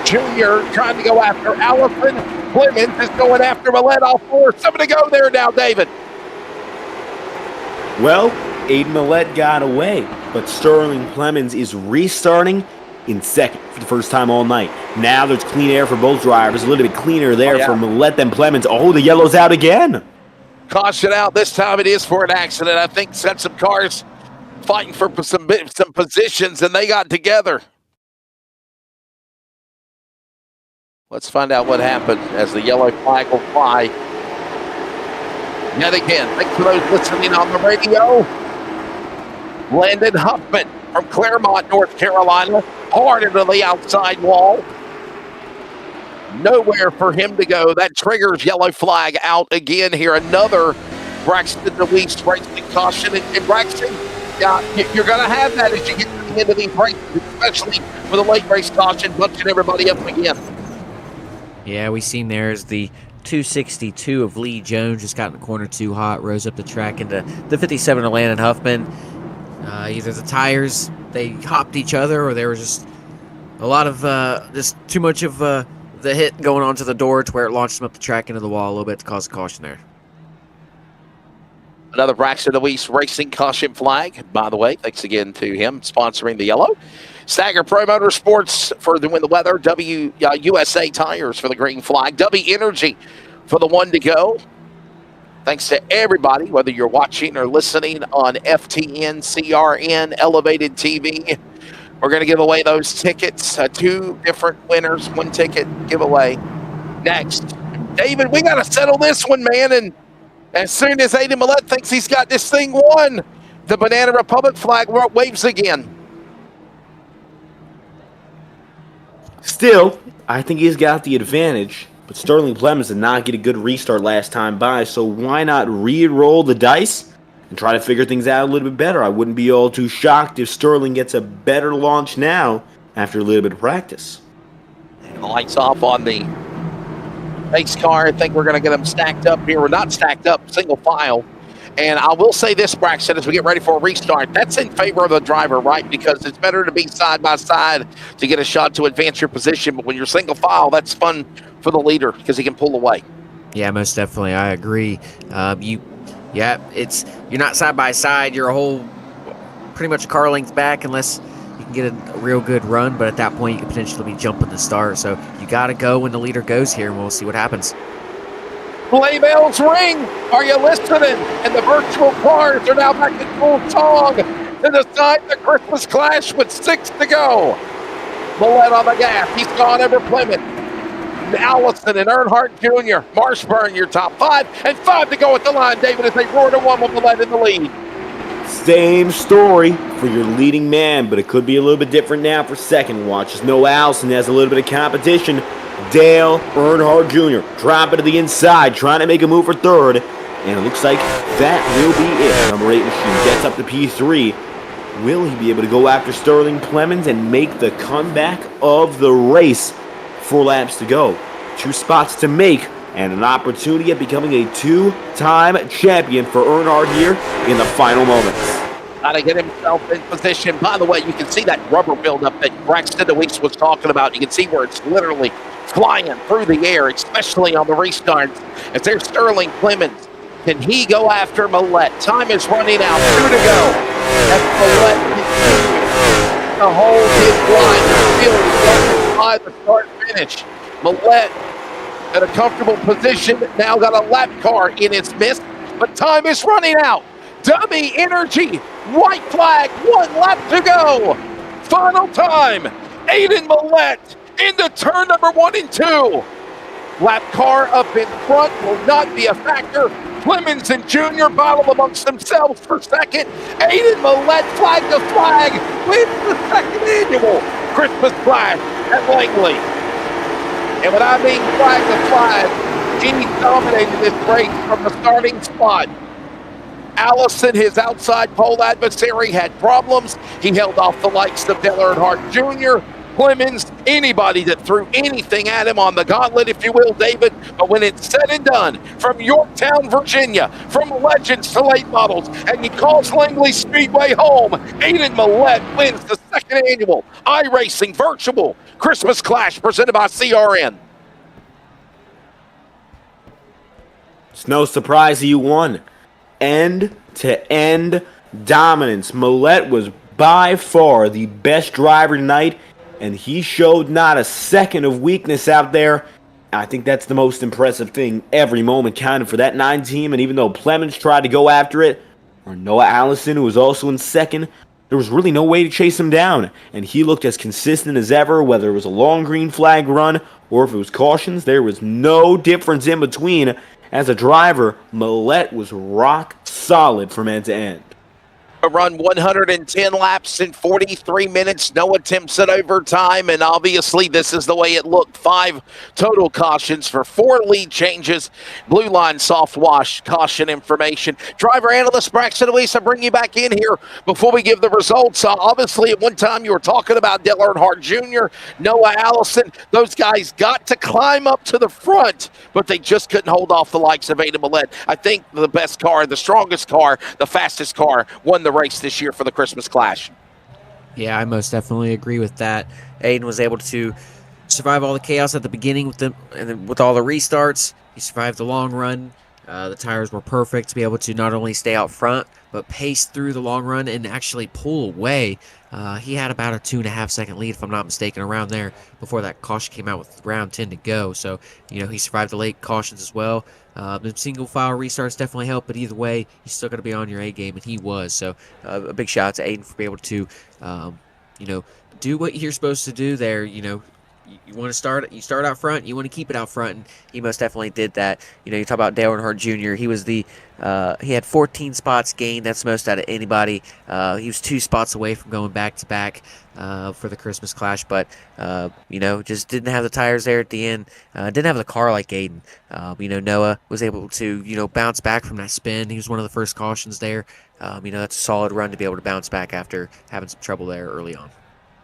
Junior trying to go after Allison. Clemens is going after Millett off 4. Somebody go there now, David. Well, Aiden Millett got away, but Sterling Clemens is restarting in second for the first time all night. Now there's clean air for both drivers. A little bit cleaner there for Millett than Clemens. Oh, the yellow's out again. Caution out. This time it is for an accident. I think set some cars fighting for some positions, and they got together. Let's find out what happened as the yellow flag will fly. Yet again, thanks for those listening on the radio. Landon Huffman from Claremont, North Carolina, hard into the outside wall. Nowhere for him to go. That triggers yellow flag out again here. Another Braxton DeWeese Racing caution. And Braxton, yeah, you're going to have that as you get to the end of these races, especially with a late race caution bunching everybody up again. Yeah, we seen there as the 262 of Lee Jones just got in the corner too hot, rose up the track into the 57 of Landon Huffman. Either the tires, they hopped each other, or there was just a lot of, just too much of the hit going onto the door to where it launched him up the track into the wall a little bit to cause a caution there. Another Braxton DeWeese Racing caution flag, by the way. Thanks again to him sponsoring the yellow. Stagger Pro Motorsports for the win the weather. USA Tires for the green flag. W Energy for the one to go. Thanks to everybody, whether you're watching or listening on FTN, CRN, Elevated TV. We're going to give away those tickets. 2 different winners, 1 ticket giveaway next. David, we got to settle this one, man. And as soon as Aiden Millett thinks he's got this thing won, the Banana Republic flag waves again. Still, I think he's got the advantage, but Sterling Clemens did not get a good restart last time by, so why not re-roll the dice and try to figure things out a little bit better? I wouldn't be all too shocked if Sterling gets a better launch now after a little bit of practice. The lights off on the pace car. I think we're going to get them stacked up here. We're not stacked up, single file. And I will say this, Braxton, as we get ready for a restart, that's in favor of the driver, right? Because it's better to be side by side to get a shot to advance your position. But when you're single file, that's fun for the leader because he can pull away. Yeah, most definitely. I agree. You're not side by side. You're a whole, pretty much a car length back unless you can get a real good run. But at that point, you could potentially be jumping the start. So you got to go when the leader goes here, and we'll see what happens. Play bells ring. Are you listening? And the virtual cars are now back in full song to decide the Christmas Clash with 6 to go. Millett on the gas. He's gone over Plymouth. Allison and Earnhardt Jr. Marshburn, your top 5. And 5 to go at the line, David, as they roar to 1 with Millett in the lead. Same story for your leading man, but it could be a little bit different now for second. Watch as Noah Allison has a little bit of competition. Dale Earnhardt Jr. dropping to the inside, trying to make a move for third. And it looks like that will be it. Number 8 machine gets up to P3. Will he be able to go after Sterling Clemens and make the comeback of the race? 4 laps to go. 2 spots to make. And an opportunity at becoming a 2-time champion for Earnhardt here in the final moments. Got to get himself in position. By the way, you can see that rubber buildup that Braxton DeWeese was talking about. You can see where it's literally flying through the air, especially on the restarts. As there's Sterling Clemens. Can he go after Millett? Time is running out. 2 to go. As Millett continues to hold his line. The field by the start finish. Millett at a comfortable position. Now got a lap car in its midst, but time is running out. Dummy Energy, white flag, 1 lap to go. Final time, Aiden Millett into turn number 1 and 2. Lap car up in front will not be a factor. Clemens and Jr. battle amongst themselves for second. Aiden Millett, flag to flag, wins the second annual Christmas Clash at Langley. And when I mean flag to flag, he dominated this race from the starting spot. Allison, his outside pole adversary, had problems. He held off the likes of Dale Earnhardt Jr., Clemens, anybody that threw anything at him on the gauntlet, if you will, David. But when it's said and done, from Yorktown, Virginia, from legends to late models, and he calls Langley Speedway home, Aiden Millett wins the second annual iRacing Virtual Christmas Clash presented by CRN. It's no surprise he won. End-to-end dominance. Millett was by far the best driver tonight, and he showed not a second of weakness out there. I think that's the most impressive thing. Every moment counted for that 9 team, and even though Clemens tried to go after it, or Noah Allison, who was also in second, there was really no way to chase him down, and he looked as consistent as ever, whether it was a long green flag run or if it was cautions. There was no difference in between. As a driver, Millett was rock solid from end to end. run 110 laps in 43 minutes, no attempts at overtime, and obviously this is the way it looked. 5 total cautions for 4 lead changes. Blue line soft wash caution information. Driver analyst Braxton Luis, I bring you back in here before we give the results. Obviously, at one time you were talking about Dale Earnhardt Jr., Noah Allison. Those guys got to climb up to the front, but they just couldn't hold off the likes of Aiden Millett. I think the best car, the strongest car, the fastest car won the race this year for the Christmas Clash. Yeah, I most definitely agree with that. Aiden was able to survive all the chaos at the beginning with all the restarts. He survived the long run. The tires were perfect to be able to not only stay out front, but pace through the long run and actually pull away. He had about a 2.5 second lead, if I'm not mistaken, around there before that caution came out with round 10 to go. So, he survived the late cautions as well. The single file restarts definitely helped, but either way, you still got to be on your A game, and he was. So, a big shout out to Aiden for being able to, do what you're supposed to do there. You want to start out front, you want to keep it out front, and he most definitely did that. You talk about Dale Earnhardt Jr., he was he had 14 spots gained. That's most out of anybody. He was 2 spots away from going back-to-back for the Christmas Clash, but, just didn't have the tires there at the end. Didn't have the car like Aiden. Noah was able to, bounce back from that spin. He was one of the first cautions there. That's a solid run to be able to bounce back after having some trouble there early on.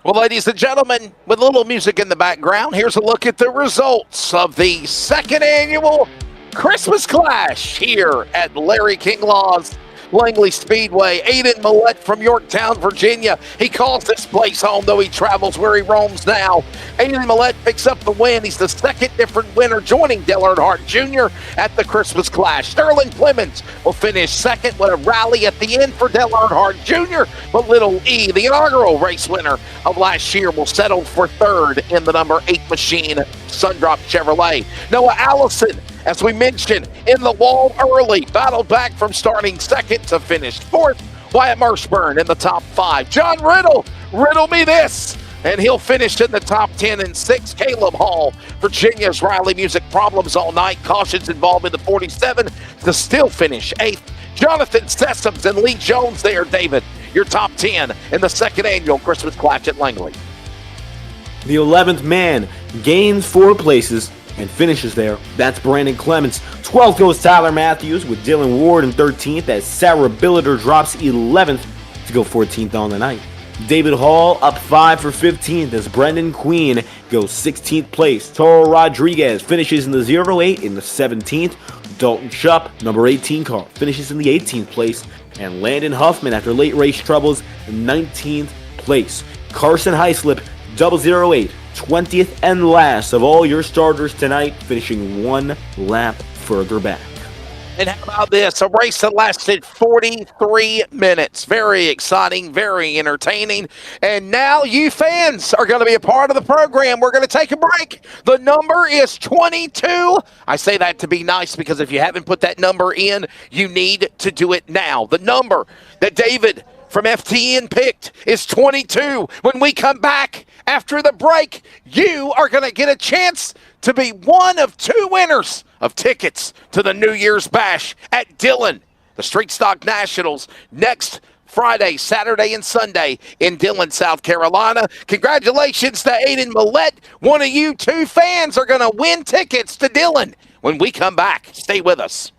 Well, ladies and gentlemen, with a little music in the background, here's a look at the results of the 2nd annual Christmas Clash here at Larry King Law's Langley Speedway. Aiden Millett from Yorktown, Virginia. He calls this place home, though he travels where he roams now. Aiden Millett picks up the win. He's the 2nd different winner, joining Dale Earnhardt Jr. at the Christmas Clash. Sterling Clemens will finish 2nd with a rally at the end for Dale Earnhardt Jr., but Little E, the inaugural race winner of last year, will settle for 3rd in the number 8 machine, Sundrop Chevrolet. Noah Allison, as we mentioned, in the wall early, battled back from starting 2nd to finish 4th. Wyatt Mershburn in the top 5. John Riddle me this, and he'll finish in the top 10 and 6. Caleb Hall, Virginia's Riley Music Problems All Night, cautions involved in the 47 to still finish 8th. Jonathan Sessoms and Lee Jones there, David, your top 10 in the 2nd annual Christmas Clash at Langley. The 11th man gains 4 places and finishes there. That's Brandon Clements. 12th goes Tyler Matthews with Dylan Ward in 13th as Sarah Billiter drops 11th to go 14th on the night. David Hall up 5 for 15th as Brendan Queen goes 16th place. Toro Rodriguez finishes in the 08 in the 17th. Dalton Shupp, number 18 car, finishes in the 18th place. And Landon Huffman, after late race troubles, 19th place. Carson Heislip, 008, 20th and last of all your starters tonight, finishing 1 lap further back. And how about this? A race that lasted 43 minutes. Very exciting, very entertaining. And now you fans are going to be a part of the program. We're going to take a break. The number is 22. I say that to be nice because if you haven't put that number in, you need to do it now. The number that David from FTN picked is 22. When we come back after the break, you are going to get a chance to be one of 2 winners of tickets to the New Year's Bash at Dillon, the Street Stock Nationals, next Friday, Saturday, and Sunday in Dillon, South Carolina. Congratulations to Aiden Millett. One of you 2 fans are going to win tickets to Dillon when we come back. Stay with us.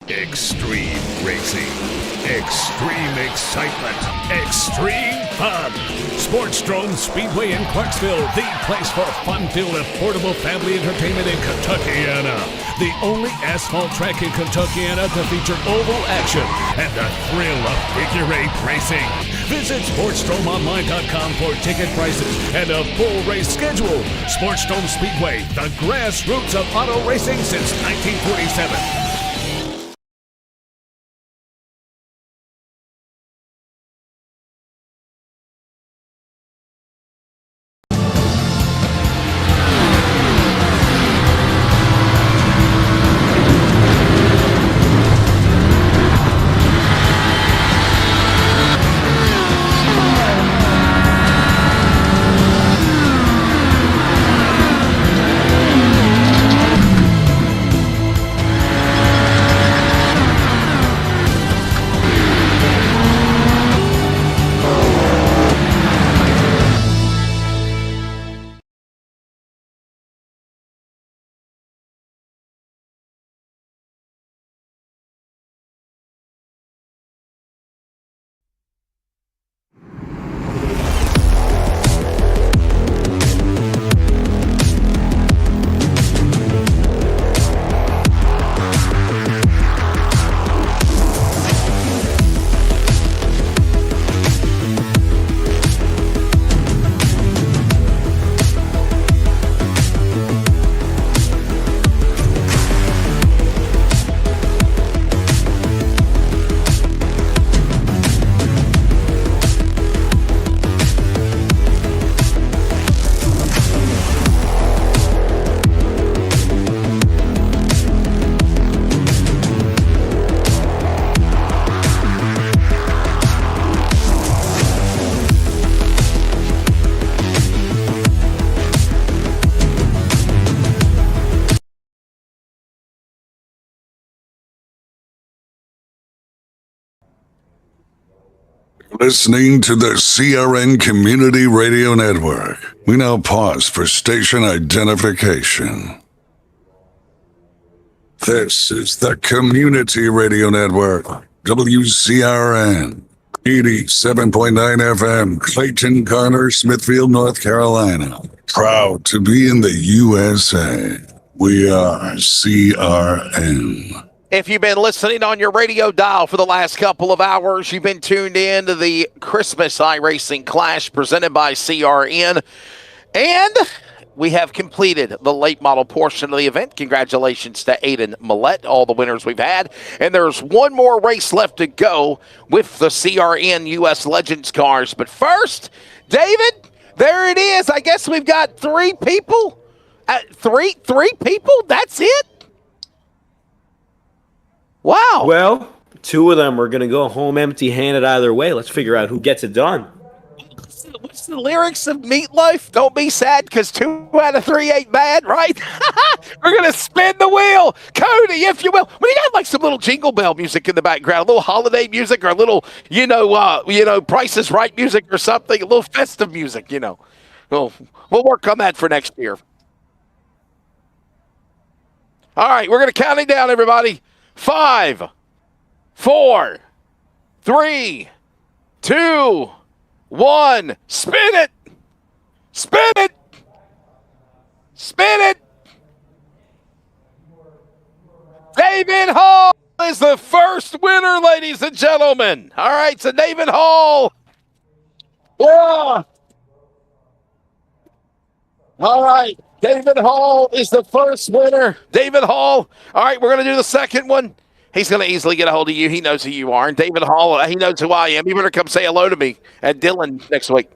Extreme racing, extreme excitement, extreme fun. Sportsdrome Speedway in Clarksville, the place for fun-filled, affordable family entertainment in Kentuckiana. The only asphalt track in Kentuckiana to feature oval action and the thrill of figure 8 racing. Visit SportsDromeOnline.com for ticket prices and a full race schedule. Sportsdrome Speedway, the grassroots of auto racing since 1947. Listening to the CRN Community Radio Network. We now pause for station identification. This is the Community Radio Network, WCRN, 87.9 FM, Clayton, Garner, Smithfield, North Carolina. Proud to be in the USA. We are CRN. If you've been listening on your radio dial for the last couple of hours, you've been tuned in to the Christmas iRacing Clash presented by CRN. And we have completed the late model portion of the event. Congratulations to Aiden Millette, all the winners we've had. And there's one more race left to go with the CRN US Legends cars. But first, David, there it is. I guess we've got three people. Three people? That's it? Wow. Well, two of them are going to go home empty-handed either way. Let's figure out who gets it done. What's the lyrics of Meatloaf? Don't be sad because 2 out of 3 ain't bad, right? We're going to spin the wheel. Cody, if you will. When you got like some little jingle bell music in the background, a little holiday music or a little, Price is Right music or something, a little festive music, We'll work on that for next year. All right, we're going to count it down, everybody. 5, 4, 3, 2, 1. Spin it! Spin it! Spin it! David Hall is the first winner, ladies and gentlemen. All right, so David Hall. Yeah. All right. David Hall is the first winner. David Hall. All right, we're going to do the second one. He's going to easily get a hold of you. He knows who you are. And David Hall, he knows who I am. You better come say hello to me at Dillon next week.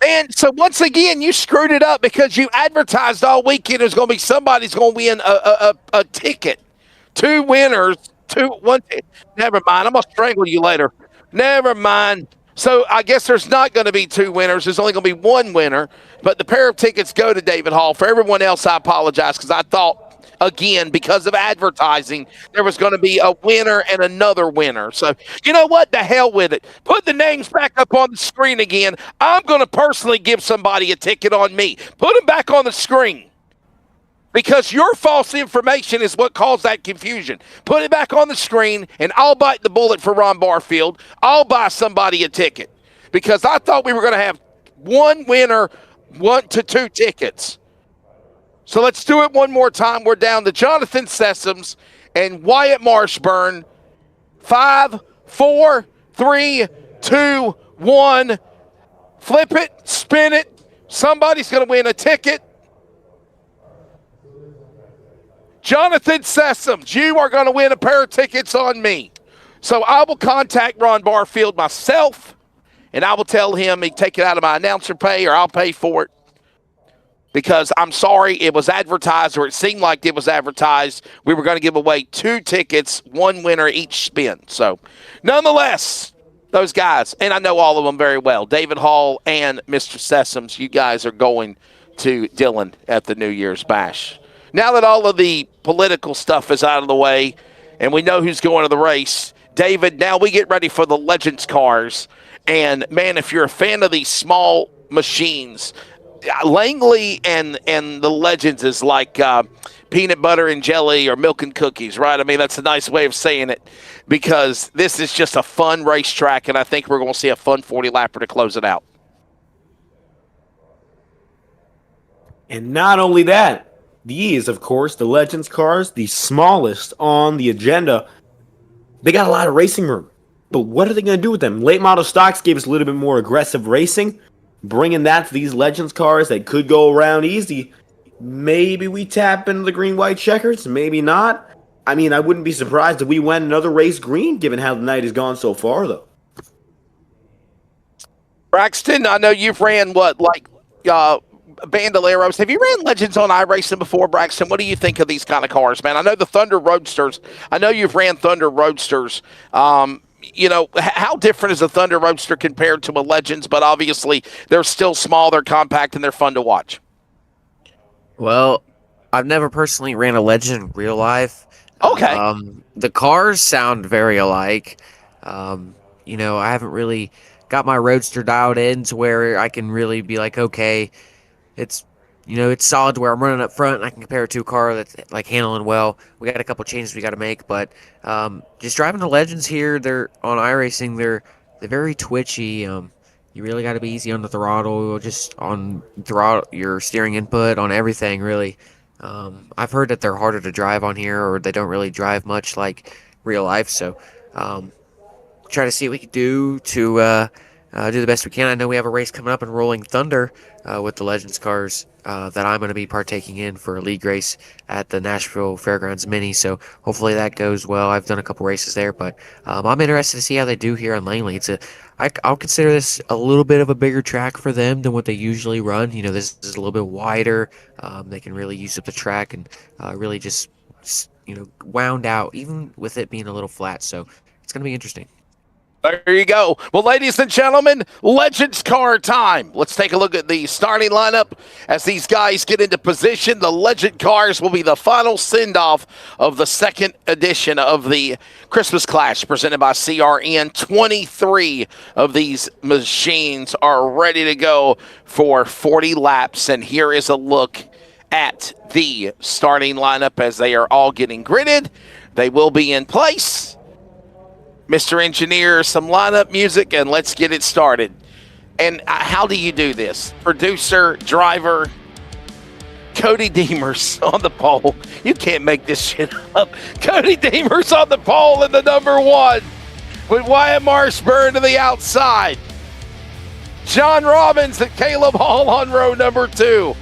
Man, so once again, you screwed it up because you advertised all weekend there's going to be somebody's going to win a ticket. 2 winners. 1. Never mind. I'm going to strangle you later. Never mind. So I guess there's not going to be 2 winners. There's only going to be 1 winner. But the pair of tickets go to David Hall. For everyone else, I apologize because I thought, again, because of advertising, there was going to be a winner and another winner. So you know what? The hell with it. Put the names back up on the screen again. I'm going to personally give somebody a ticket on me. Put them back on the screen. Because your false information is what caused that confusion. Put it back on the screen, and I'll bite the bullet for Ron Barfield. I'll buy somebody a ticket. Because I thought we were going to have 1 winner, 1 to 2 tickets. So let's do it one more time. We're down to Jonathan Sessoms and Wyatt Marshburn. 5, 4, 3, 2, 1. Flip it, spin it. Somebody's going to win a ticket. Jonathan Sessoms, you are going to win a pair of tickets on me. So I will contact Ron Barfield myself, and I will tell him he take it out of my announcer pay, or I'll pay for it. Because I'm sorry, it was advertised, or it seemed like it was advertised. We were going to give away 2 tickets, 1 winner each spin. So, nonetheless, those guys, and I know all of them very well, David Hall and Mr. Sessoms, you guys are going to Dillon at the New Year's Bash. Now that all of the political stuff is out of the way, and we know who's going to the race, David, now we get ready for the Legends cars. And, man, if you're a fan of these small machines, Langley and the Legends is like peanut butter and jelly or milk and cookies, right? I mean, that's a nice way of saying it, because this is just a fun racetrack, and I think we're going to see a fun 40-lapper to close it out. And not only that, these, of course, the Legends cars, the smallest on the agenda, they got a lot of racing room. But what are they going to do with them? Late model stocks gave us a little bit more aggressive racing. Bringing that to these Legends cars that could go around easy, maybe we tap into the green-white checkers, maybe not. I mean, I wouldn't be surprised if we went another race green, given how the night has gone so far, though. Braxton, I know you've ran, Bandoleros. Have you ran Legends on iRacing before, Braxton? What do you think of these kind of cars, man? I know the Thunder Roadsters. I know you've ran Thunder Roadsters. How different is a Thunder Roadster compared to a Legends? But obviously, they're still small, they're compact, and they're fun to watch. Well, I've never personally ran a Legend in real life. Okay. The cars sound very alike. I haven't really got my Roadster dialed in to where I can really be like, okay, it's solid to where I'm running up front and I can compare it to a car that's like handling well. We got a couple changes we got to make, but just driving the Legends here, they're on iRacing, they're very twitchy. You really got to be easy on the throttle, just on throttle, your steering input, on everything really. I've heard that they're harder to drive on here, or they don't really drive much like real life. So try to see what we can do to do the best we can. I know we have a race coming up in Rolling Thunder with the Legends cars that I'm going to be partaking in for a league race at the Nashville Fairgrounds Mini. So hopefully that goes well. I've done a couple races there, but I'm interested to see how they do here on Langley. I'll consider this a little bit of a bigger track for them than what they usually run. This is a little bit wider. They can really use up the track and really just wound out, even with it being a little flat. So it's going to be interesting. There you go. Well, ladies and gentlemen, Legends car time. Let's take a look at the starting lineup as these guys get into position. The Legend cars will be the final send-off of the second edition of the Christmas Clash presented by CRN. 23 of these machines are ready to go for 40 laps, and here is a look at the starting lineup as they are all getting gridded. They will be in place. Mr. Engineer, some lineup music, and let's get it started. And how do you do this? Producer, driver, Cody Deemers on the pole. You can't make this shit up. Cody Deemers on the pole in the number 1 with Wyatt Marshburn to the outside. John Robbins and Caleb Hall on row number 2.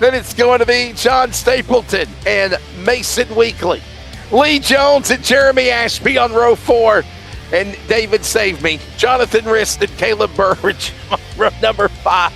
Then it's going to be John Stapleton and Mason Weekly. Lee Jones and Jeremy Ashby on row 4. And David saved me. Jonathan Rist and Caleb Burridge on row number 5.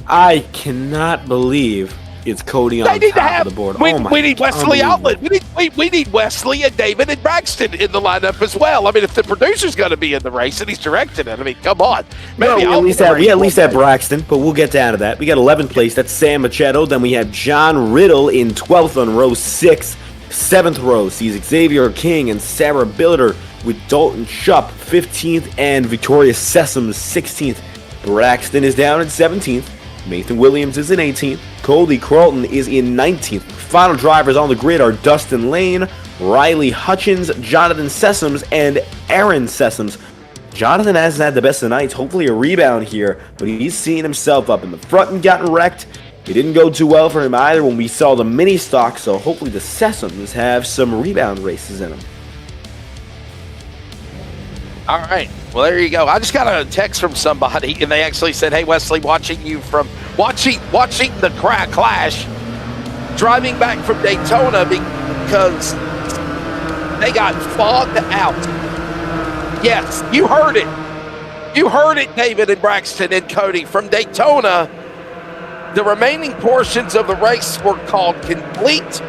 I cannot believe it's Cody on top of the board. We need Wesley Outlet. We need Wesley and David and Braxton in the lineup as well. I mean, if the producer's going to be in the race and he's directing it, I mean, come on. We at least have Braxton, but we'll get down to that. We got 11th place. That's Sam Machado. Then we have John Riddle in 12th on row 6. 7th row sees Xavier King and Sarah Billiter with Dalton Shupp 15th and Victoria Sessoms 16th. Braxton is down in 17th. Nathan Williams is in 18th. Cody Carlton is in 19th. Final drivers on the grid are Dustin Lane, Riley Hutchins, Jonathan Sessoms, and Aaron Sessoms. Jonathan hasn't had the best of nights. Hopefully a rebound here, but he's seen himself up in the front and gotten wrecked. It didn't go too well for him either when we saw the mini stock, so hopefully the Sessoms have some rebound races in them. All right. Well, there you go. I just got a text from somebody, and they actually said, "Hey, Wesley, watching the Clash, driving back from Daytona because they got fogged out." Yes, you heard it. You heard it, David and Braxton and Cody. From Daytona, the remaining portions of the race were called complete.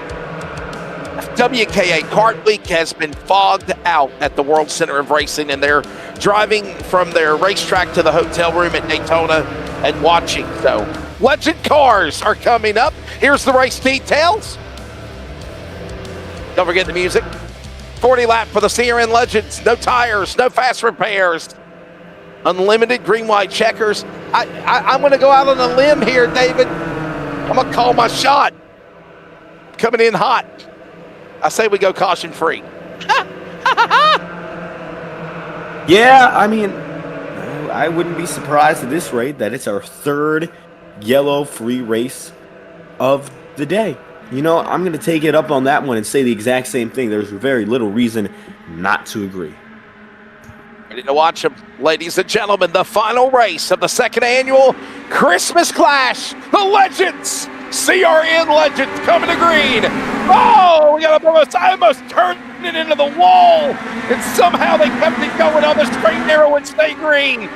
WKA Kart Week has been fogged out at the World Center of Racing, and they're driving from their racetrack to the hotel room at Daytona and watching. So, legend cars are coming up. Here's the race details. Don't forget the music. 40 lap for the CRN Legends. No tires, no fast repairs. Unlimited green-white checkers. I'm going to go out on a limb here, David. I'm going to call my shot. Coming in hot. I say we go caution-free. Yeah, I mean, I wouldn't be surprised at this rate that it's our third yellow-free race of the day. You know, I'm going to take it up on that one and say the exact same thing. There's very little reason not to agree. Ready to watch them, ladies and gentlemen. The final race of the second annual Christmas Clash. The Legends, CRN Legends coming to green. Oh, we got I almost turned it into the wall, and somehow they kept it going on the straight, narrow, and stay green.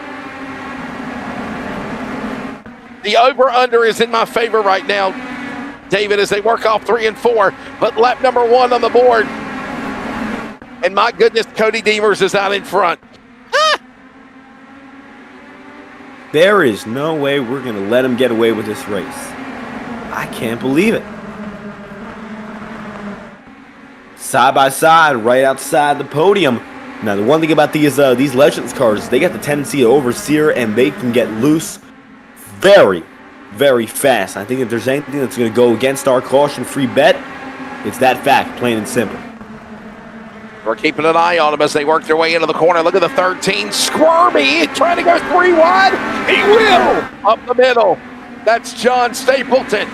The over-under is in my favor right now, David, as they work off 3 and 4. But lap number 1 on the board. And my goodness, Cody Deemers is out in front. There is no way we're going to let him get away with this race. I can't believe it. Side by side, right outside the podium. Now, the one thing about these Legends cars is they got the tendency to oversteer, and they can get loose very, very fast. I think if there's anything that's going to go against our caution-free bet, it's that fact, plain and simple. We're keeping an eye on them as they work their way into the corner. Look at the 13. Squirmy trying to go 3 wide. He will. Up the middle. That's John Stapleton.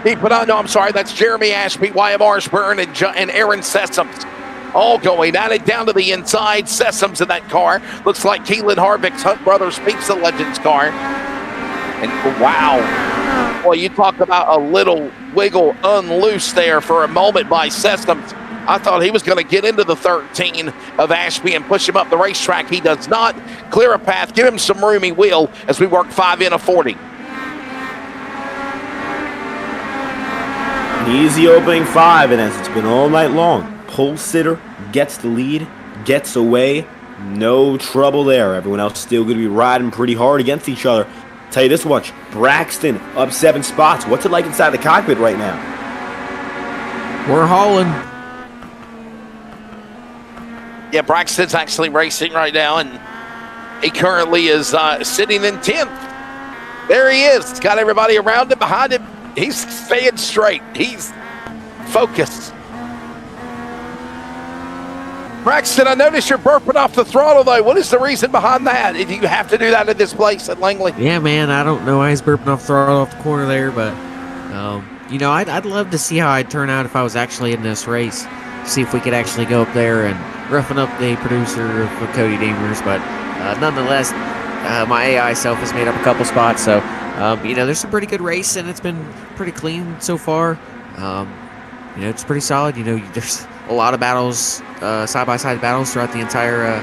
Keep it on. No, I'm sorry. That's Jeremy Ashby, Wyatt Marshburn, and Aaron Sessoms. All going at it down to the inside. Sessoms in that car. Looks like Keelan Harvick's Hunt Brothers Pizza Legends car. And wow. Boy, you talk about a little wiggle unloose there for a moment by Sessoms. I thought he was going to get into the 13 of Ashby and push him up the racetrack. He does not. Clear a path. Give him some room. He will as we work 5 in a 40. An easy opening 5, and as it's been all night long, pole sitter gets the lead, gets away. No trouble there. Everyone else still going to be riding pretty hard against each other. Tell you this much, Braxton up 7 spots. What's it like inside the cockpit right now? We're hauling. Yeah, Braxton's actually racing right now, and he currently is sitting in 10th. There he is. He's got everybody around him, behind him. He's staying straight. He's focused. Braxton, I noticed you're burping off the throttle, though. What is the reason behind that? Do you have to do that at this place at Langley? Yeah, man, I don't know why he's burping off the throttle off the corner there, but, you know, I'd love to see how I'd turn out if I was actually in this race. See if we could actually go up there and roughing up the producer for Cody Deemers, but nonetheless, my AI self has made up a couple spots, so you know, there's some pretty good racing. It's been pretty clean so far. You know, it's pretty solid. You know, there's a lot of battles, side-by-side battles throughout the entire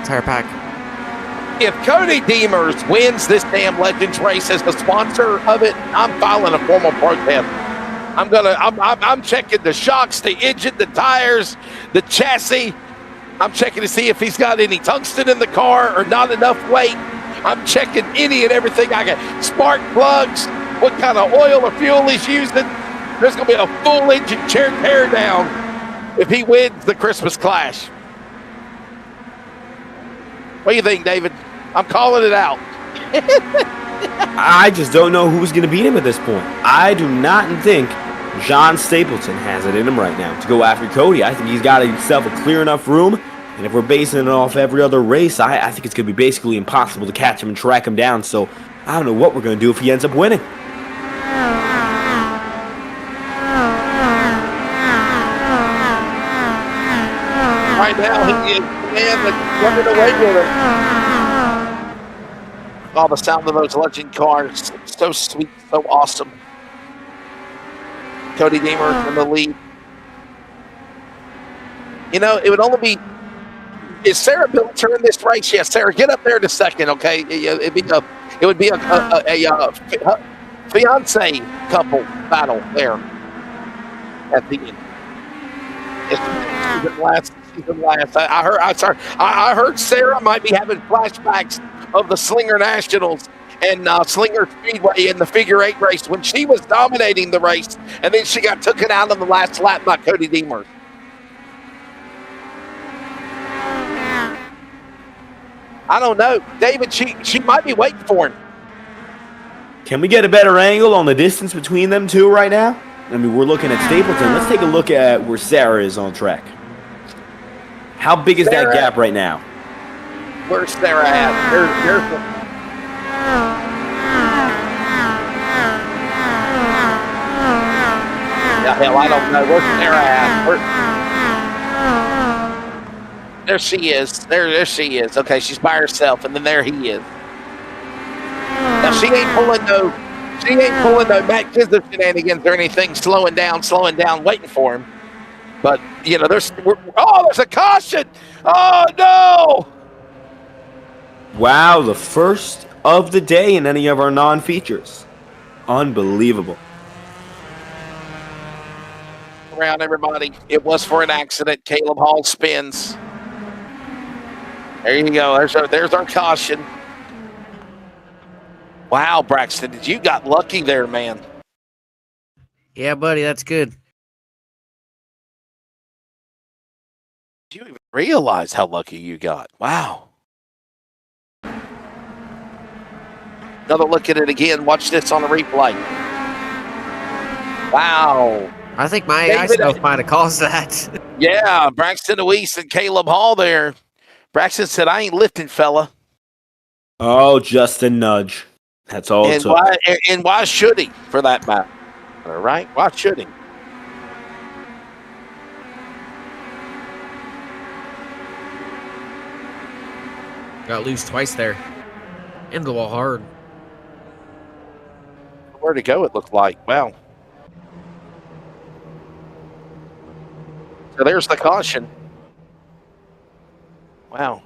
pack. If Cody Deemers wins this damn Legends race as the sponsor of it, I'm filing a formal protest. I'm checking the shocks, the engine, the tires, the chassis. I'm checking to see if he's got any tungsten in the car or not enough weight. I'm checking any and everything I got. Spark plugs, what kind of oil or fuel he's using. There's going to be a full engine tear down if he wins the Christmas Clash. What do you think, David? I'm calling it out. I just don't know who's going to beat him at this point. I do not think John Stapleton has it in him right now to go after Cody. I think he's got himself a clear enough room, and if we're basing it off every other race, I think it's going to be basically impossible to catch him and track him down, so I don't know what we're going to do if he ends up winning. Right now, he is man, that's running away with it. Oh, the sound of those legend cars. So sweet, so awesome. Cody Deemer in the lead. You know, it would only be... Is Sarah built to turn this race? Yes, Sarah, get up there in a second, okay? It would be a fiance couple battle there at the end. Season last. I heard Sarah might be having flashbacks of the Slinger Nationals and Slinger Speedway in the figure 8 race when she was dominating the race, and then she got taken out on the last lap by Cody Deemer. I don't know. David, she might be waiting for him. Can we get a better angle on the distance between them two right now? I mean, we're looking at Stapleton. Let's take a look at where Sarah is on track. How big is that gap right now? Where's Sarah at? There's the hell, I don't know. Where's Sarah at? There she is. There she is. Okay, she's by herself, and then there he is. Now she ain't pulling no Matt Kizner shenanigans or anything, slowing down, waiting for him. But you know, there's a caution. Oh no! Wow, the first of the day in any of our non-features. Unbelievable. Around everybody. It was for an accident. Caleb Hall spins. There you go. There's our caution. Wow, Braxton, you got lucky there, man. Yeah, buddy, that's good. Did you even realize how lucky you got? Wow. Another look at it again. Watch this on the replay. Wow. I think my AI stuff might have caused that. Yeah, Braxton Deweese and Caleb Hall there. Braxton said, I ain't lifting, fella. Oh, just a nudge. That's all it took. And why should he, for that matter, right? Why should he? Got loose twice there. And the wall hard. Where to go, it looked like. Wow. So there's the caution. Wow.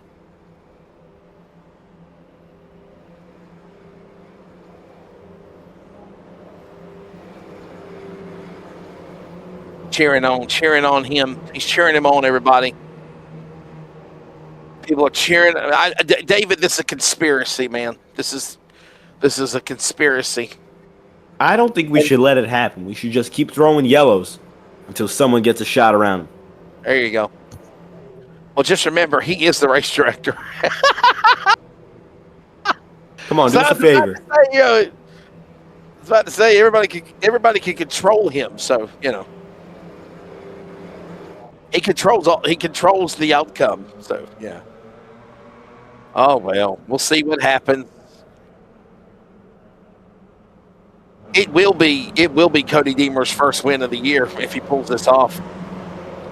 Cheering on him. He's cheering him on, everybody. People are cheering. David, this is a conspiracy, man. This is a conspiracy. I don't think we should let it happen. We should just keep throwing yellows until someone gets a shot around him. There you go. Well, just remember, he is the race director. Come on, do us a favor. I was about to say everybody can control him, so you know. He controls the outcome. So yeah. Oh well, we'll see what happens. It will be Cody Deemer's first win of the year if he pulls this off,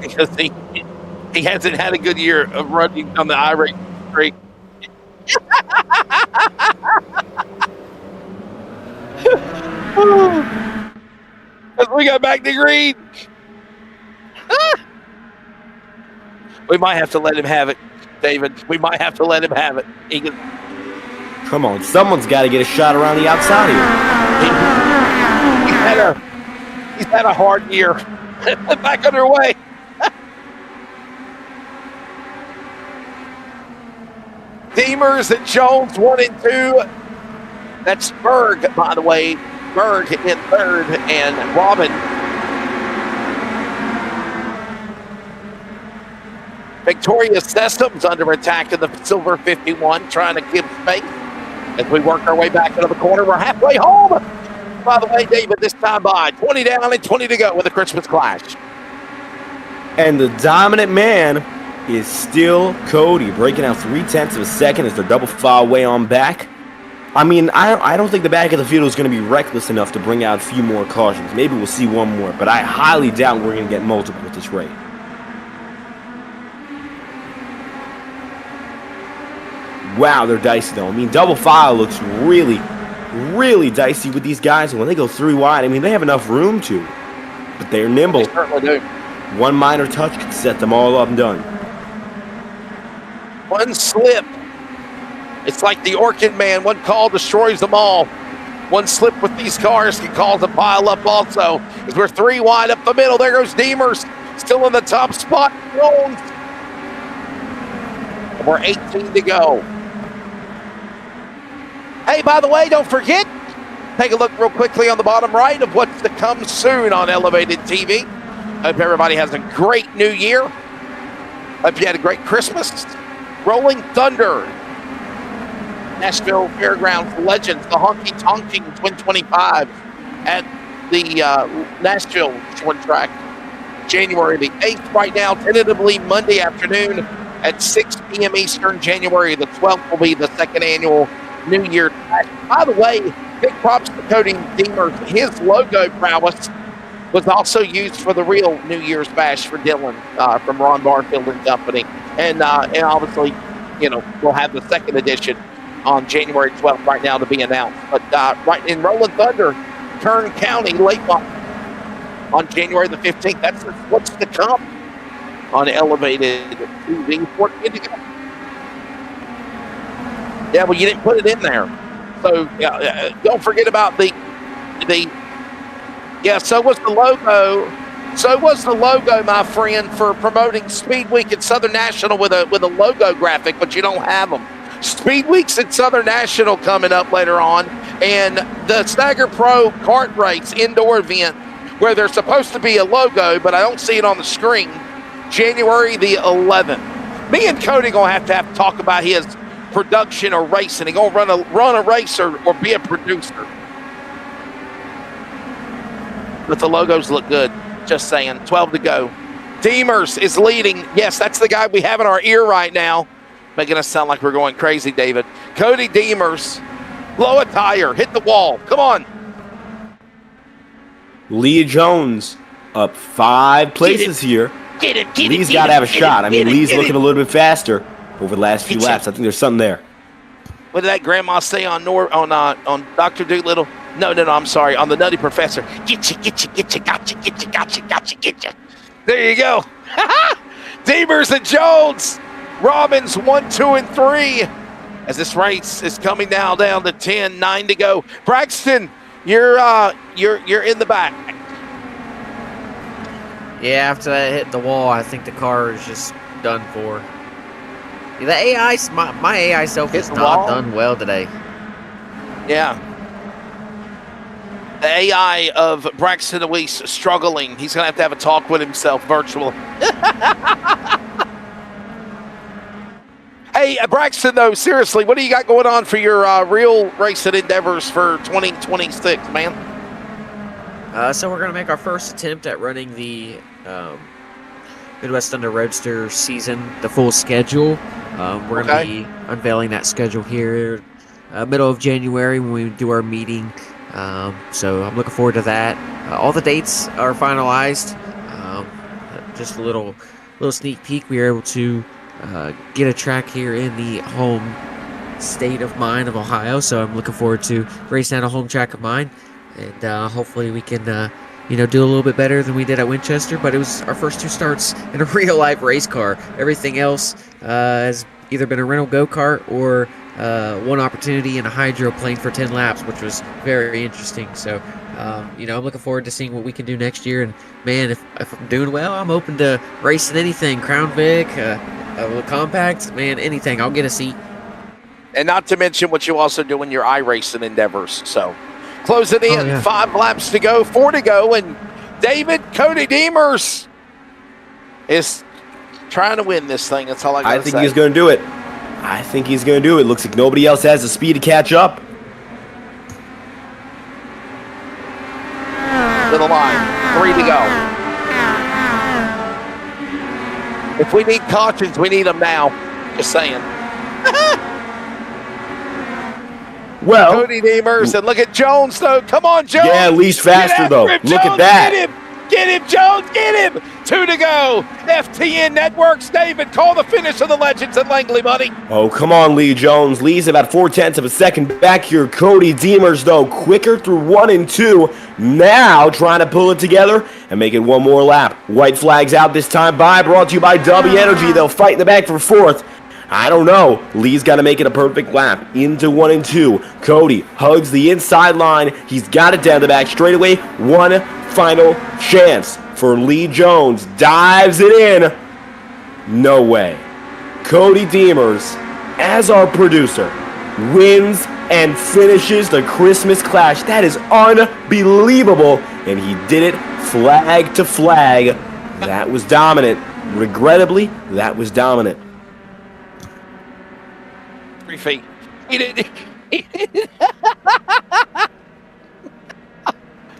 because he hasn't had a good year of running on the iRacing streak. As we go back to green. We might have to let him have it, David. We might have to let him have it. Come on, someone's got to get a shot around the outside here. He's had a hard year. Back underway. Deemers and Jones 1 and 2. That's Berg, by the way. Berg in third, and Robin. Victoria Sessum's under attack in the silver 51, trying to give space as we work our way back into the corner. We're halfway home. By the way, David, this time by 20 down and 20 to go with the Christmas Clash. And the dominant man is still Cody, breaking out 0.3 of a second as they're double file way on back. I mean, I don't think the back of the field is going to be reckless enough to bring out a few more cautions. Maybe we'll see one more, but I highly doubt we're going to get multiple at this rate. Wow, they're dicey, though. I mean, double file looks really, really dicey with these guys. And when they go 3 wide, I mean, they have enough room to. But they're nimble. They certainly do. One minor touch can set them all up and done. One slip. It's like the Orchid Man. One call destroys them all. One slip with these cars can cause a pile up also. As we're 3 wide up the middle. There goes Demers. Still in the top spot. Jones. We're 18 to go. Hey, by the way, don't forget, take a look real quickly on the bottom right of what's to come soon on Elevated TV. Hope everybody has a great new year. Hope you had a great Christmas. Rolling Thunder. Nashville Fairgrounds Legends, the Honky Tonking Twin 25 at the Nashville Short Track. January the 8th right now, tentatively Monday afternoon at 6 p.m. Eastern. January the 12th will be the second annual New Year. By the way, big props to Cody Deemer. His logo prowess was also used for the real New Year's Bash for Dylan from Ron Barfield and Company. And obviously, you know, we'll have the second edition on January 12th right now to be announced. But right in Rolling Thunder, Kern County, late on January the 15th. That's what's to come on Elevated TV. Yeah, well, you didn't put it in there. So don't forget about the. Yeah, so was the logo. So was the logo, my friend, for promoting Speed Week at Southern National with a logo graphic, but you don't have them. Speed Weeks at Southern National coming up later on, and the Stagger Pro kart race indoor event where there's supposed to be a logo, but I don't see it on the screen. January the 11th. Me and Cody gonna have to talk about his production or racing. He gonna run a race or be a producer. But the logos look good. Just saying. 12 to go. Demers is leading. Yes, that's the guy we have in our ear right now. Making us sound like we're going crazy, David. Cody Demers. Blow a tire. Hit the wall. Come on. Leah Jones up 5 places here. Lee's got to have a shot. I mean, Lee's looking a little bit faster over the last few laps. I think there's something there. What did that grandma say on Dr. Doolittle? No, I'm sorry. On the Nutty Professor. Get you, gotcha. There you go. Demers and Jones. Robbins 1, 2, and 3. As this race is coming now down to 10, 9 to go. Braxton, you're in the back. Yeah, after that hit the wall, I think the car is just done for. The AI, my AI self is not done well today. Yeah. The AI of Braxton Awese struggling. He's going to have a talk with himself virtually. Hey, Braxton, though, seriously, what do you got going on for your real racing endeavors for 2026, man? So we're going to make our first attempt at running the Midwest Thunder Roadster season, the full schedule. We're going to be unveiling that schedule here middle of January when we do our meeting. So I'm looking forward to that. All the dates are finalized. Just a little sneak peek. We were able to get a track here in the home state of mine of Ohio. So I'm looking forward to racing at a home track of mine. And hopefully we can, do a little bit better than we did at Winchester. But it was our first 2 starts in a real-life race car. Everything else has either been a rental go-kart or one opportunity in a hydroplane for 10 laps, which was very interesting. So, I'm looking forward to seeing what we can do next year. And, man, if I'm doing well, I'm open to racing anything. Crown Vic, compact, man, anything. I'll get a seat. And not to mention what you also do in your iRacing endeavors. So, close it in. 5 laps to go, 4 to go. And Cody Demers is trying to win this thing. That's all I got to say. I think he's going to do it. I think he's going to do it. Looks like nobody else has the speed to catch up. To the line. 3 to go. If we need cautions, we need them now. Just saying. Well, Cody Demers, and look at Jones, though. Come on, Jones. Yeah, Lee's faster, though. Look at that. Get him, Jones. Get him. 2 to go. FTN Networks, David, call the finish of the Legends at Langley, buddy. Oh, come on, Lee Jones. Lee's about 0.4 of a second back here. Cody Deemers, though, quicker through 1 and 2. Now trying to pull it together and make it one more lap. White flags out this time brought to you by W Energy. They'll fight in the back for 4th. I don't know. Lee's got to make it a perfect lap into 1 and 2. Cody hugs the inside line. He's got it down the back straightaway. One final chance for Lee Jones. Dives it in. No way. Cody Deemers, as our producer, wins and finishes the Christmas Clash. That is unbelievable. And he did it flag to flag. That was dominant. Regrettably, that was dominant. 3 feet. He did.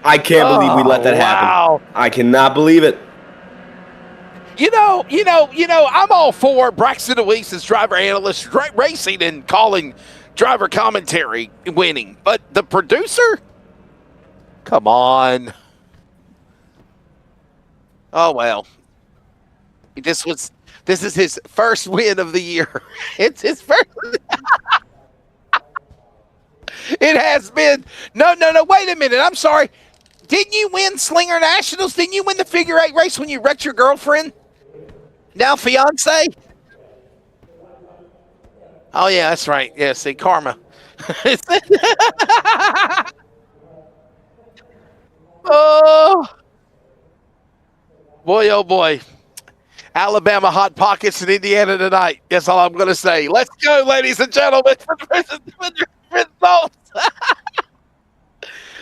I can't believe we let that happen. Wow. I cannot believe it. You know, I'm all for Braxton Deweese's driver analyst racing and calling driver commentary winning. But the producer? Come on. Oh, well. This is his first win of the year. It's his first. It has been. No. Wait a minute. I'm sorry. Didn't you win Slinger Nationals? Didn't you win the figure 8 race when you wrecked your girlfriend? Now fiance? Oh, yeah, that's right. Yeah, see, karma. Oh. Boy, oh, boy. Alabama Hot Pockets in Indiana tonight. That's all I'm going to say. Let's go, ladies and gentlemen, for the results.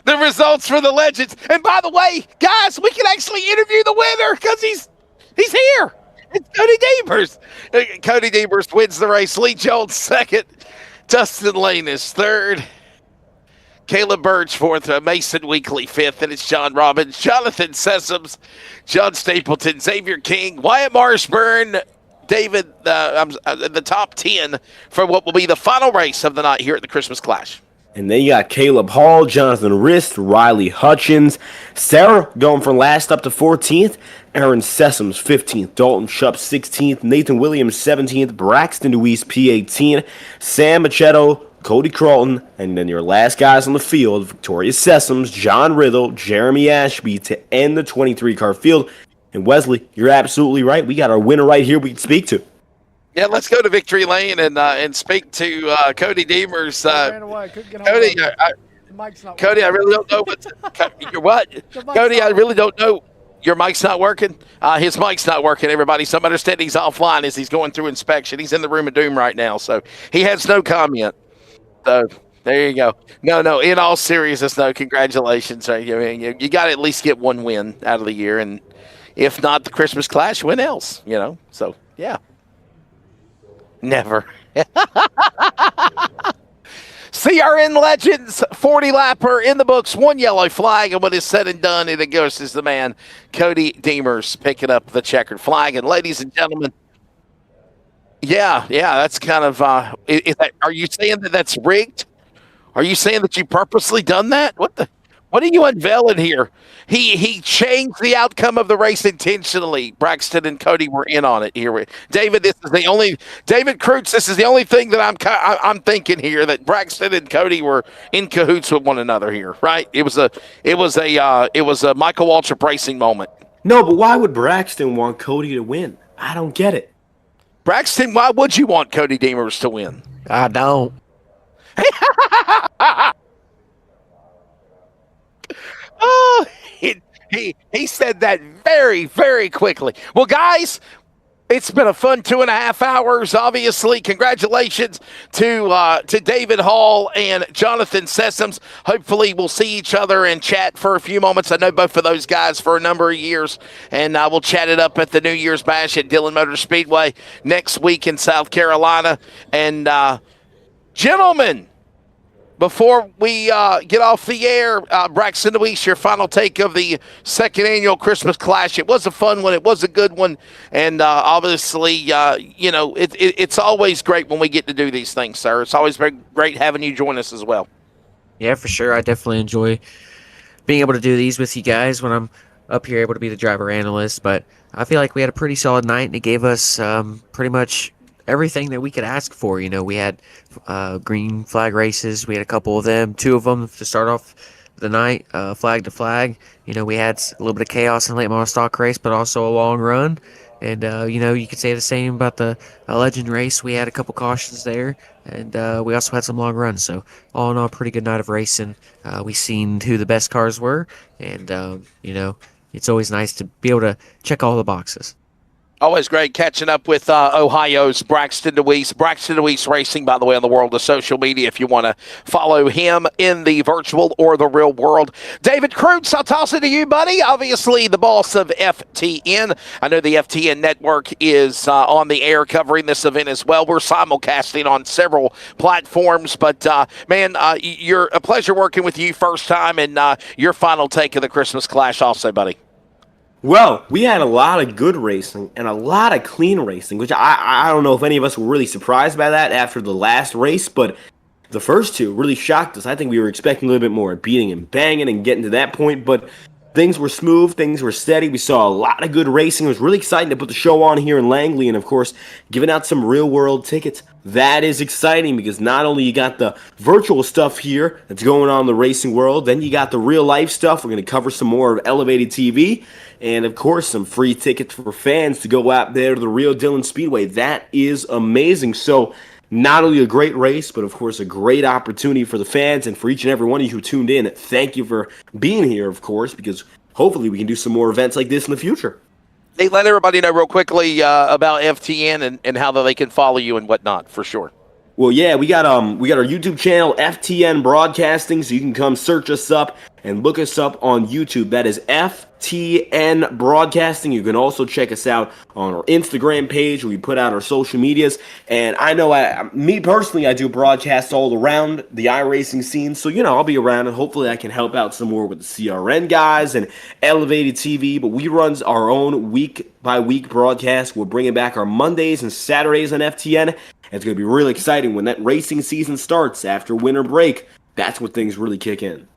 The results for the Legends. And by the way, guys, we can actually interview the winner because he's here. It's Cody Deemers. Cody Deemers wins the race. Lee Jones second. Dustin Lane is third. Caleb Burge fourth. Mason Weekly fifth. And it's John Robbins, Jonathan Sessoms, John Stapleton, Xavier King, Wyatt Marshburn, David, the top 10 for what will be the final race of the night here at the Christmas Clash. And then you got Caleb Hall, Jonathan Rist, Riley Hutchins, Sarah going from last up to 14th, Aaron Sessoms 15th, Dalton Shupp 16th, Nathan Williams 17th, Braxton Deweese P18, Sam Machetto, Cody Carlton, and then your last guys on the field, Victoria Sessoms, John Riddle, Jeremy Ashby to end the 23-car field. And Wesley, you're absolutely right. We got our winner right here we can speak to. Yeah, let's go to Victory Lane and speak to Cody Deemers. Cody, I really don't know what. Cody, I really don't know. Your mic's not working? His mic's not working, everybody. Some understand he's offline as he's going through inspection. He's in the room of doom right now, so he has no comment. So there you go. No, in all seriousness, no, congratulations. You got to at least get one win out of the year, and if not the Christmas Clash, when else? So yeah. Never. CRN Legends 40-lapper in the books, one yellow flag, and when it's said and done, it goes as the man, Cody Deemers, picking up the checkered flag. And ladies and gentlemen, yeah, that's kind of, are you saying that that's rigged? Are you saying that you purposely done that? What are you unveiling here? He changed the outcome of the race intentionally. Braxton and Cody were in on it here. David, David Kreutz, this is the only thing that I'm thinking here, that Braxton and Cody were in cahoots with one another here, right? It was a Michael Waltrip racing moment. No, but why would Braxton want Cody to win? I don't get it. Braxton, why would you want Cody Deemers to win? I don't. Oh, he said that very, very quickly. Well, guys, it's been a fun 2.5 hours. Obviously, congratulations to David Hall and Jonathan Sessoms. Hopefully, we'll see each other and chat for a few moments. I know both of those guys for a number of years, and we'll chat it up at the New Year's Bash at Dillon Motor Speedway next week in South Carolina. And gentlemen, before we get off the air, Braxton Deweese, your final take of the second annual Christmas Clash. It was a fun one. It was a good one. And obviously, it's always great when we get to do these things, sir. It's always very great having you join us as well. Yeah, for sure. I definitely enjoy being able to do these with you guys when I'm up here able to be the driver analyst, but I feel like we had a pretty solid night, and it gave us pretty much everything that we could ask for. We had green flag races. We had a couple of them, 2 of them to start off the night, flag to flag. We had a little bit of chaos in the late model stock race, but also a long run. And, you could say the same about the legend race. We had a couple cautions there, and we also had some long runs. So, all in all, pretty good night of racing. We seen who the best cars were, and, it's always nice to be able to check all the boxes. Always great catching up with Ohio's Braxton DeWeese. Braxton DeWeese Racing, by the way, on the world of social media, if you want to follow him in the virtual or the real world. David Krutz, I'll toss it to you, buddy. Obviously, the boss of FTN. I know the FTN network is on the air covering this event as well. We're simulcasting on several platforms, but, you're a pleasure working with you first time, and your final take of the Christmas Clash also, buddy. Well, we had a lot of good racing and a lot of clean racing, which I don't know if any of us were really surprised by that after the last race, but the first 2 really shocked us. I think we were expecting a little bit more beating and banging and getting to that point, but things were smooth, things were steady. We saw a lot of good racing. It was really exciting to put the show on here in Langley, and of course, giving out some real-world tickets. That is exciting because not only you got the virtual stuff here that's going on in the racing world, then you got the real-life stuff. We're going to cover some more of Elevated TV, and of course, some free tickets for fans to go out there to the Rio Dillon Speedway. That is amazing. So, not only a great race, but of course a great opportunity for the fans and for each and every one of you who tuned in. Thank you for being here, of course, because hopefully we can do some more events like this in the future. Hey, let everybody know real quickly about FTN and how they can follow you and whatnot, for sure. Well, yeah, we got our YouTube channel, FTN Broadcasting, so you can come search us up and look us up on YouTube. That is FTN Broadcasting. You can also check us out on our Instagram page where we put out our social medias. And I know, me personally, I do broadcasts all around the iRacing scene, so, I'll be around, and hopefully I can help out some more with the CRN guys and Elevated TV. But we run our own week-by-week broadcast. We're bringing back our Mondays and Saturdays on FTN. It's going to be really exciting when that racing season starts after winter break. That's when things really kick in.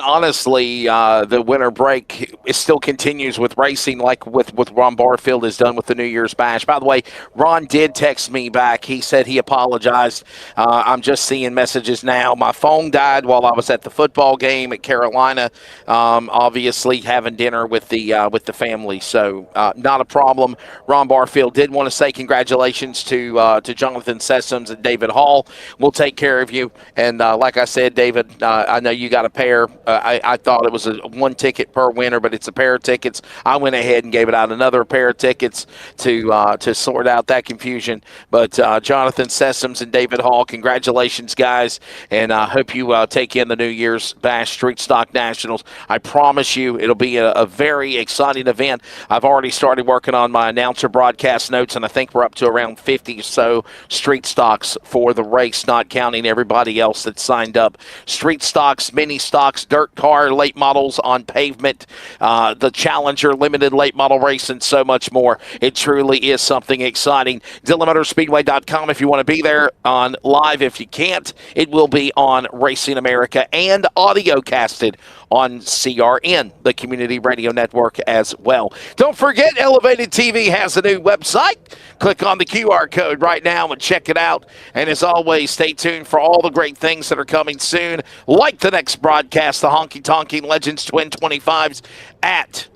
Honestly, the winter break still continues with racing, like with Ron Barfield has done with the New Year's Bash. By the way, Ron did text me back. He said he apologized. I'm just seeing messages now. My phone died while I was at the football game at Carolina. Obviously, having dinner with the family, so not a problem. Ron Barfield did want to say congratulations to Jonathan Sessoms and David Hall. We'll take care of you. And like I said, David, I know you got a pair. I thought it was a 1 ticket per winner, but it's a pair of tickets. I went ahead and gave it out another pair of tickets to sort out that confusion. But Jonathan Sessoms and David Hall, congratulations, guys, and I hope you take in the New Year's Bash Street Stock Nationals. I promise you it'll be a very exciting event. I've already started working on my announcer broadcast notes, and I think we're up to around 50 or so street stocks for the race, not counting everybody else that's signed up. Street stocks, mini stocks, dirt car, late models on pavement, the Challenger limited late model race, and so much more. It truly is something exciting. DillonMotorspeedway.com if you want to be there on live. If you can't, it will be on Racing America and audio casted on CRN, the community radio network, as well. Don't forget, Elevated TV has a new website. Click on the QR code right now and check it out. And as always, stay tuned for all the great things that are coming soon, like the next broadcast, the Honky Tonking Legends Twin 25s at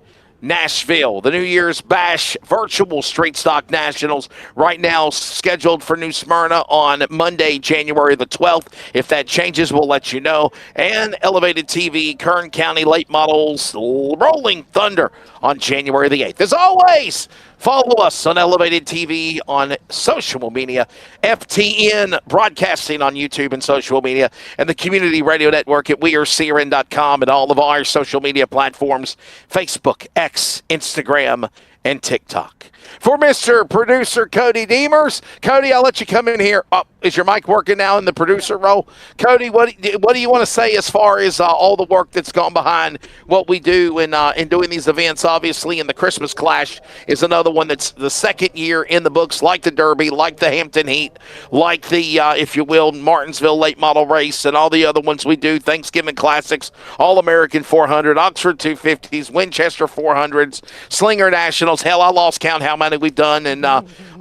Nashville, the New Year's Bash Virtual Street Stock Nationals, right now scheduled for New Smyrna on Monday, January the 12th. If that changes, we'll let you know. And Elevated TV, Kern County Late Models, Rolling Thunder on January the 8th. As always, follow us on Elevated TV on social media, FTN Broadcasting on YouTube and social media, and the community radio network at wearecrn.com and all of our social media platforms, Facebook, X, Instagram, and TikTok. For Mr. Producer Cody Deemers, Cody, I'll let you come in here. Oh, is your mic working now in the producer role? Cody, what do you want to say as far as all the work that's gone behind what we do in doing these events? Obviously, and the Christmas Clash is another one that's the second year in the books, like the Derby, like the Hampton Heat, like the, if you will, Martinsville Late Model Race, and all the other ones we do, Thanksgiving Classics, All-American 400, Oxford 250s, Winchester 400s, Slinger Nationals. Hell, I lost count how many we've done, and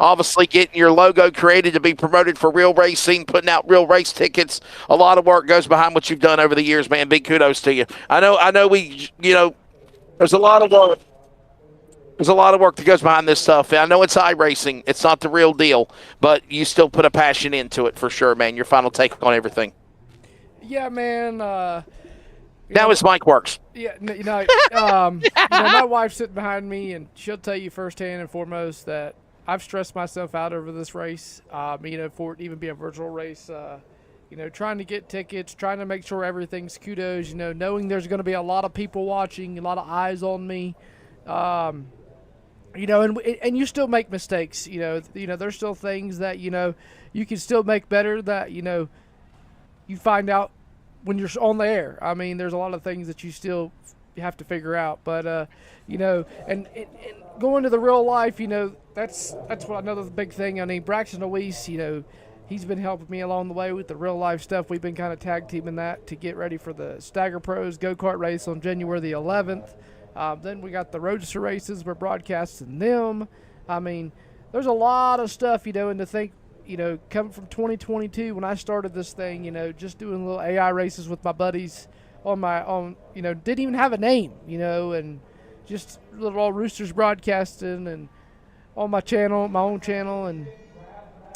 obviously getting your logo created to be promoted for real racing, putting out real race tickets. A lot of work goes behind what you've done over the years, man. Big kudos to you. I know we, there's a lot of work. There's a lot of work that goes behind this stuff. I know it's iRacing. It's not the real deal, but you still put a passion into it for sure, man. Your final take on everything. Yeah, man. Now his mic works. Yeah, my wife's sitting behind me, and she'll tell you firsthand and foremost that I've stressed myself out over this race. For it to even be a virtual race, trying to get tickets, trying to make sure everything's kudos. Knowing there's going to be a lot of people watching, a lot of eyes on me. And you still make mistakes. There's still things that you can still make better. That you find out when you're on the air. I mean, there's a lot of things that you still have to figure out. But and going to the real life, that's what another big thing. I mean, Braxton Oweiss, he's been helping me along the way with the real life stuff. We've been kind of tag teaming that to get ready for the Stagger Pros go-kart race on January the 11th. Then we got the Roadster races. We're broadcasting them. I mean, there's a lot of stuff, and to think, coming from 2022 when I started this thing, just doing little AI races with my buddies on my own, didn't even have a name, and just little old Roosters broadcasting and on my channel, my own channel, and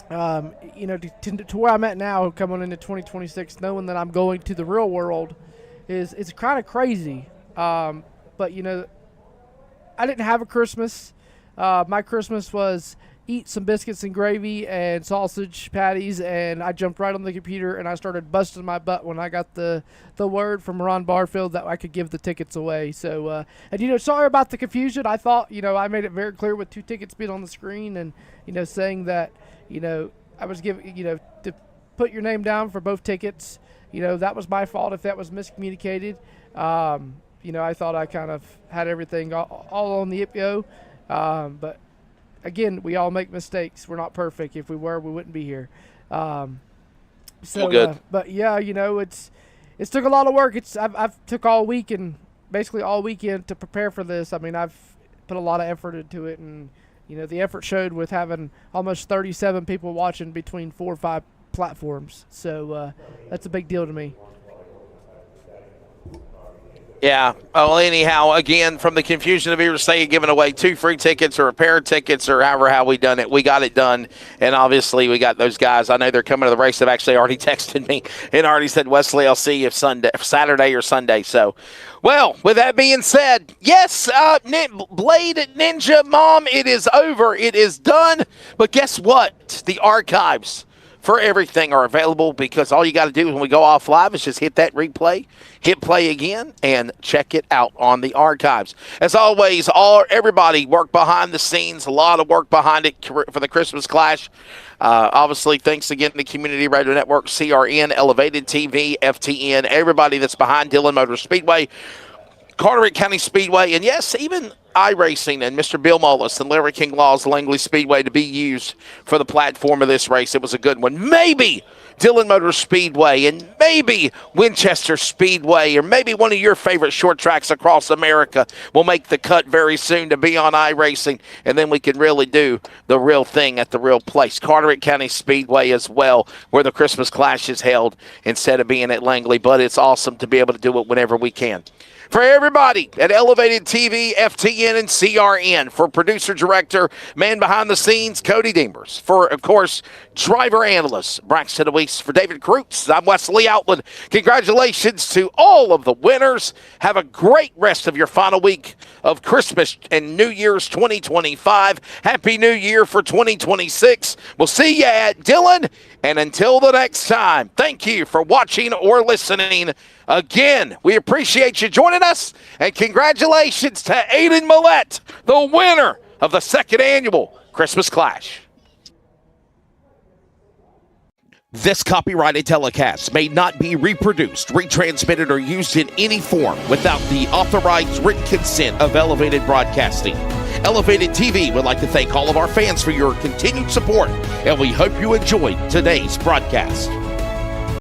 to where I'm at now, coming into 2026, knowing that I'm going to the real world, it's kind of crazy. But I didn't have a Christmas. My Christmas was eat some biscuits and gravy and sausage patties, and I jumped right on the computer and I started busting my butt when I got the word from Ron Barfield that I could give the tickets away. So sorry about the confusion. I thought I made it very clear with 2 tickets being on the screen, and saying that I was giving to put your name down for both tickets. That was my fault if that was miscommunicated. I thought I kind of had everything all on the IPO, but again, we all make mistakes. We're not perfect. If we were, we wouldn't be here. Good. But yeah, it's took a lot of work. I've took all week and basically all weekend to prepare for this. I mean, I've put a lot of effort into it, and the effort showed with having almost 37 people watching between 4 or 5 platforms. So that's a big deal to me. Yeah. Well, anyhow, again, from the confusion of either saying giving away 2 free tickets or a pair of tickets or how we done it, we got it done. And obviously we got those guys. I know they're coming to the race. They've actually already texted me and already said, Wesley, I'll see you Saturday or Sunday. So, well, with that being said, yes, Blade Ninja Mom, it is over. It is done. But guess what? The archives for everything are available, because all you got to do when we go off live is just hit that replay, hit play again, and check it out on the archives. As always, everybody worked behind the scenes, a lot of work behind it for the Christmas Clash. Obviously, thanks again to the Community Radio Network, CRN, Elevated TV, FTN, everybody that's behind Dillon Motor Speedway, Carteret County Speedway, and yes, even iRacing and Mr. Bill Mullis and Larry King Law's Langley Speedway to be used for the platform of this race. It was a good one. Maybe Dillon Motor Speedway and maybe Winchester Speedway or maybe one of your favorite short tracks across America will make the cut very soon to be on iRacing, and then we can really do the real thing at the real place. Carteret County Speedway as well, where the Christmas Clash is held instead of being at Langley, but it's awesome to be able to do it whenever we can. For everybody at Elevated TV, FTN, and CRN, for producer, director, man behind the scenes, Cody Deemers, for, of course, driver analyst, Braxton Oweiss, for David Kreutz, I'm Wesley Outland. Congratulations to all of the winners. Have a great rest of your final week of Christmas and New Year's 2025. Happy New Year for 2026. We'll see you at Dillon, and until the next time, thank you for watching or listening. Again, we appreciate you joining us, and congratulations to Aiden Millett, the winner of the second annual Christmas Clash. This copyrighted telecast may not be reproduced, retransmitted, or used in any form without the authorized written consent of Elevated Broadcasting. Elevated TV would like to thank all of our fans for your continued support, and we hope you enjoyed today's broadcast.